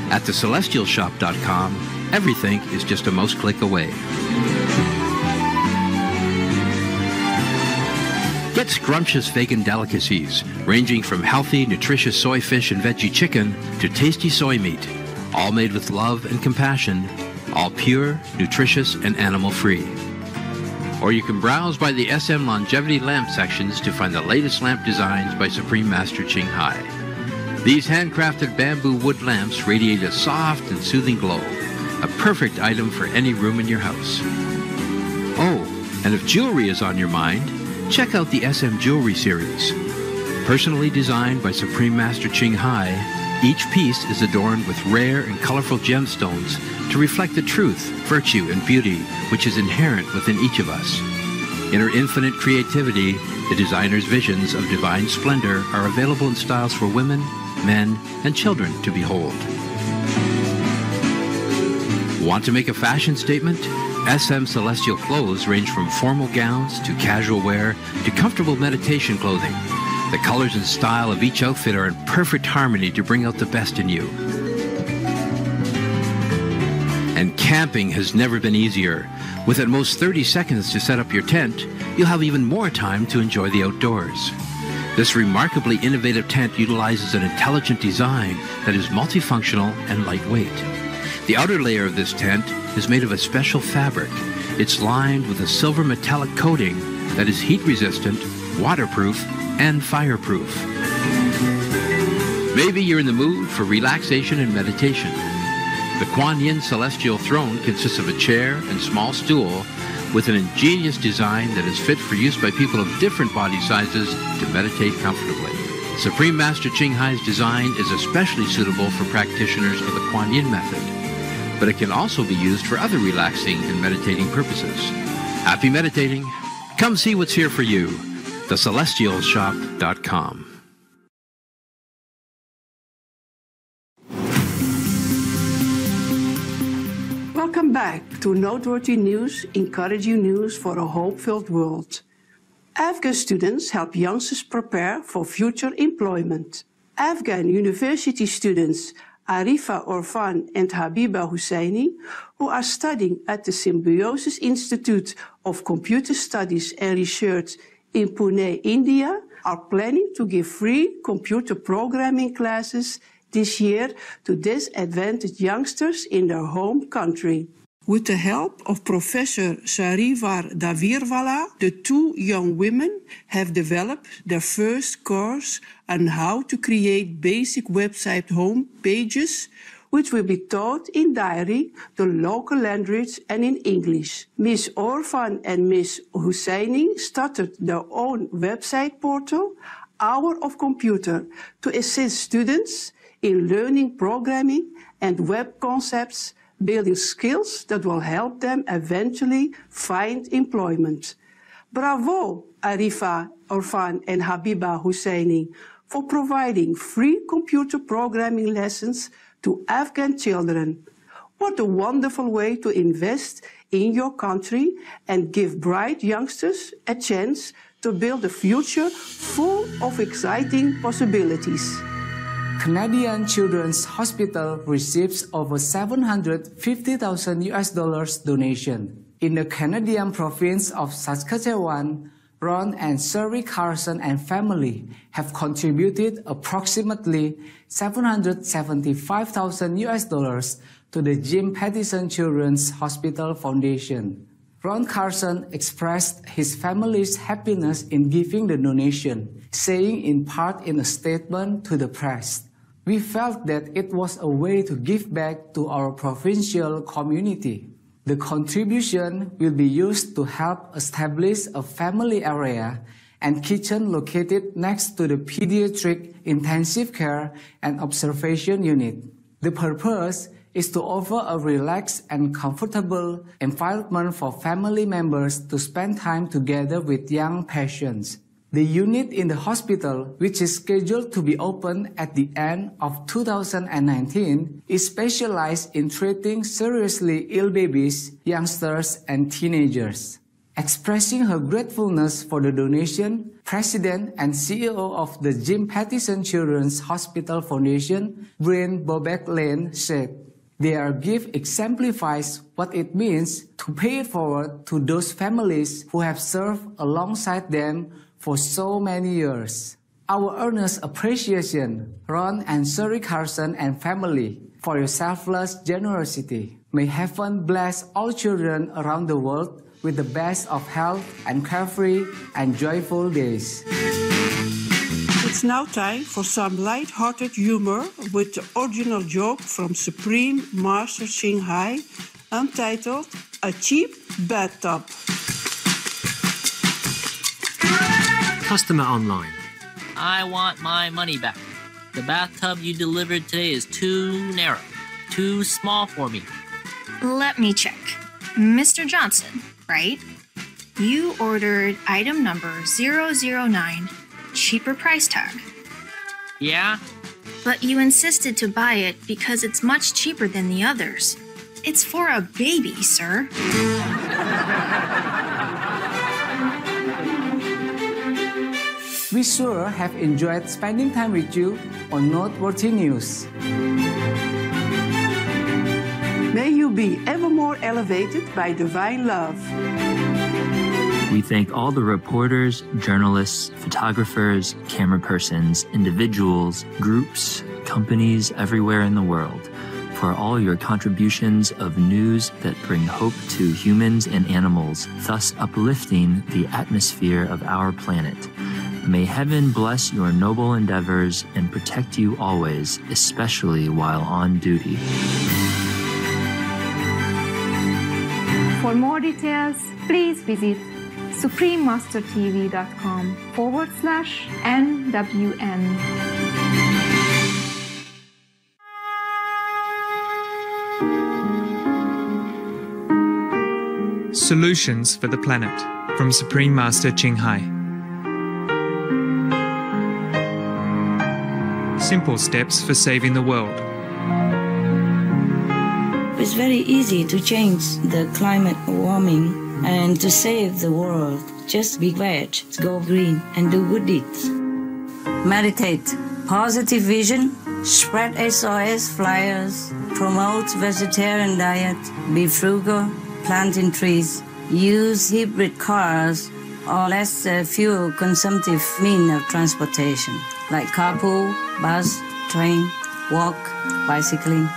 At thecelestialshop.com, everything is just a mouse click away. Get scrumptious vegan delicacies, ranging from healthy, nutritious soy fish and veggie chicken to tasty soy meat, all made with love and compassion, all pure, nutritious, and animal-free. Or you can browse by the SM Longevity lamp sections to find the latest lamp designs by Supreme Master Ching Hai. These handcrafted bamboo wood lamps radiate a soft and soothing glow, a perfect item for any room in your house. Oh, and if jewelry is on your mind, check out the SM Jewelry series. Personally designed by Supreme Master Ching Hai, each piece is adorned with rare and colorful gemstones to reflect the truth, virtue, and beauty which is inherent within each of us. In her infinite creativity, the designer's visions of divine splendor are available in styles for women, men, and children to behold. Want to make a fashion statement? SM Celestial clothes range from formal gowns to casual wear to comfortable meditation clothing. The colors and style of each outfit are in perfect harmony to bring out the best in you. And camping has never been easier. With at most 30 seconds to set up your tent, you'll have even more time to enjoy the outdoors. This remarkably innovative tent utilizes an intelligent design that is multifunctional and lightweight. The outer layer of this tent is made of a special fabric. It's lined with a silver metallic coating that is heat-resistant, waterproof, and fireproof. Maybe you're in the mood for relaxation and meditation. The Kuan Yin Celestial Throne consists of a chair and small stool with an ingenious design that is fit for use by people of different body sizes to meditate comfortably. Supreme Master Ching Hai's design is especially suitable for practitioners of the Kuan Yin method, but it can also be used for other relaxing and meditating purposes. Happy meditating. Come see what's here for you. TheCelestialShop.com. Welcome back to Noteworthy News, encouraging news for a hope-filled world. Afghan students help youngsters prepare for future employment. Afghan university students Arifa Orfan and Habiba Husseini, who are studying at the Symbiosis Institute of Computer Studies and Research in Pune, India, are planning to give free computer programming classes this year to disadvantaged youngsters in their home country. With the help of Professor Sarivar Davirwala, the two young women have developed their first course on how to create basic website home pages, which will be taught in Dari, the local language, and in English. Ms. Orfan and Ms. Husseini started their own website portal, Hour of Computer, to assist students in learning programming and web concepts, building skills that will help them eventually find employment. Bravo, Arifa Orfan and Habiba Husseini, for providing free computer programming lessons to Afghan children. What a wonderful way to invest in your country and give bright youngsters a chance to build a future full of exciting possibilities. Canadian Children's Hospital receives over $750,000 donation. In the Canadian province of Saskatchewan, Ron and Sherry Carson and family have contributed approximately $775,000 to the Jim Pattison Children's Hospital Foundation. Ron Carson expressed his family's happiness in giving the donation, saying in part in a statement to the press, "We felt that it was a way to give back to our provincial community. The contribution will be used to help establish a family area and kitchen located next to the pediatric intensive care and observation unit. The purpose is to offer a relaxed and comfortable environment for family members to spend time together with young patients. The unit in the hospital, which is scheduled to be open at the end of 2019, is specialized in treating seriously ill babies, youngsters, and teenagers." Expressing her gratefulness for the donation, President and CEO of the Jim Pattison Children's Hospital Foundation, Brian Bobek Lane, said, "Their gift exemplifies what it means to pay it forward to those families who have served alongside them for so many years. Our earnest appreciation, Ron and Sherry Carson and family, for your selfless generosity. May heaven bless all children around the world with the best of health and carefree and joyful days." It's now time for some light-hearted humor with the original joke from Supreme Master Shanghai, entitled "A Cheap Bathtub." Customer online. I want my money back. The bathtub you delivered today is too narrow, too small for me. Let me check. Mr. Johnson, right? You ordered item number 009, cheaper price tag. Yeah? But you insisted to buy it because it's much cheaper than the others. It's for a baby, sir. We sure have enjoyed spending time with you on Noteworthy News. May you be ever more elevated by divine love. We thank all the reporters, journalists, photographers, camera persons, individuals, groups, companies everywhere in the world for all your contributions of news that bring hope to humans and animals, thus uplifting the atmosphere of our planet. May heaven bless your noble endeavors and protect you always, especially while on duty. For more details, please visit suprememastertv.com/NWN. Solutions for the Planet from Supreme Master Ching Hai. Simple steps for saving the world. It's very easy to change the climate warming and to save the world. Just be veg, go green, and do good deeds. Meditate, positive vision, spread SOS flyers, promote vegetarian diet, be frugal, planting trees, use hybrid cars or less fuel consumptive means of transportation, like carpool, bus, train, walk, bicycling.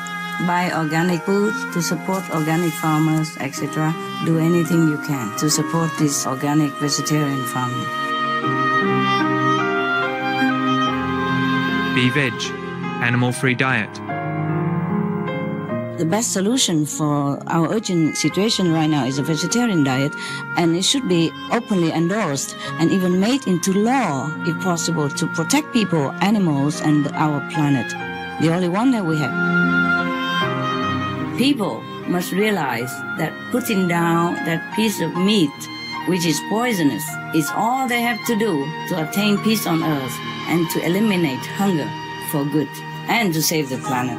Buy organic food to support organic farmers, etc. Do anything you can to support this organic vegetarian farming. Be veg, animal-free diet. The best solution for our urgent situation right now is a vegetarian diet, and it should be openly endorsed and even made into law, if possible, to protect people, animals, and our planet. The only one that we have. People must realize that putting down that piece of meat, which is poisonous, is all they have to do to attain peace on earth and to eliminate hunger for good and to save the planet.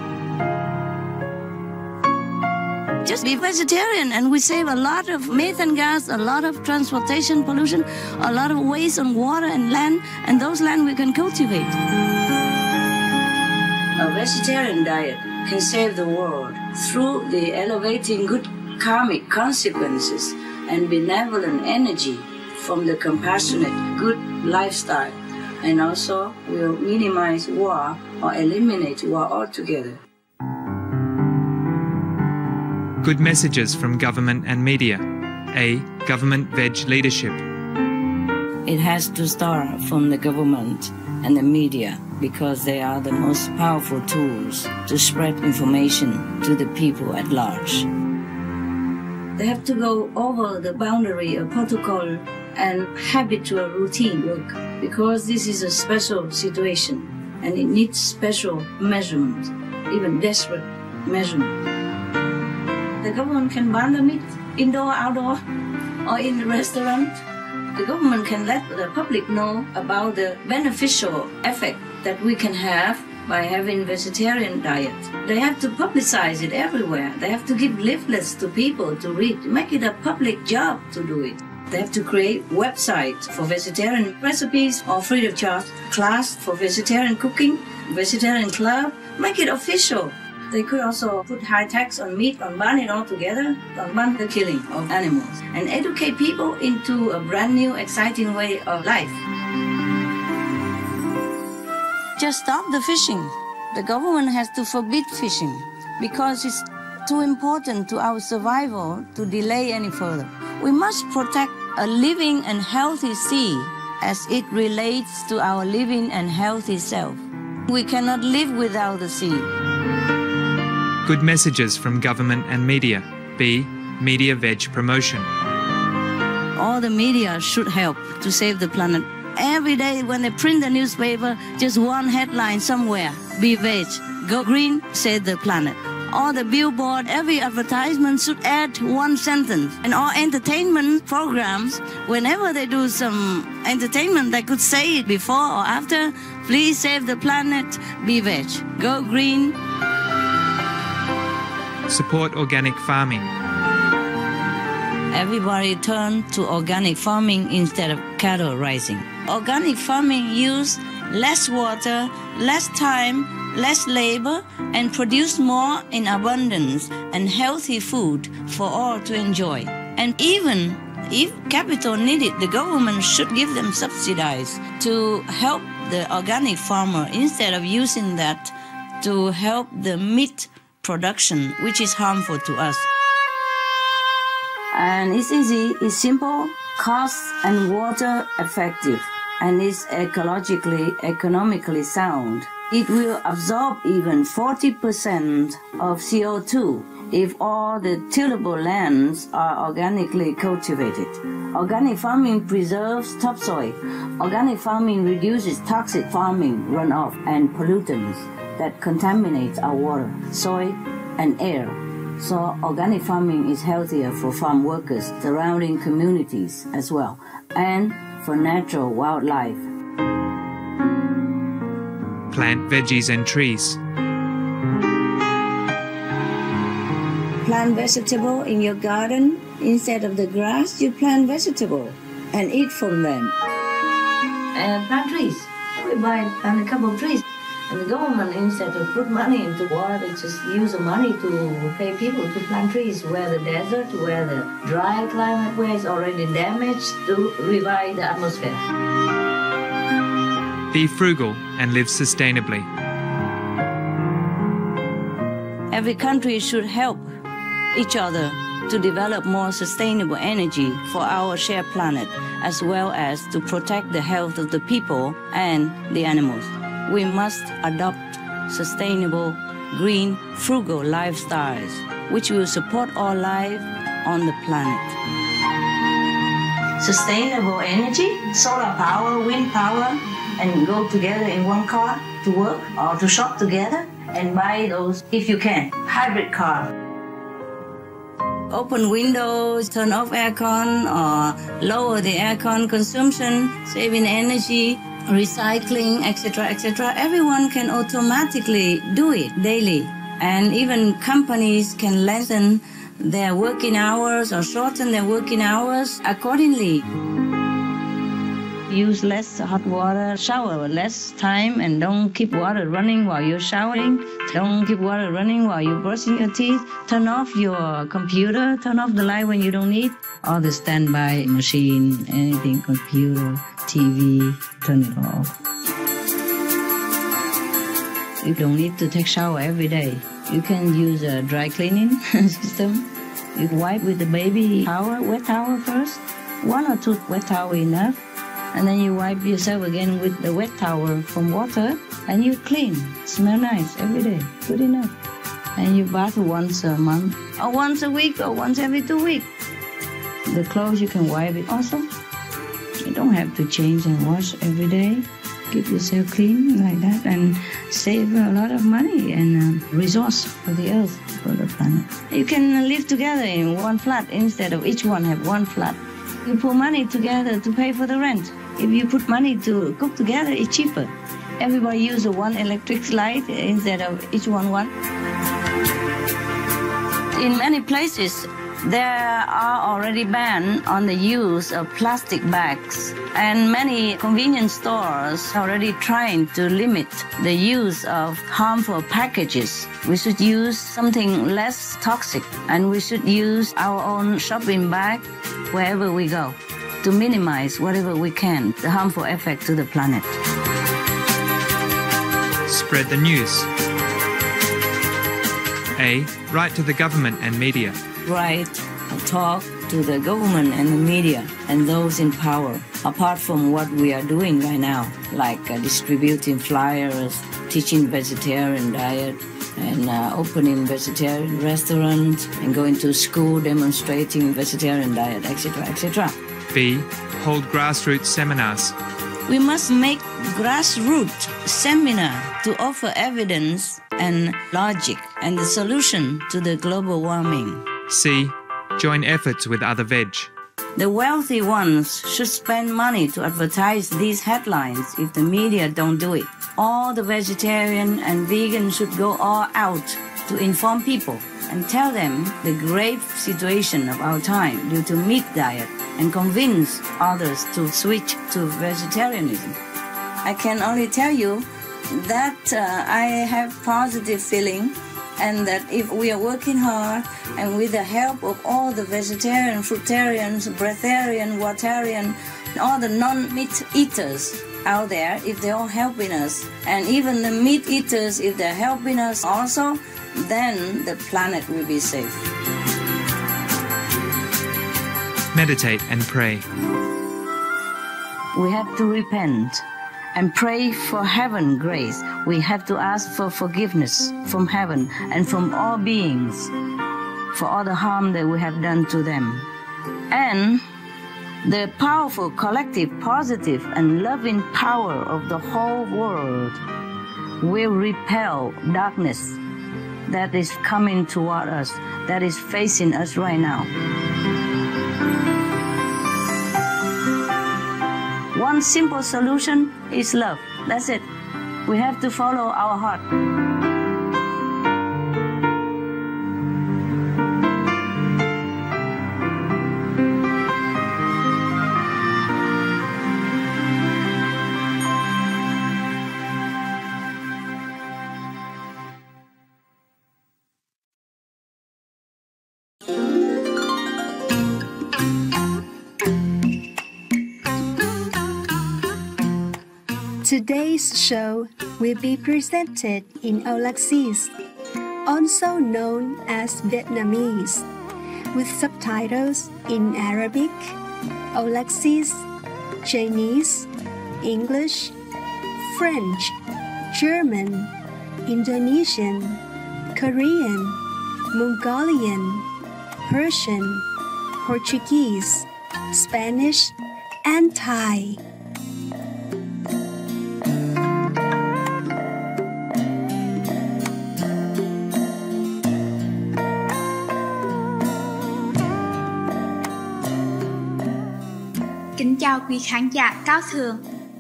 Just be vegetarian and we save a lot of methane gas, a lot of transportation pollution, a lot of waste on water and land, and those land we can cultivate. A vegetarian diet can save the world through the elevating good karmic consequences and benevolent energy from the compassionate good lifestyle, and also will minimize war or eliminate war altogether. Good messages from government and media. A. Government veg leadership. It has to start from the government and the media, because they are the most powerful tools to spread information to the people at large. They have to go over the boundary of protocol and habitual routine work, because this is a special situation and it needs special measurement, even desperate measurement. The government can ban the meat, indoor, outdoor, or in the restaurant. The government can let the public know about the beneficial effect that we can have by having vegetarian diet. They have to publicize it everywhere. They have to give leaflets to people to read, make it a public job to do it. They have to create websites for vegetarian recipes or free of charge class for vegetarian cooking, vegetarian club, make it official. They could also put high tax on meat, on ban it altogether, on ban the killing of animals, and educate people into a brand new, exciting way of life. Just stop the fishing. The government has to forbid fishing because it's too important to our survival to delay any further. We must protect a living and healthy sea as it relates to our living and healthy self. We cannot live without the sea. Good messages from government and media. B. Media veg promotion. All the media should help to save the planet. Every day when they print the newspaper, just one headline somewhere: be veg, go green, save the planet. All the billboard, every advertisement should add one sentence. And all entertainment programs, whenever they do some entertainment, they could say it before or after: please save the planet, be veg, go green. Support organic farming. Everybody turn to organic farming instead of cattle raising. Organic farming use less water, less time, less labor, and produce more in abundance and healthy food for all to enjoy. And even if capital needed, the government should give them subsidies to help the organic farmer instead of using that to help the meat production, which is harmful to us. And it's easy, it's simple, cost and water effective, and it's ecologically, economically sound. It will absorb even 40% of CO2 if all the tillable lands are organically cultivated. Organic farming preserves topsoil. Organic farming reduces toxic farming runoff and pollutants that contaminate our water, soil, and air. So organic farming is healthier for farm workers, surrounding communities as well, and for natural wildlife. Plant veggies and trees. Plant vegetable in your garden. Instead of the grass, you plant vegetable and eat from them. And plant trees. We buy a couple of trees. And the government, instead of put money into water, they just use the money to pay people to plant trees where the desert, where the dry climate, where it's already damaged, to revive the atmosphere. Be frugal and live sustainably. Every country should help each other to develop more sustainable energy for our shared planet, as well as to protect the health of the people and the animals. We must adopt sustainable, green, frugal lifestyles, which will support all life on the planet. Sustainable energy, solar power, wind power, and go together in one car to work or to shop together and buy those, if you can, hybrid car. Open windows, turn off aircon, or lower the aircon consumption, saving energy, recycling, etc., etc. Everyone can automatically do it daily. And even companies can lengthen their working hours or shorten their working hours accordingly. Use less hot water, shower less time, and don't keep water running while you're showering. Don't keep water running while you're brushing your teeth. Turn off your computer, turn off the light when you don't need. Or the standby machine, anything, computer, TV, turn it off. You don't need to take shower every day. You can use a dry cleaning system. You wipe with the baby towel, wet towel first. 1 or 2 wet towel enough. And then you wipe yourself again with the wet towel from water, and you clean. Smell nice every day. Good enough. And you bath once a month, or once a week, or once every 2 weeks. The clothes you can wipe it also. You don't have to change and wash every day. Keep yourself clean like that and save a lot of money and resource for the earth, for the planet. You can live together in one flat instead of each one have one flat. You put money together to pay for the rent. If you put money to cook together, it's cheaper. Everybody use one electric light instead of each one. In many places, there are already bans on the use of plastic bags, and many convenience stores are already trying to limit the use of harmful packages. We should use something less toxic, and we should use our own shopping bag wherever we go to minimize whatever we can the harmful effect to the planet. Spread the news. A. Write to the government and media. Write or talk to the government and the media and those in power, apart from what we are doing right now, like distributing flyers, teaching vegetarian diet, and opening vegetarian restaurants, and going to school demonstrating vegetarian diet, etc., etc. B. Hold grassroots seminars. We must make grassroots seminar to offer evidence and logic and the solution to the global warming. C. Join efforts with other veg. The wealthy ones should spend money to advertise these headlines if the media don't do it. All the vegetarian and vegan should go all out to inform people and tell them the grave situation of our time due to meat diet and convince others to switch to vegetarianism. I can only tell you that I have positive feeling, and that if we are working hard and with the help of all the vegetarian, fruitarians, breatharian, watarian, all the non-meat eaters out there, if they're all helping us, and even the meat eaters, if they're helping us also, then the planet will be safe. Meditate and pray. We have to repent and pray for heaven grace. We have to ask for forgiveness from heaven and from all beings for all the harm that we have done to them. And the powerful, collective, positive, and loving power of the whole world will repel darkness that is coming toward us, that is facing us right now. One simple solution is love. That's it. We have to follow our heart. Today's show will be presented in Aulacese, also known as Vietnamese, with subtitles in Arabic, Aulacese, Chinese, English, French, German, Indonesian, Korean, Mongolian, Persian, Portuguese, Spanish, and Thai. Kính chào quý khán giả cao thượng.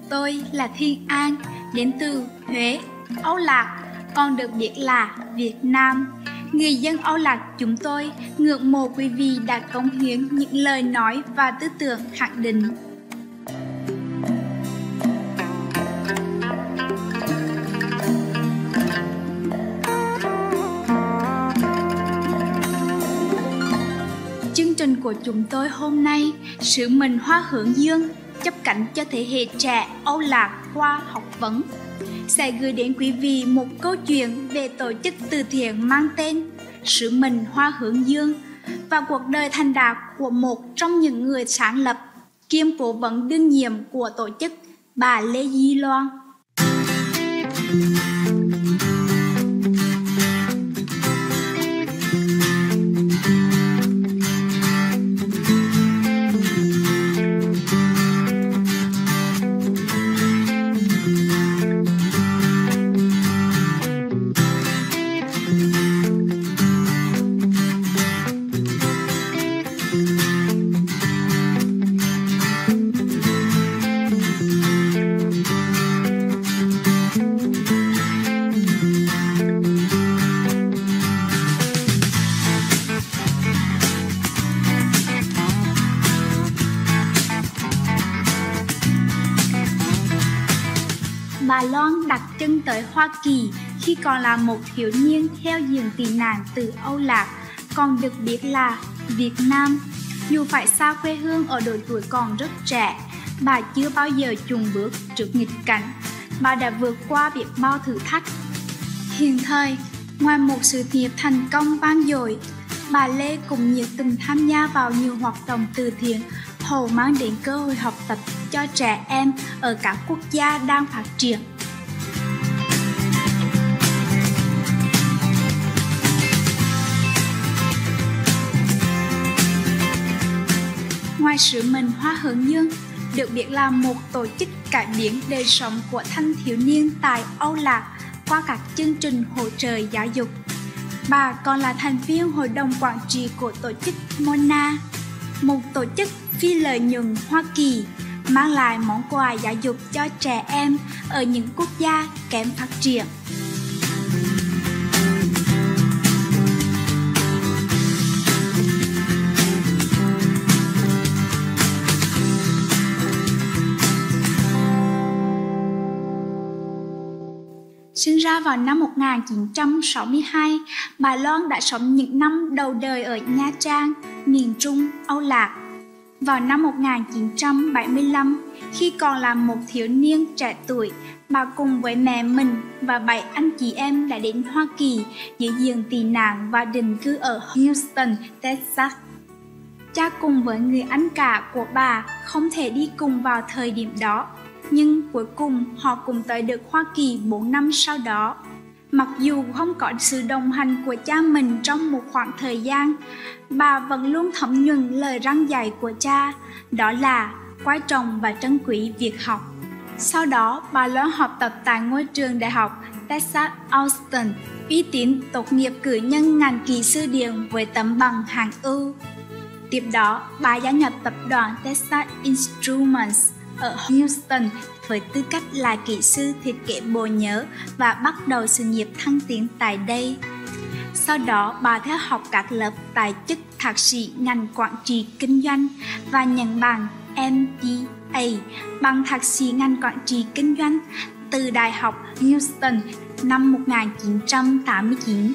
Tôi là Thiên An, đến từ Huế, Âu Lạc, còn được biết là Việt Nam. Người dân Âu Lạc chúng tôi ngưỡng mộ quý vị đã cống hiến những lời nói và tư tưởng khẳng định. Chương trình của chúng tôi hôm nay, Sứ mệnh Hoa Hướng Dương, chấp cánh cho thế hệ trẻ Âu Lạc qua học vấn, sẽ gửi đến quý vị một câu chuyện về tổ chức từ thiện mang tên Sứ mệnh Hoa Hướng Dương và cuộc đời thành đạt của một trong những người sáng lập kiêm cố vấn đương nhiệm của tổ chức, bà Lê Di Loan. Bà Loan đặt chân tới Hoa Kỳ khi còn là một thiếu niên theo diện tị nạn từ Âu Lạc, còn được biết là Việt Nam. Dù phải xa quê hương ở độ tuổi còn rất trẻ, bà chưa bao giờ chùn bước trước nghịch cảnh. Bà đã vượt qua biết bao thử thách. Hiện thời, ngoài một sự nghiệp thành công vang dội, bà Lê cũng nhiệt tình tham gia vào nhiều hoạt động từ thiện, hầu mang đến cơ hội học tập cho trẻ em ở các quốc gia đang phát triển. Ngoài sứ mệnh Hoa Hướng Dương, được biết là một tổ chức cải biến đời sống của thanh thiếu niên tại Âu Lạc qua các chương trình hỗ trợ giáo dục, bà còn là thành viên hội đồng quản trị của tổ chức Mona, một tổ chức phi lợi nhuận Hoa Kỳ mang lại món quà giáo dục cho trẻ em ở những quốc gia kém phát triển. Sinh ra vào năm 1962, bà Loan đã sống những năm đầu đời ở Nha Trang, miền Trung, Âu Lạc. Vào năm 1975, khi còn là một thiếu niên trẻ tuổi, bà cùng với mẹ mình và 7 anh chị em đã đến Hoa Kỳ dưới diện tị nạn và định cư ở Houston, Texas. Cha cùng với người anh cả của bà không thể đi cùng vào thời điểm đó, nhưng cuối cùng họ cũng tới được Hoa Kỳ 4 năm sau đó. Mặc dù không có sự đồng hành của cha mình trong một khoảng thời gian, bà vẫn luôn thấm nhuần lời răn dạy của cha, đó là quan trọng và trân quý việc học. Sau đó, bà Loan học tập tại ngôi trường đại học Texas Austin, uy tín tốt nghiệp cử nhân ngành kỹ sư điện với tấm bằng hạng ưu. Tiếp đó, bà gia nhập tập đoàn Texas Instruments ở Houston với tư cách là kỹ sư thiết kế bộ nhớ và bắt đầu sự nghiệp thăng tiến tại đây. Sau đó, bà theo học các lớp tại chức thạc sĩ ngành quản trị kinh doanh và nhận bằng MBA, bằng thạc sĩ ngành quản trị kinh doanh từ Đại học Houston năm 1989.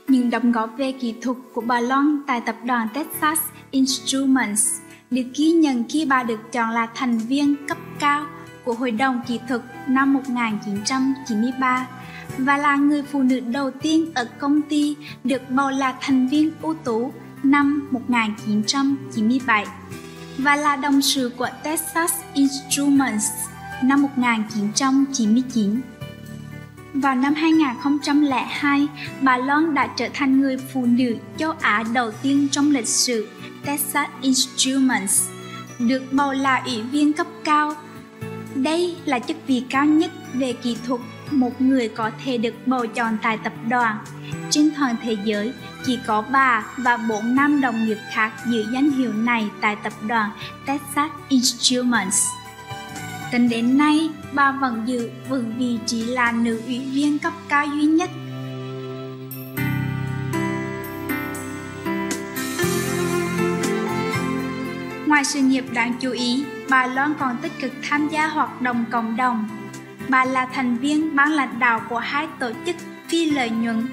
Những đóng góp về kỹ thuật của bà Loan tại tập đoàn Texas Instruments được ghi nhận khi bà được chọn là thành viên cấp cao của Hội đồng Kỹ thuật năm 1993 và là người phụ nữ đầu tiên ở công ty được bầu là thành viên ưu tú năm 1997 và là đồng sự của Texas Instruments năm 1999. Vào năm 2002, bà Loan đã trở thành người phụ nữ châu Á đầu tiên trong lịch sử Texas Instruments được bầu là ủy viên cấp cao. Đây là chức vị cao nhất về kỹ thuật một người có thể được bầu chọn tại tập đoàn. Trên toàn thế giới, chỉ có bà và 4 nam đồng nghiệp khác giữ danh hiệu này tại tập đoàn Texas Instruments. Tính đến nay, bà vẫn giữ vững vị trí là nữ ủy viên cấp cao duy nhất. Ngoài sự nghiệp đáng chú ý, bà Loan còn tích cực tham gia hoạt động cộng đồng. Bà là thành viên ban lãnh đạo của 2 tổ chức phi lợi nhuận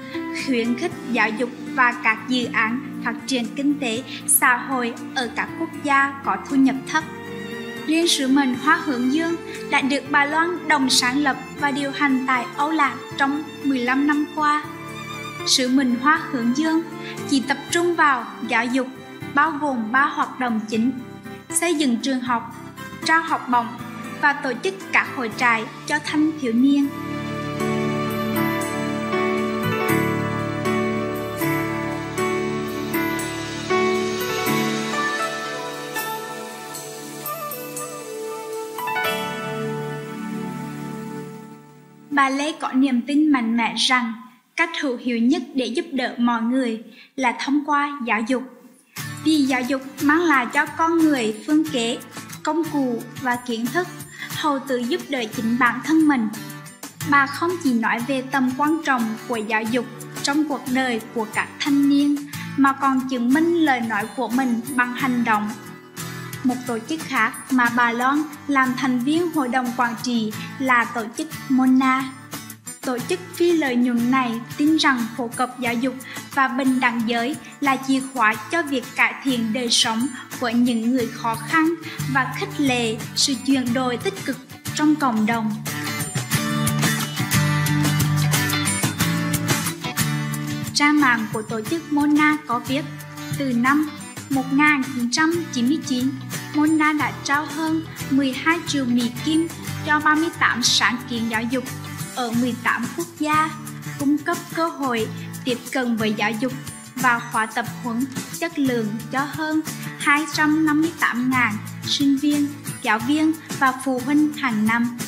khuyến khích giáo dục và các dự án phát triển kinh tế xã hội ở các quốc gia có thu nhập thấp. Riêng sứ mệnh Hoa Hướng Dương đã được bà Loan đồng sáng lập và điều hành tại Âu Lạc trong 15 năm qua. Sứ mệnh Hoa Hướng Dương chỉ tập trung vào giáo dục, bao gồm 3 hoạt động chính: xây dựng trường học, trao học bổng và tổ chức các hội trại cho thanh thiếu niên. Bà Lê có niềm tin mạnh mẽ rằng cách hữu hiệu nhất để giúp đỡ mọi người là thông qua giáo dục. Vì giáo dục mang lại cho con người phương kế, công cụ và kiến thức, hầu tự giúp đỡ chính bản thân mình. Bà không chỉ nói về tầm quan trọng của giáo dục trong cuộc đời của các thanh niên, mà còn chứng minh lời nói của mình bằng hành động. Một tổ chức khác mà bà Loan làm thành viên hội đồng quản trị là tổ chức Mona. Tổ chức phi lợi nhuận này tin rằng phổ cập giáo dục và bình đẳng giới là chìa khóa cho việc cải thiện đời sống của những người khó khăn và khích lệ sự chuyển đổi tích cực trong cộng đồng. Trang mạng của tổ chức Mona có viết, từ năm 1999, Mona đã trao hơn 12 triệu Mỹ Kim cho 38 sáng kiến giáo dục ở 18 quốc gia, cung cấp cơ hội tiếp cận với giáo dục và khóa tập huấn chất lượng cho hơn 258.000 sinh viên, giáo viên và phụ huynh hàng năm.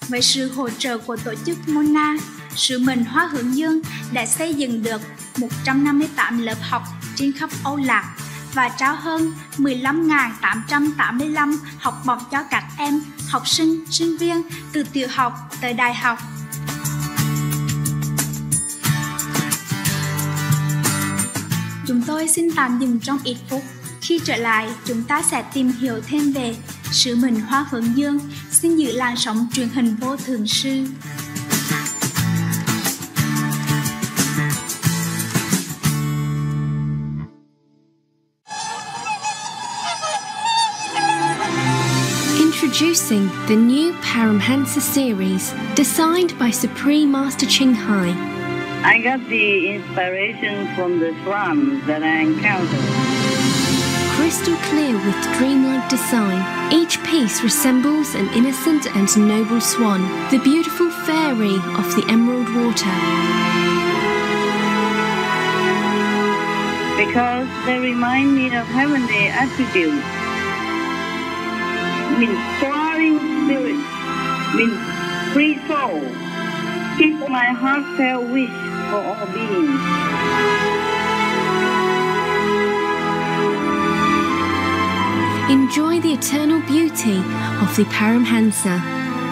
Với sự hỗ trợ của tổ chức Mona, sứ mệnh Hoa Hướng Dương đã xây dựng được 158 lớp học trên khắp Âu Lạc và trao hơn 15.885 học bổng cho các em, học sinh, sinh viên từ tiểu học tới đại học. Chúng tôi xin tạm dừng trong ít phút. Khi trở lại, chúng ta sẽ tìm hiểu thêm về sứ mệnh Hoa Hướng Dương. Xin giữ làn sóng truyền hình vô thường sư. Introducing the new Paramhansa series, designed by Supreme Master Ching Hai. I got the inspiration from the swans that I encountered. Crystal clear with dreamlike design, each piece resembles an innocent and noble swan, the beautiful fairy of the emerald water. Because they remind me of heavenly attributes. Means soaring spirit, means free soul, It's my heartfelt wish for all beings. Enjoy the eternal beauty of the Paramhansa,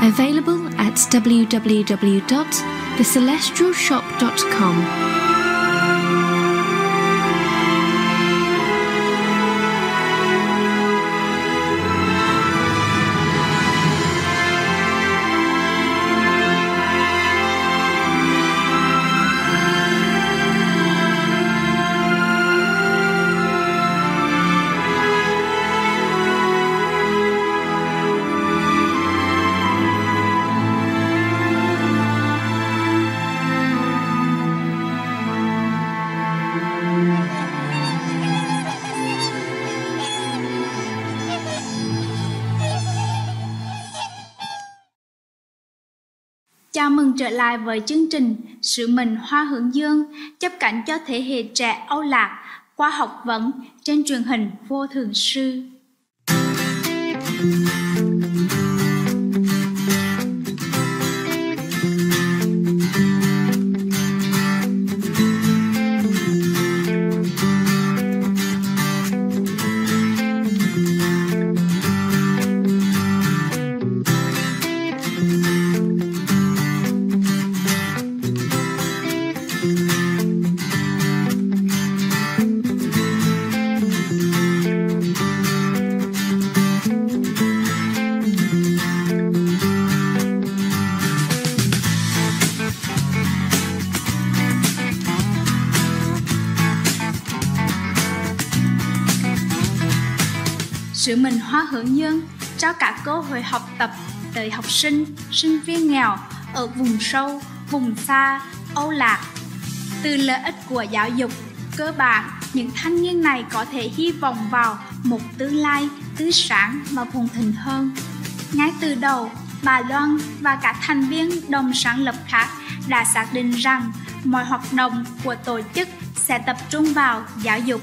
available at www.thecelestialshop.com. Chào mừng trở lại với chương trình Sứ mệnh Hoa Hướng Dương, chấp cánh cho thế hệ trẻ Âu Lạc qua học vấn trên truyền hình Vô Thượng Sư. Sứ mệnh Hoa Hướng Dương trao cả cơ hội học tập tới học sinh, sinh viên nghèo ở vùng sâu, vùng xa, Âu Lạc. Từ lợi ích của giáo dục, cơ bản, những thanh niên này có thể hy vọng vào một tương lai tươi sáng và phồn thịnh hơn. Ngay từ đầu, bà Loan và các thành viên đồng sáng lập khác đã xác định rằng mọi hoạt động của tổ chức sẽ tập trung vào giáo dục.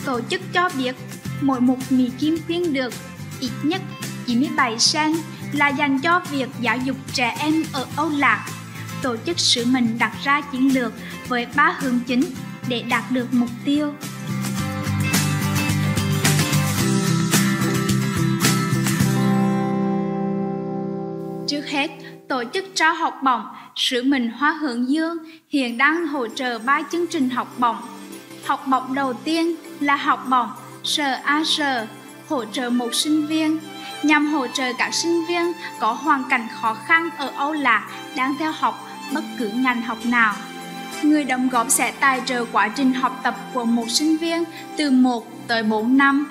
Tổ chức cho biết mỗi một mì kim khuyên được ít nhất 97 cent là dành cho việc giáo dục trẻ em ở Âu Lạc. Tổ chức sứ mệnh đặt ra chiến lược với 3 hướng chính để đạt được mục tiêu. Trước hết, tổ chức trao học bổng Sứ mệnh Hoa Hướng Dương hiện đang hỗ trợ 3 chương trình học bổng. Học bổng đầu tiên là học bổng SAR, hỗ trợ một sinh viên, nhằm hỗ trợ các sinh viên có hoàn cảnh khó khăn ở Âu Lạc đang theo học bất cứ ngành học nào. Người đóng góp sẽ tài trợ quá trình học tập của một sinh viên từ 1 tới 4 năm.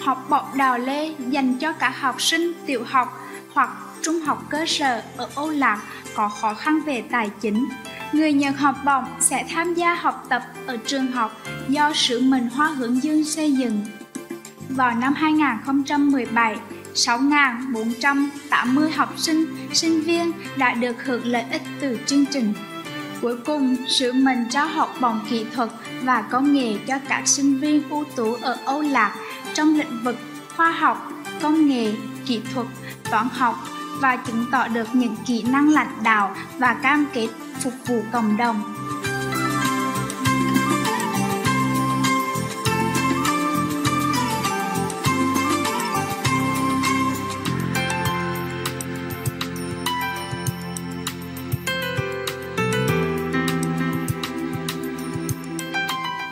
Học bổng Đào Lê dành cho các học sinh tiểu học hoặc trung học cơ sở ở Âu Lạc có khó khăn về tài chính. Người nhận học bổng sẽ tham gia học tập ở trường học do Sứ mệnh Hoa Hướng Dương xây dựng. Vào năm 2017, 6.480 học sinh, sinh viên đã được hưởng lợi ích từ chương trình. Cuối cùng, sứ mệnh trao học bổng kỹ thuật và công nghệ cho các sinh viên ưu tú ở Âu Lạc trong lĩnh vực khoa học, công nghệ, kỹ thuật, toán học và chứng tỏ được những kỹ năng lãnh đạo và cam kết phục vụ cộng đồng.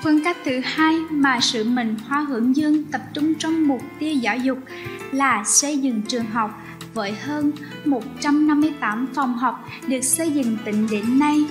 Phương cách thứ hai mà sứ mệnh Hoa Hướng Dương tập trung trong mục tiêu giáo dục là xây dựng trường học với hơn 158 phòng học được xây dựng tính đến nay.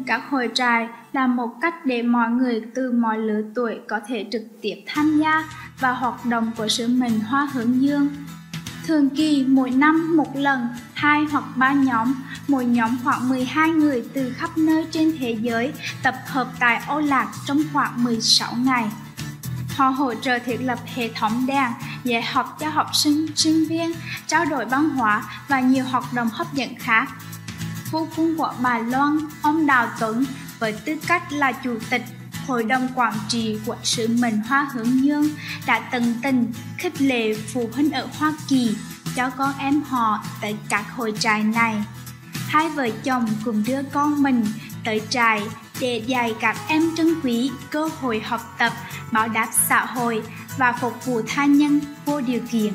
các hội trại là một cách để mọi người từ mọi lứa tuổi có thể trực tiếp tham gia vào hoạt động của sứ mệnh Hoa Hướng Dương. Thường kỳ mỗi năm một lần, 2 hoặc 3 nhóm, mỗi nhóm khoảng 12 người từ khắp nơi trên thế giới tập hợp tại Âu Lạc trong khoảng 16 ngày. Họ hỗ trợ thiết lập hệ thống đèn, dạy học cho học sinh, sinh viên, trao đổi văn hóa và nhiều hoạt động hấp dẫn khác. Phu quân của bà Loan, ông Đào Tuấn, với tư cách là chủ tịch Hội đồng Quản trị của sứ mệnh Hoa Hướng Dương, đã tận tình khích lệ phụ huynh ở Hoa Kỳ cho con em họ tới các hội trại này. Hai vợ chồng cùng đưa con mình tới trại để dạy các em trân quý cơ hội học tập, báo đáp xã hội và phục vụ tha nhân vô điều kiện.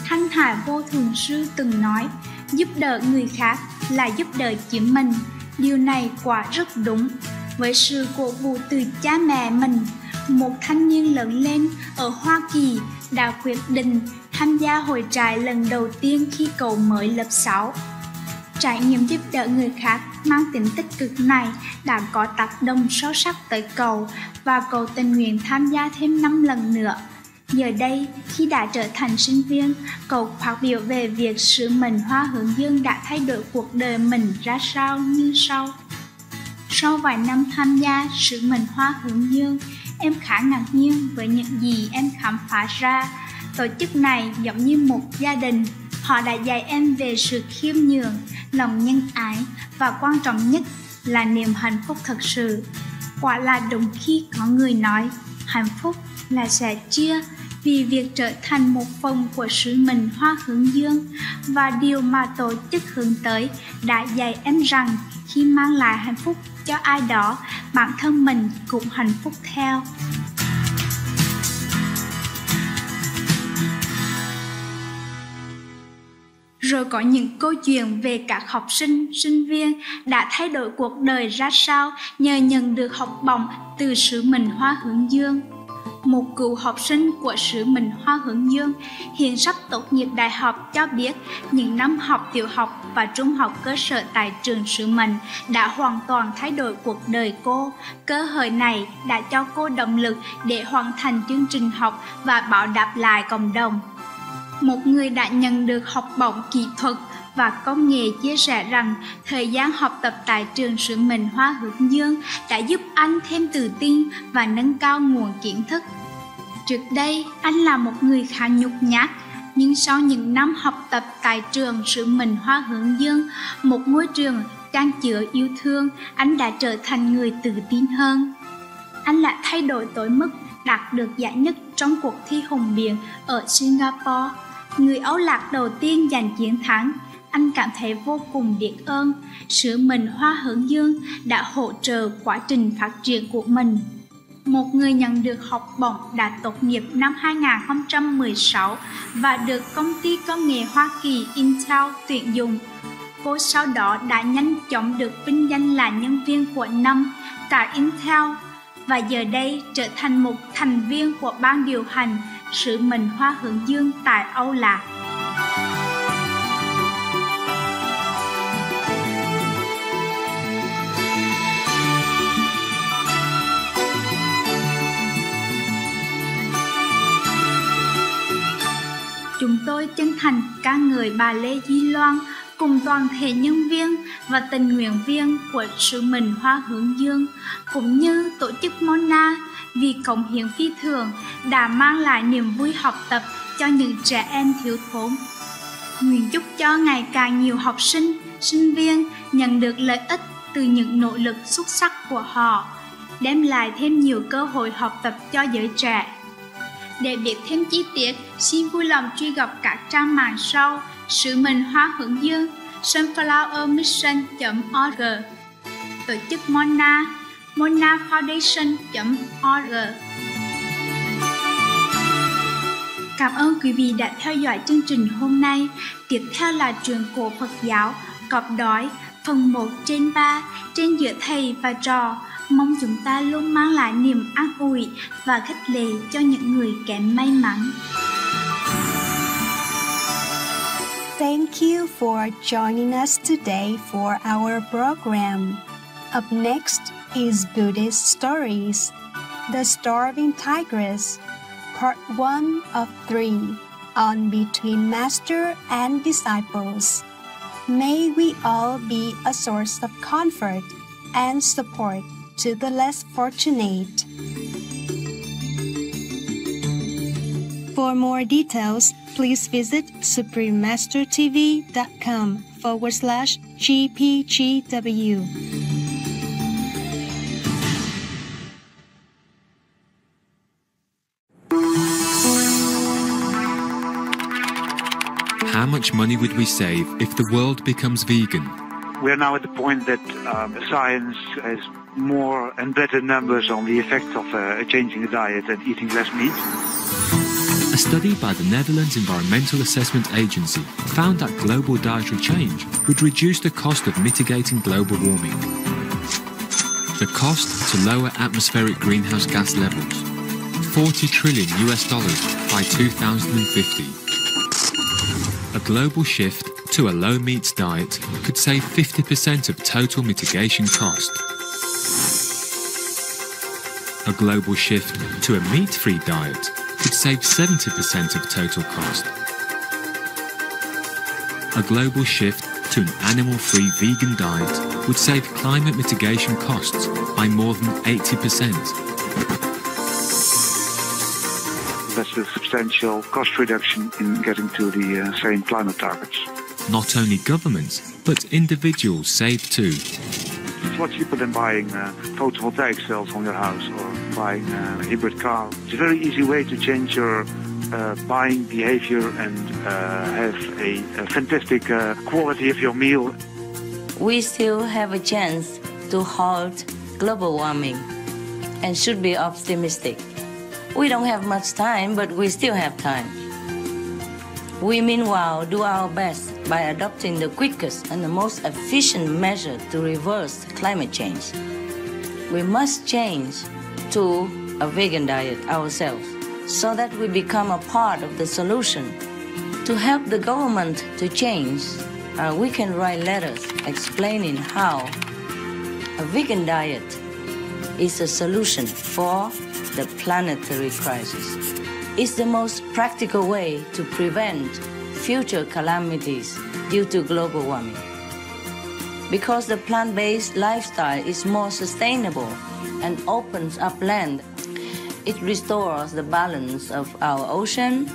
Thanh Hải Vô Thường Sư từng nói, giúp đỡ người khác là giúp đỡ chính mình. Điều này quả rất đúng. Với sự cổ vũ từ cha mẹ mình, một thanh niên lớn lên ở Hoa Kỳ đã quyết định tham gia hội trại lần đầu tiên khi cậu mới lớp 6. Trải nghiệm giúp đỡ người khác mang tính tích cực này đã có tác động sâu sắc tới cậu và cậu tình nguyện tham gia thêm 5 lần nữa. Giờ đây, khi đã trở thành sinh viên, cậu phát biểu về việc sứ mệnh Hoa Hướng Dương đã thay đổi cuộc đời mình ra sao như sau. Sau vài năm tham gia sứ mệnh Hoa Hướng Dương, em khá ngạc nhiên với những gì em khám phá ra. Tổ chức này giống như một gia đình. Họ đã dạy em về sự khiêm nhường, lòng nhân ái và quan trọng nhất là niềm hạnh phúc thật sự. Quả là đúng khi có người nói, hạnh phúc là sẻ chia, vì việc trở thành một phần của sứ mệnh Hoa Hướng Dương và điều mà tổ chức hướng tới đã dạy em rằng khi mang lại hạnh phúc cho ai đó, bản thân mình cũng hạnh phúc theo. Rồi có những câu chuyện về các học sinh, sinh viên đã thay đổi cuộc đời ra sao nhờ nhận được học bổng từ sứ mệnh Hoa Hướng Dương. Một cựu học sinh của sứ mệnh Hoa Hướng Dương hiện sắp tốt nghiệp đại học cho biết những năm học tiểu học và trung học cơ sở tại trường sứ mệnh đã hoàn toàn thay đổi cuộc đời cô. Cơ hội này đã cho cô động lực để hoàn thành chương trình học và báo đáp lại cộng đồng. Một người đã nhận được học bổng kỹ thuật và công nghệ chia sẻ rằng thời gian học tập tại trường sứ mệnh Hoa Hướng Dương đã giúp anh thêm tự tin và nâng cao nguồn kiến thức. Trước đây, anh là một người khá nhút nhát, nhưng sau những năm học tập tại trường sứ mệnh Hoa Hướng Dương, một ngôi trường chan chứa yêu thương, anh đã trở thành người tự tin hơn. Anh đã thay đổi tới mức đạt được giải nhất trong cuộc thi hùng biện ở Singapore. Người Âu Lạc đầu tiên giành chiến thắng. Anh cảm thấy vô cùng biết ơn. Sứ mệnh Hoa Hướng Dương đã hỗ trợ quá trình phát triển của mình. Một người nhận được học bổng đã tốt nghiệp năm 2016 và được công ty công nghệ Hoa Kỳ Intel tuyển dụng. Cô sau đó đã nhanh chóng được vinh danh là nhân viên của năm tại Intel và giờ đây trở thành một thành viên của ban điều hành sứ mệnh Hoa Hướng Dương tại Âu Lạc. Chúng tôi chân thành ca ngợi bà Lê Di Loan cùng toàn thể nhân viên và tình nguyện viên của sứ mệnh Hoa Hướng Dương, cũng như tổ chức Mona vì cống hiến phi thường đã mang lại niềm vui học tập cho những trẻ em thiếu thốn. Nguyện chúc cho ngày càng nhiều học sinh, sinh viên nhận được lợi ích từ những nỗ lực xuất sắc của họ, đem lại thêm nhiều cơ hội học tập cho giới trẻ. Để biết thêm chi tiết, xin vui lòng truy cập các trang mạng sau sứ mệnh Hoa Hướng Dương, sunflowermission.org, tổ chức Mona, monafoundation.org. Cảm ơn quý vị đã theo dõi chương trình hôm nay. Tiếp theo là truyện cổ Phật giáo Cọp Đói, phần 1/3, trên giữa thầy và trò. Mong chúng ta luôn mang lại niềm an ủi và khích lệ cho những người kém may mắn. Thank you for joining us today for our program. Up next is Buddhist Stories, The Starving Tigress, Part 1 of 3, on Between Master and Disciples. May we all be a source of comfort and support to the less fortunate. For more details, please visit suprememastertv.com/GPGW. How much money would we save if the world becomes vegan? We're now at the point that science has more and better numbers on the effect of changing the diet and eating less meat. A study by the Netherlands Environmental Assessment Agency found that global dietary change would reduce the cost of mitigating global warming. The cost to lower atmospheric greenhouse gas levels, $40 trillion by 2050. A global shift to a low-meat diet could save 50% of total mitigation cost. A global shift to a meat-free diet could save 70% of total cost. A global shift to an animal-free vegan diet would save climate mitigation costs by more than 80%. That's a substantial cost reduction in getting to the same climate targets. Not only governments, but individuals save too. It's much cheaper than buying photovoltaic cells on your house or buying a hybrid car. It's a very easy way to change your buying behavior and have a fantastic quality of your meal. We still have a chance to halt global warming and should be optimistic. We don't have much time, but we still have time. We meanwhile do our best by adopting the quickest and the most efficient measure to reverse climate change. We must change to a vegan diet ourselves so that we become a part of the solution. To help the government to change, we can write letters explaining how a vegan diet is a solution for the planetary crisis. It's the most practical way to prevent future calamities due to global warming. Because the plant-based lifestyle is more sustainable and opens up land, it restores the balance of our ocean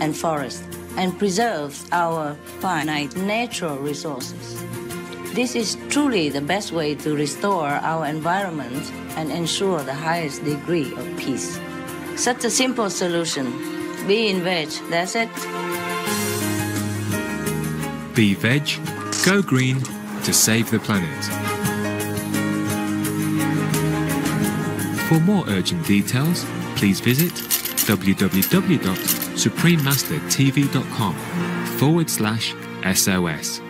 and forest and preserves our finite natural resources. This is truly the best way to restore our environment and ensure the highest degree of peace. Such a simple solution. Be in veg, that's it. Be veg, go green to save the planet. For more urgent details, please visit www.suprememastertv.com/SOS.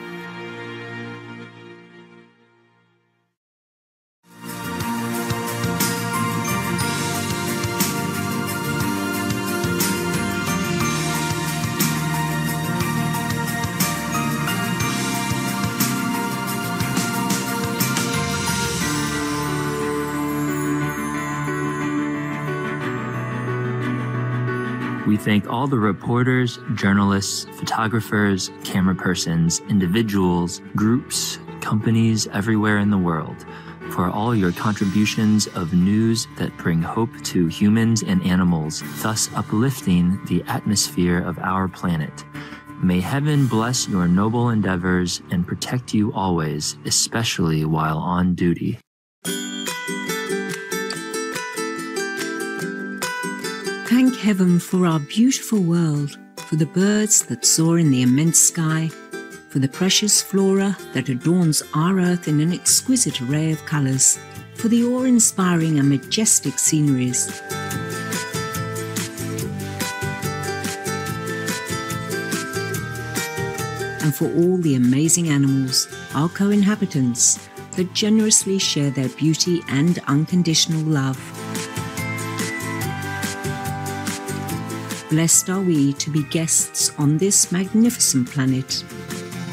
We thank all the reporters, journalists, photographers, camera persons, individuals, groups, companies everywhere in the world for all your contributions of news that bring hope to humans and animals, thus uplifting the atmosphere of our planet. May heaven bless your noble endeavors and protect you always, especially while on duty. Thank heaven for our beautiful world, for the birds that soar in the immense sky, for the precious flora that adorns our earth in an exquisite array of colours, for the awe-inspiring and majestic sceneries. And for all the amazing animals, our co-inhabitants, that generously share their beauty and unconditional love. Blessed are we to be guests on this magnificent planet.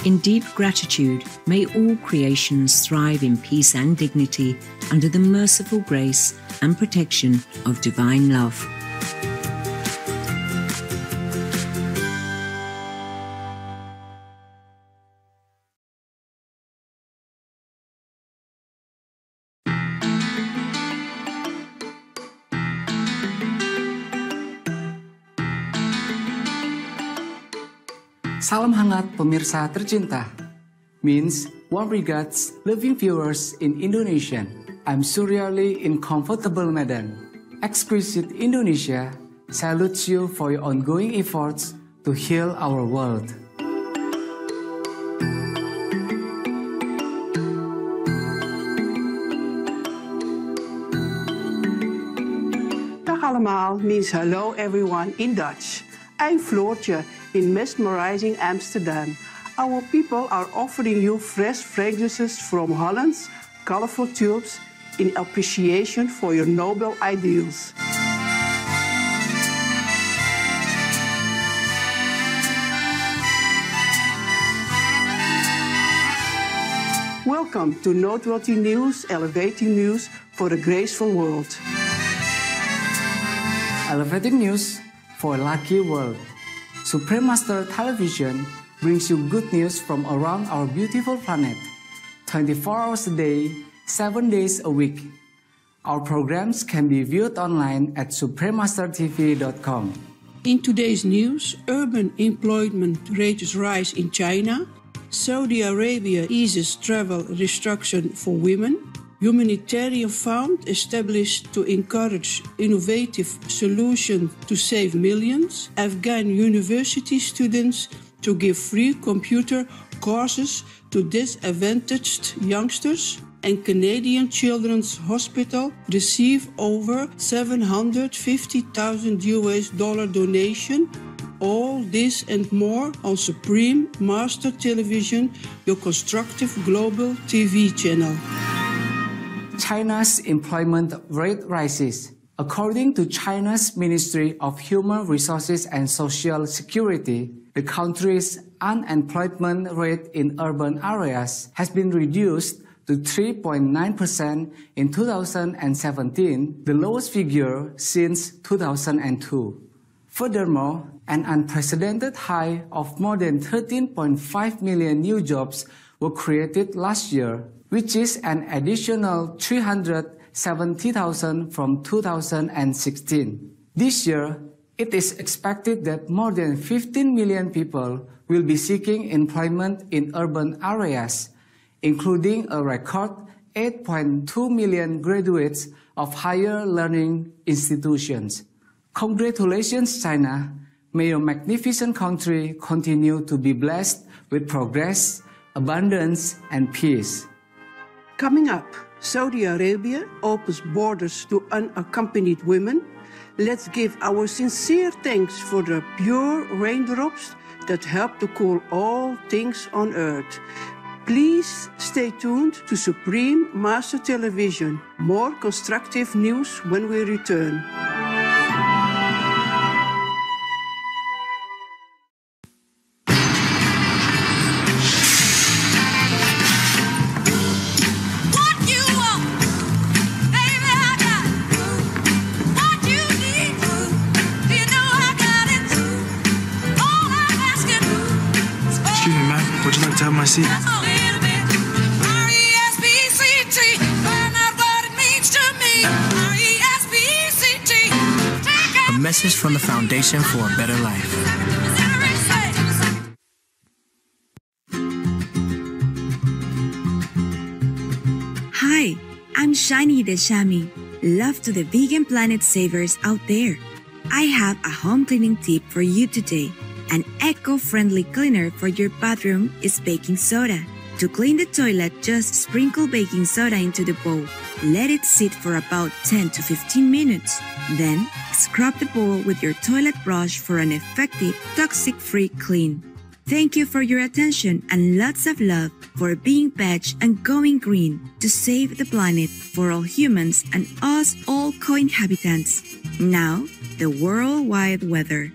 In deep gratitude, may all creations thrive in peace and dignity under the merciful grace and protection of divine love. Salam hangat pemirsa tercinta, means warm regards loving viewers in Indonesian. I'm Suryali in Comfortable Medan. Exquisite Indonesia salutes you for your ongoing efforts to heal our world. Dag allemaal means hello everyone in Dutch. I'm Floortje in mesmerizing Amsterdam. Our people are offering you fresh fragrances from Holland's colorful tubes in appreciation for your noble ideals. Welcome to Noteworthy News, elevating news for a graceful world. Elevating news for a lucky world. Supreme Master Television brings you good news from around our beautiful planet, 24 hours a day, 7 days a week. Our programs can be viewed online at suprememastertv.com. In today's news, urban employment rates rise in China, Saudi Arabia eases travel restriction for women, humanitarian fund established to encourage innovative solutions to save millions, Afghan university students to give free computer courses to disadvantaged youngsters, and Canadian Children's Hospital receive over $750,000 donation. All this and more on Supreme Master Television, your constructive global TV channel. China's employment rate rises. According to China's Ministry of Human Resources and Social Security, the country's unemployment rate in urban areas has been reduced to 3.9% in 2017, the lowest figure since 2002. Furthermore, an unprecedented high of more than 13.5 million new jobs were created last year, which is an additional 370,000 from 2016. This year, it is expected that more than 15 million people will be seeking employment in urban areas, including a record 8.2 million graduates of higher learning institutions. Congratulations, China. May your magnificent country continue to be blessed with progress, abundance, and peace. Coming up, Saudi Arabia opens borders to unaccompanied women. Let's give our sincere thanks for the pure raindrops that help to cool all things on earth. Please stay tuned to Supreme Master Television. More constructive news when we return. Would you like to have my seat? A message from the Foundation for a Better Life. Hi, I'm Shiny Deshami. Love to the vegan planet savers out there. I have a home cleaning tip for you today. An eco-friendly cleaner for your bathroom is baking soda. To clean the toilet, just sprinkle baking soda into the bowl. Let it sit for about 10 to 15 minutes. Then, scrub the bowl with your toilet brush for an effective, toxic-free clean. Thank you for your attention and lots of love for being veg and going green to save the planet for all humans and us all co-inhabitants. Now, the worldwide weather.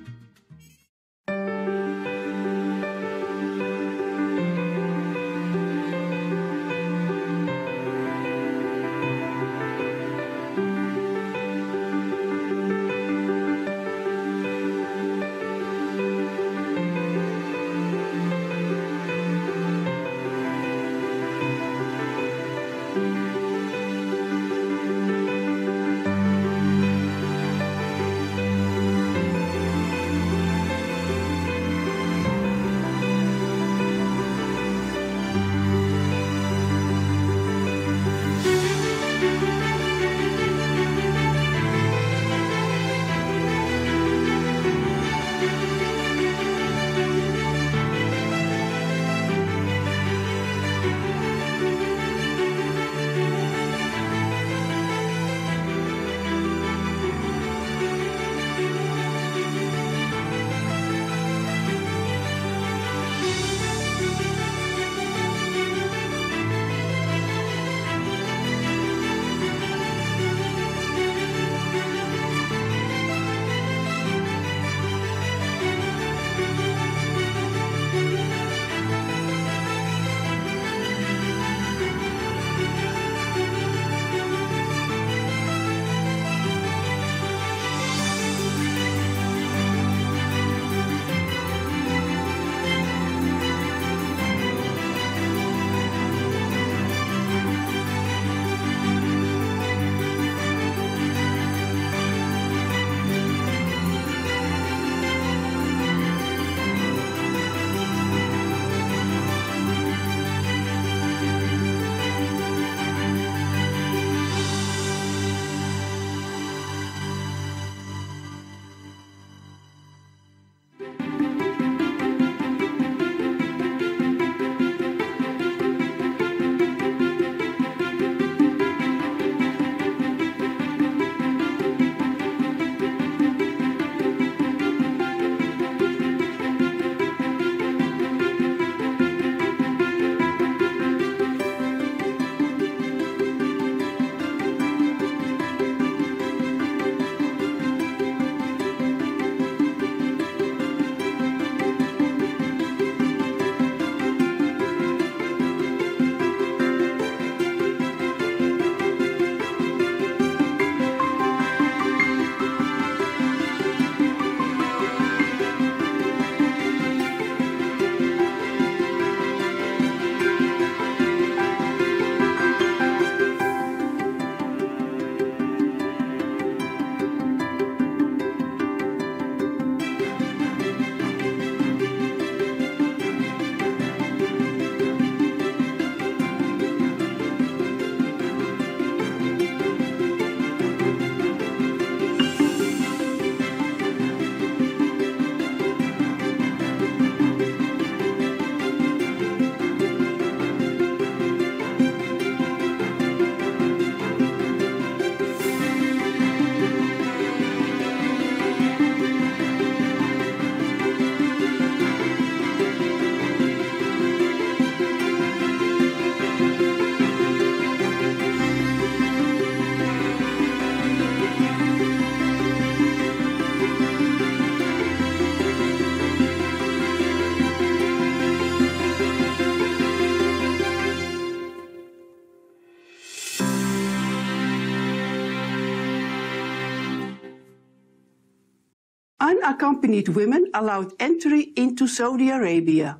Unaccompanied women allowed entry into Saudi Arabia.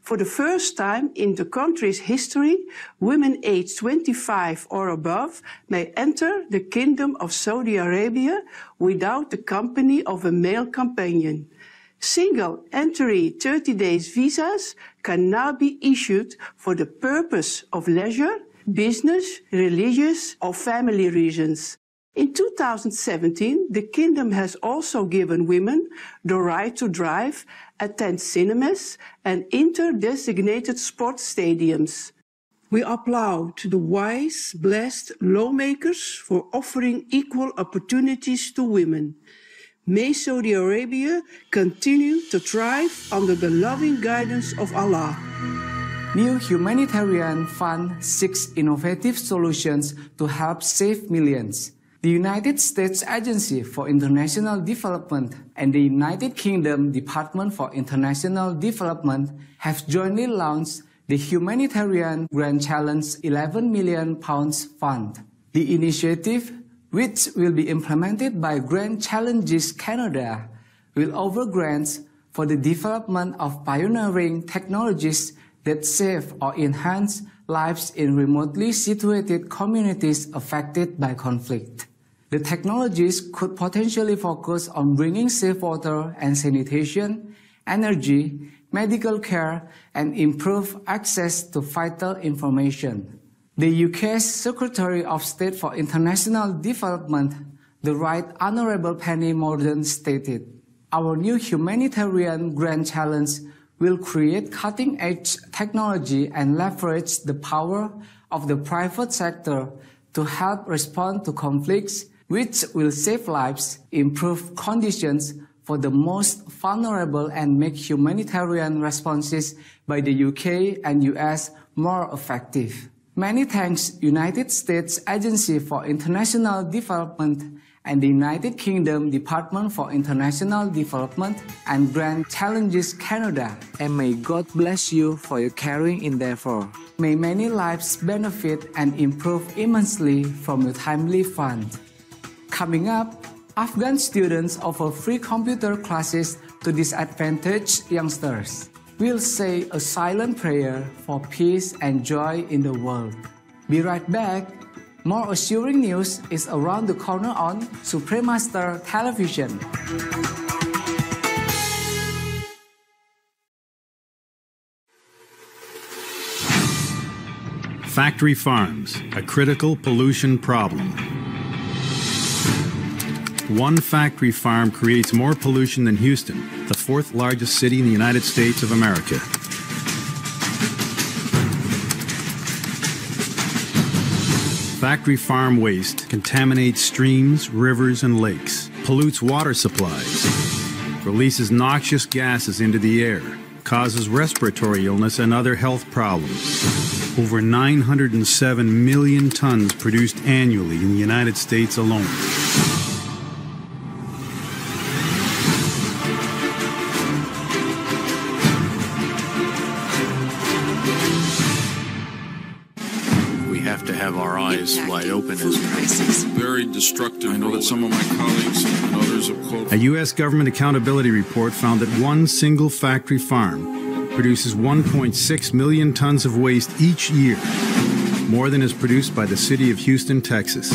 For the first time in the country's history, women aged 25 or above may enter the Kingdom of Saudi Arabia without the company of a male companion. Single entry 30 days visas can now be issued for the purpose of leisure, business, religious, or family reasons. In 2017, the Kingdom has also given women the right to drive, attend cinemas, and enter designated sports stadiums. We applaud the wise, blessed lawmakers for offering equal opportunities to women. May Saudi Arabia continue to thrive under the loving guidance of Allah. New Humanitarian Fund seeks innovative solutions to help save millions. The United States Agency for International Development and the United Kingdom Department for International Development have jointly launched the Humanitarian Grand Challenge £11 million Fund. The initiative, which will be implemented by Grand Challenges Canada, will offer grants for the development of pioneering technologies that save or enhance lives in remotely situated communities affected by conflict. The technologies could potentially focus on bringing safe water and sanitation, energy, medical care, and improve access to vital information. The UK's Secretary of State for International Development, the Right Honourable Penny Mordaunt, stated, "Our new humanitarian grand challenge will create cutting-edge technology and leverage the power of the private sector to help respond to conflicts which will save lives, improve conditions for the most vulnerable, and make humanitarian responses by the UK and US more effective." Many thanks United States Agency for International Development and the United Kingdom Department for International Development and Grand Challenges Canada. And may God bless you for your caring endeavor. May many lives benefit and improve immensely from your timely fund. Coming up, Afghan students offer free computer classes to disadvantaged youngsters. We'll say a silent prayer for peace and joy in the world. Be right back. More assuring news is around the corner on Supremaster Television. Factory farms, a critical pollution problem. One factory farm creates more pollution than Houston, the fourth largest city in the United States of America. Factory farm waste contaminates streams, rivers, and lakes, pollutes water supplies, releases noxious gases into the air, causes respiratory illness and other health problems. Over 907 million tons produced annually in the United States alone. Wide open as crisis. Very destructive. I know that some of my colleagues and others have quoted. A U.S. government accountability report found that one single factory farm produces 1.6 million tons of waste each year, more than is produced by the city of Houston, Texas.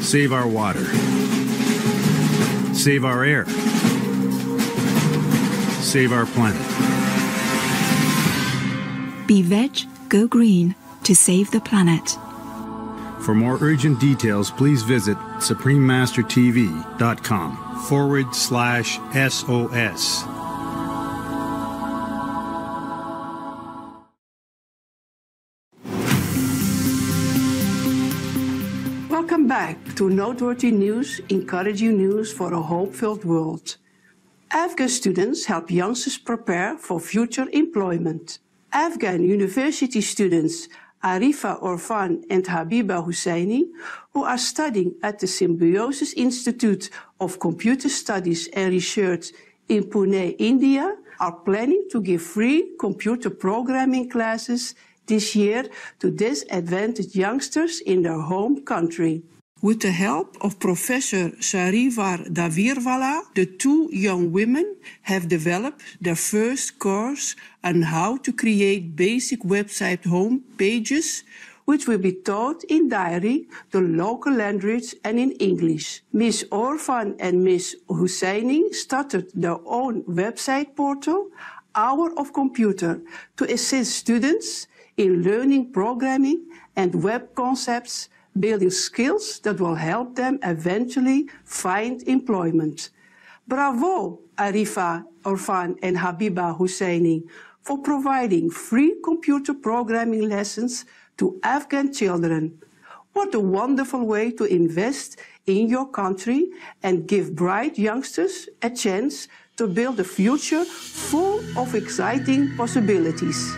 Save our water. Save our air. Save our planet. Be veg, go green. To save the planet. For more urgent details, please visit suprememastertv.com/SOS. Welcome back to Noteworthy News, encouraging news for a hope-filled world. Afghan students help youngsters prepare for future employment. Afghan university students Arifa Orfan and Habiba Husseini, who are studying at the Symbiosis Institute of Computer Studies and Research in Pune, India, are planning to give free computer programming classes this year to disadvantaged youngsters in their home country. With the help of Professor Sarivar Davirwala, the two young women have developed their first course on how to create basic website home pages, which will be taught in Dari, the local language, and in English. Ms. Orfan and Ms. Husseini started their own website portal, Hour of Computer, to assist students in learning programming and web concepts, building skills that will help them eventually find employment. Bravo, Arifa Orfan and Habiba Husseini, for providing free computer programming lessons to Afghan children. What a wonderful way to invest in your country and give bright youngsters a chance to build a future full of exciting possibilities.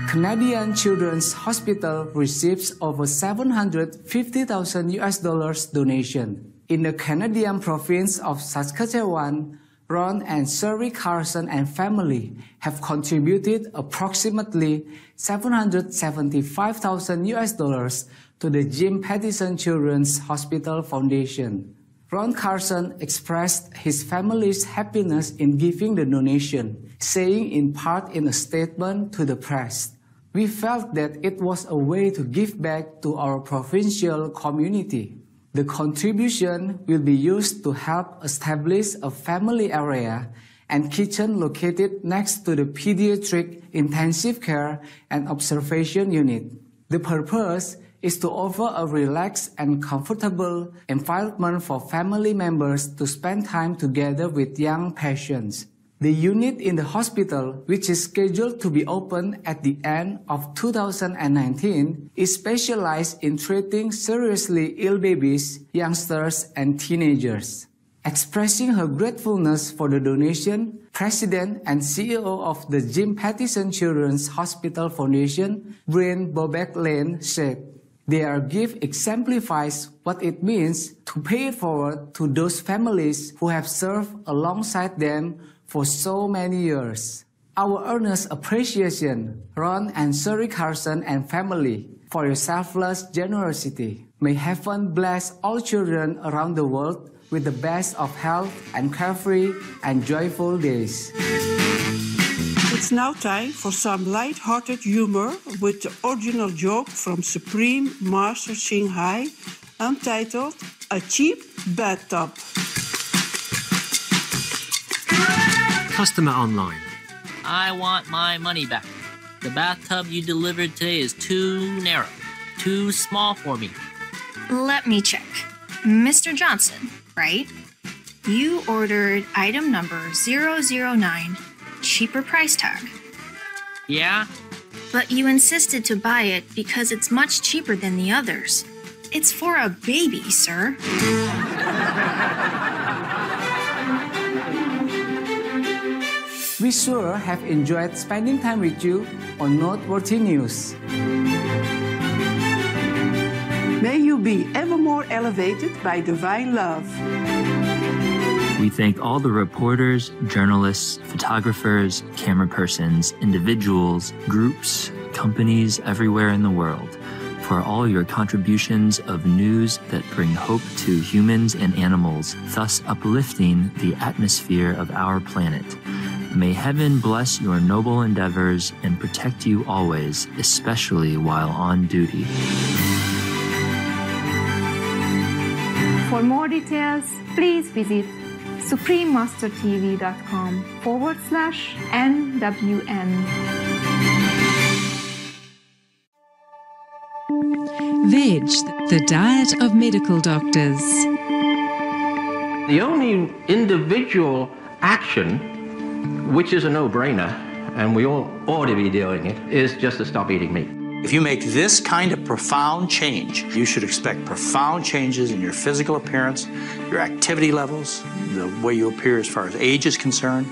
Canadian Children's Hospital receives over $750,000 donation. In the Canadian province of Saskatchewan, Ron and Sherry Carson and family have contributed approximately $775,000 to the Jim Pattison Children's Hospital Foundation. Ron Carson expressed his family's happiness in giving the donation, saying in part in a statement to the press, "We felt that it was a way to give back to our provincial community. The contribution will be used to help establish a family area and kitchen located next to the Pediatric Intensive Care and Observation Unit. The purpose is to offer a relaxed and comfortable environment for family members to spend time together with young patients. The unit in the hospital, which is scheduled to be open at the end of 2019, is specialized in treating seriously ill babies, youngsters, and teenagers." Expressing her gratefulness for the donation, President and CEO of the Jim Pattison Children's Hospital Foundation, Brian Bobek-Lane, said, "Their gift exemplifies what it means to pay it forward to those families who have served alongside them for so many years. Our earnest appreciation, Ron and Sherry Carson and family, for your selfless generosity. May heaven bless all children around the world with the best of health and carefree and joyful days." It's now time for some light-hearted humor with the original joke from Supreme Master Shanghai, entitled "A Cheap Bathtub." Customer online. I want my money back. The bathtub you delivered today is too narrow, too small for me. Let me check. Mr. Johnson, right? You ordered item number 009, cheaper price tag. Yeah? But you insisted to buy it because it's much cheaper than the others. It's for a baby, sir. We sure have enjoyed spending time with you on Noteworthy News. May you be ever more elevated by divine love. We thank all the reporters, journalists, photographers, camera persons, individuals, groups, companies everywhere in the world for all your contributions of news that bring hope to humans and animals, thus uplifting the atmosphere of our planet. May heaven bless your noble endeavors and protect you always, especially while on duty. For more details, please visit suprememastertv.com/NWN. Veg, the diet of medical doctors. The only individual action, which is a no-brainer, and we all ought to be doing it, is just to stop eating meat. If you make this kind of profound change, you should expect profound changes in your physical appearance, your activity levels, the way you appear as far as age is concerned.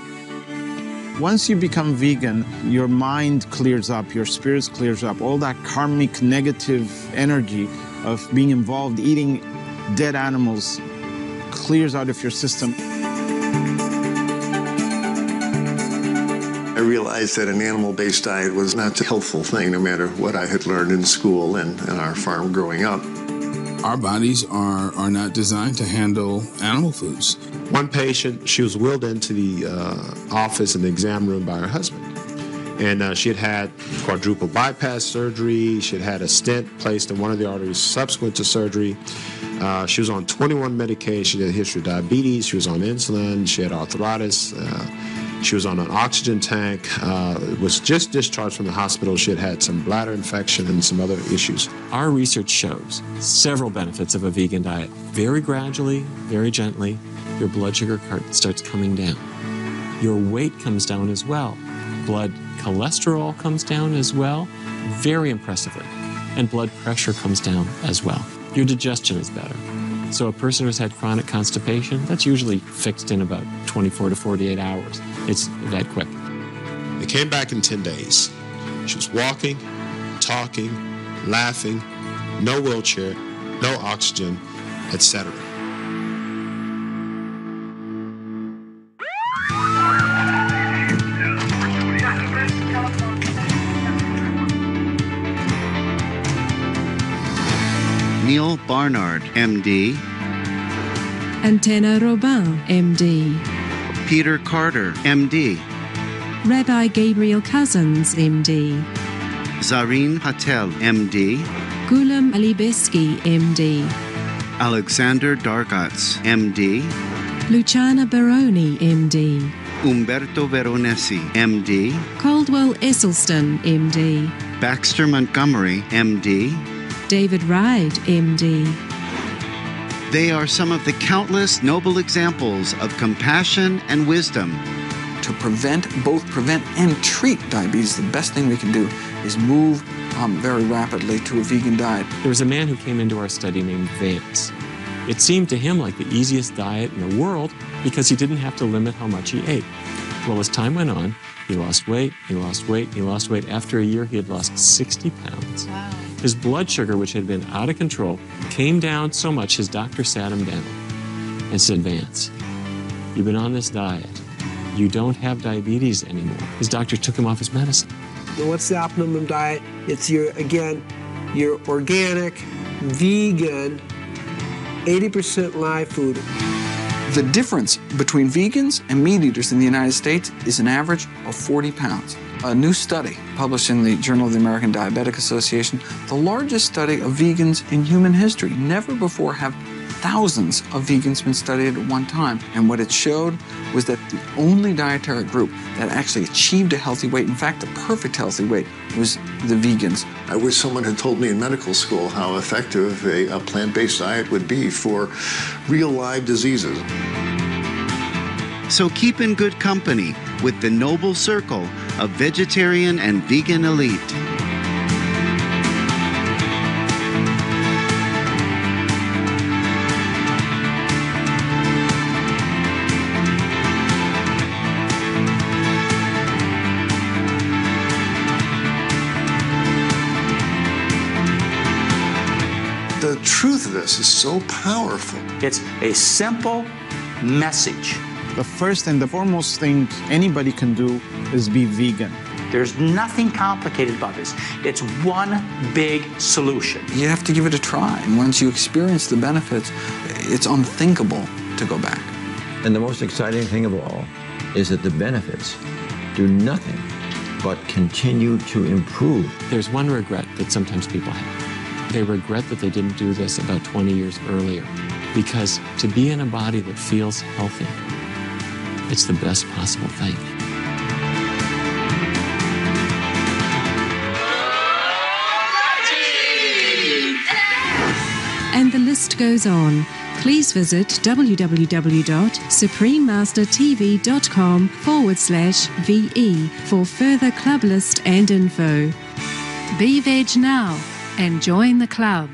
Once you become vegan, your mind clears up, your spirits clears up, all that karmic negative energy of being involved, eating dead animals, clears out of your system. I realized that an animal-based diet was not a helpful thing, no matter what I had learned in school and our farm growing up. Our bodies are not designed to handle animal foods. One patient, she was wheeled into the office in the exam room by her husband. And she had quadruple bypass surgery. She had a stent placed in one of the arteries subsequent to surgery. She was on 21 medications. She had a history of diabetes. She was on insulin. She had arthritis. She was on an oxygen tank. Was just discharged from the hospital. She had some bladder infection and some other issues. Our research shows several benefits of a vegan diet. Very gradually, very gently, your blood sugar starts coming down. Your weight comes down as well. Blood cholesterol comes down as well, very impressively. And blood pressure comes down as well. Your digestion is better. So a person who's had chronic constipation, that's usually fixed in about 24 to 48 hours. It's that quick. They came back in 10 days. She was walking, talking, laughing, no wheelchair, no oxygen, etc. Neil Barnard, MD. Antenna Robin, MD. Peter Carter, MD. Rabbi Gabriel Cousins, MD. Zareen Patel, MD. Gulam Alibeski, MD. Alexander Dargatz, MD. Luciana Baroni, MD. Umberto Veronesi, MD. Caldwell Esselstyn, MD. Baxter Montgomery, MD. David Ride, MD. They are some of the countless noble examples of compassion and wisdom. To both prevent and treat diabetes, the best thing we can do is move very rapidly to a vegan diet. There was a man who came into our study named Vance. It seemed to him like the easiest diet in the world because he didn't have to limit how much he ate. Well, as time went on, he lost weight, he lost weight, he lost weight. After a year, he had lost 60 pounds. Wow. His blood sugar, which had been out of control, came down so much his doctor sat him down and said, Vance, you've been on this diet. You don't have diabetes anymore. His doctor took him off his medicine. What's the optimum diet? It's your organic, vegan, 80% live food. The difference between vegans and meat eaters in the United States is an average of 40 pounds. A new study published in the Journal of the American Diabetic Association, the largest study of vegans in human history. Never before have thousands of vegans been studied at one time. And what it showed was that the only dietary group that actually achieved a healthy weight, in fact, a perfect healthy weight, was the vegans. I wish someone had told me in medical school how effective a plant-based diet would be for real live diseases. So keep in good company with the noble circle of vegetarian and vegan elite. The truth of this is so powerful. It's a simple message. The first and the foremost thing anybody can do is be vegan. There's nothing complicated about this. It's one big solution. You have to give it a try. And once you experience the benefits, it's unthinkable to go back. And the most exciting thing of all is that the benefits do nothing but continue to improve. There's one regret that sometimes people have. They regret that they didn't do this about 20 years earlier. Because to be in a body that feels healthy, it's the best possible thing. And the list goes on. Please visit www.suprememastertv.com/VE for further club list and info. Be veg now and join the club.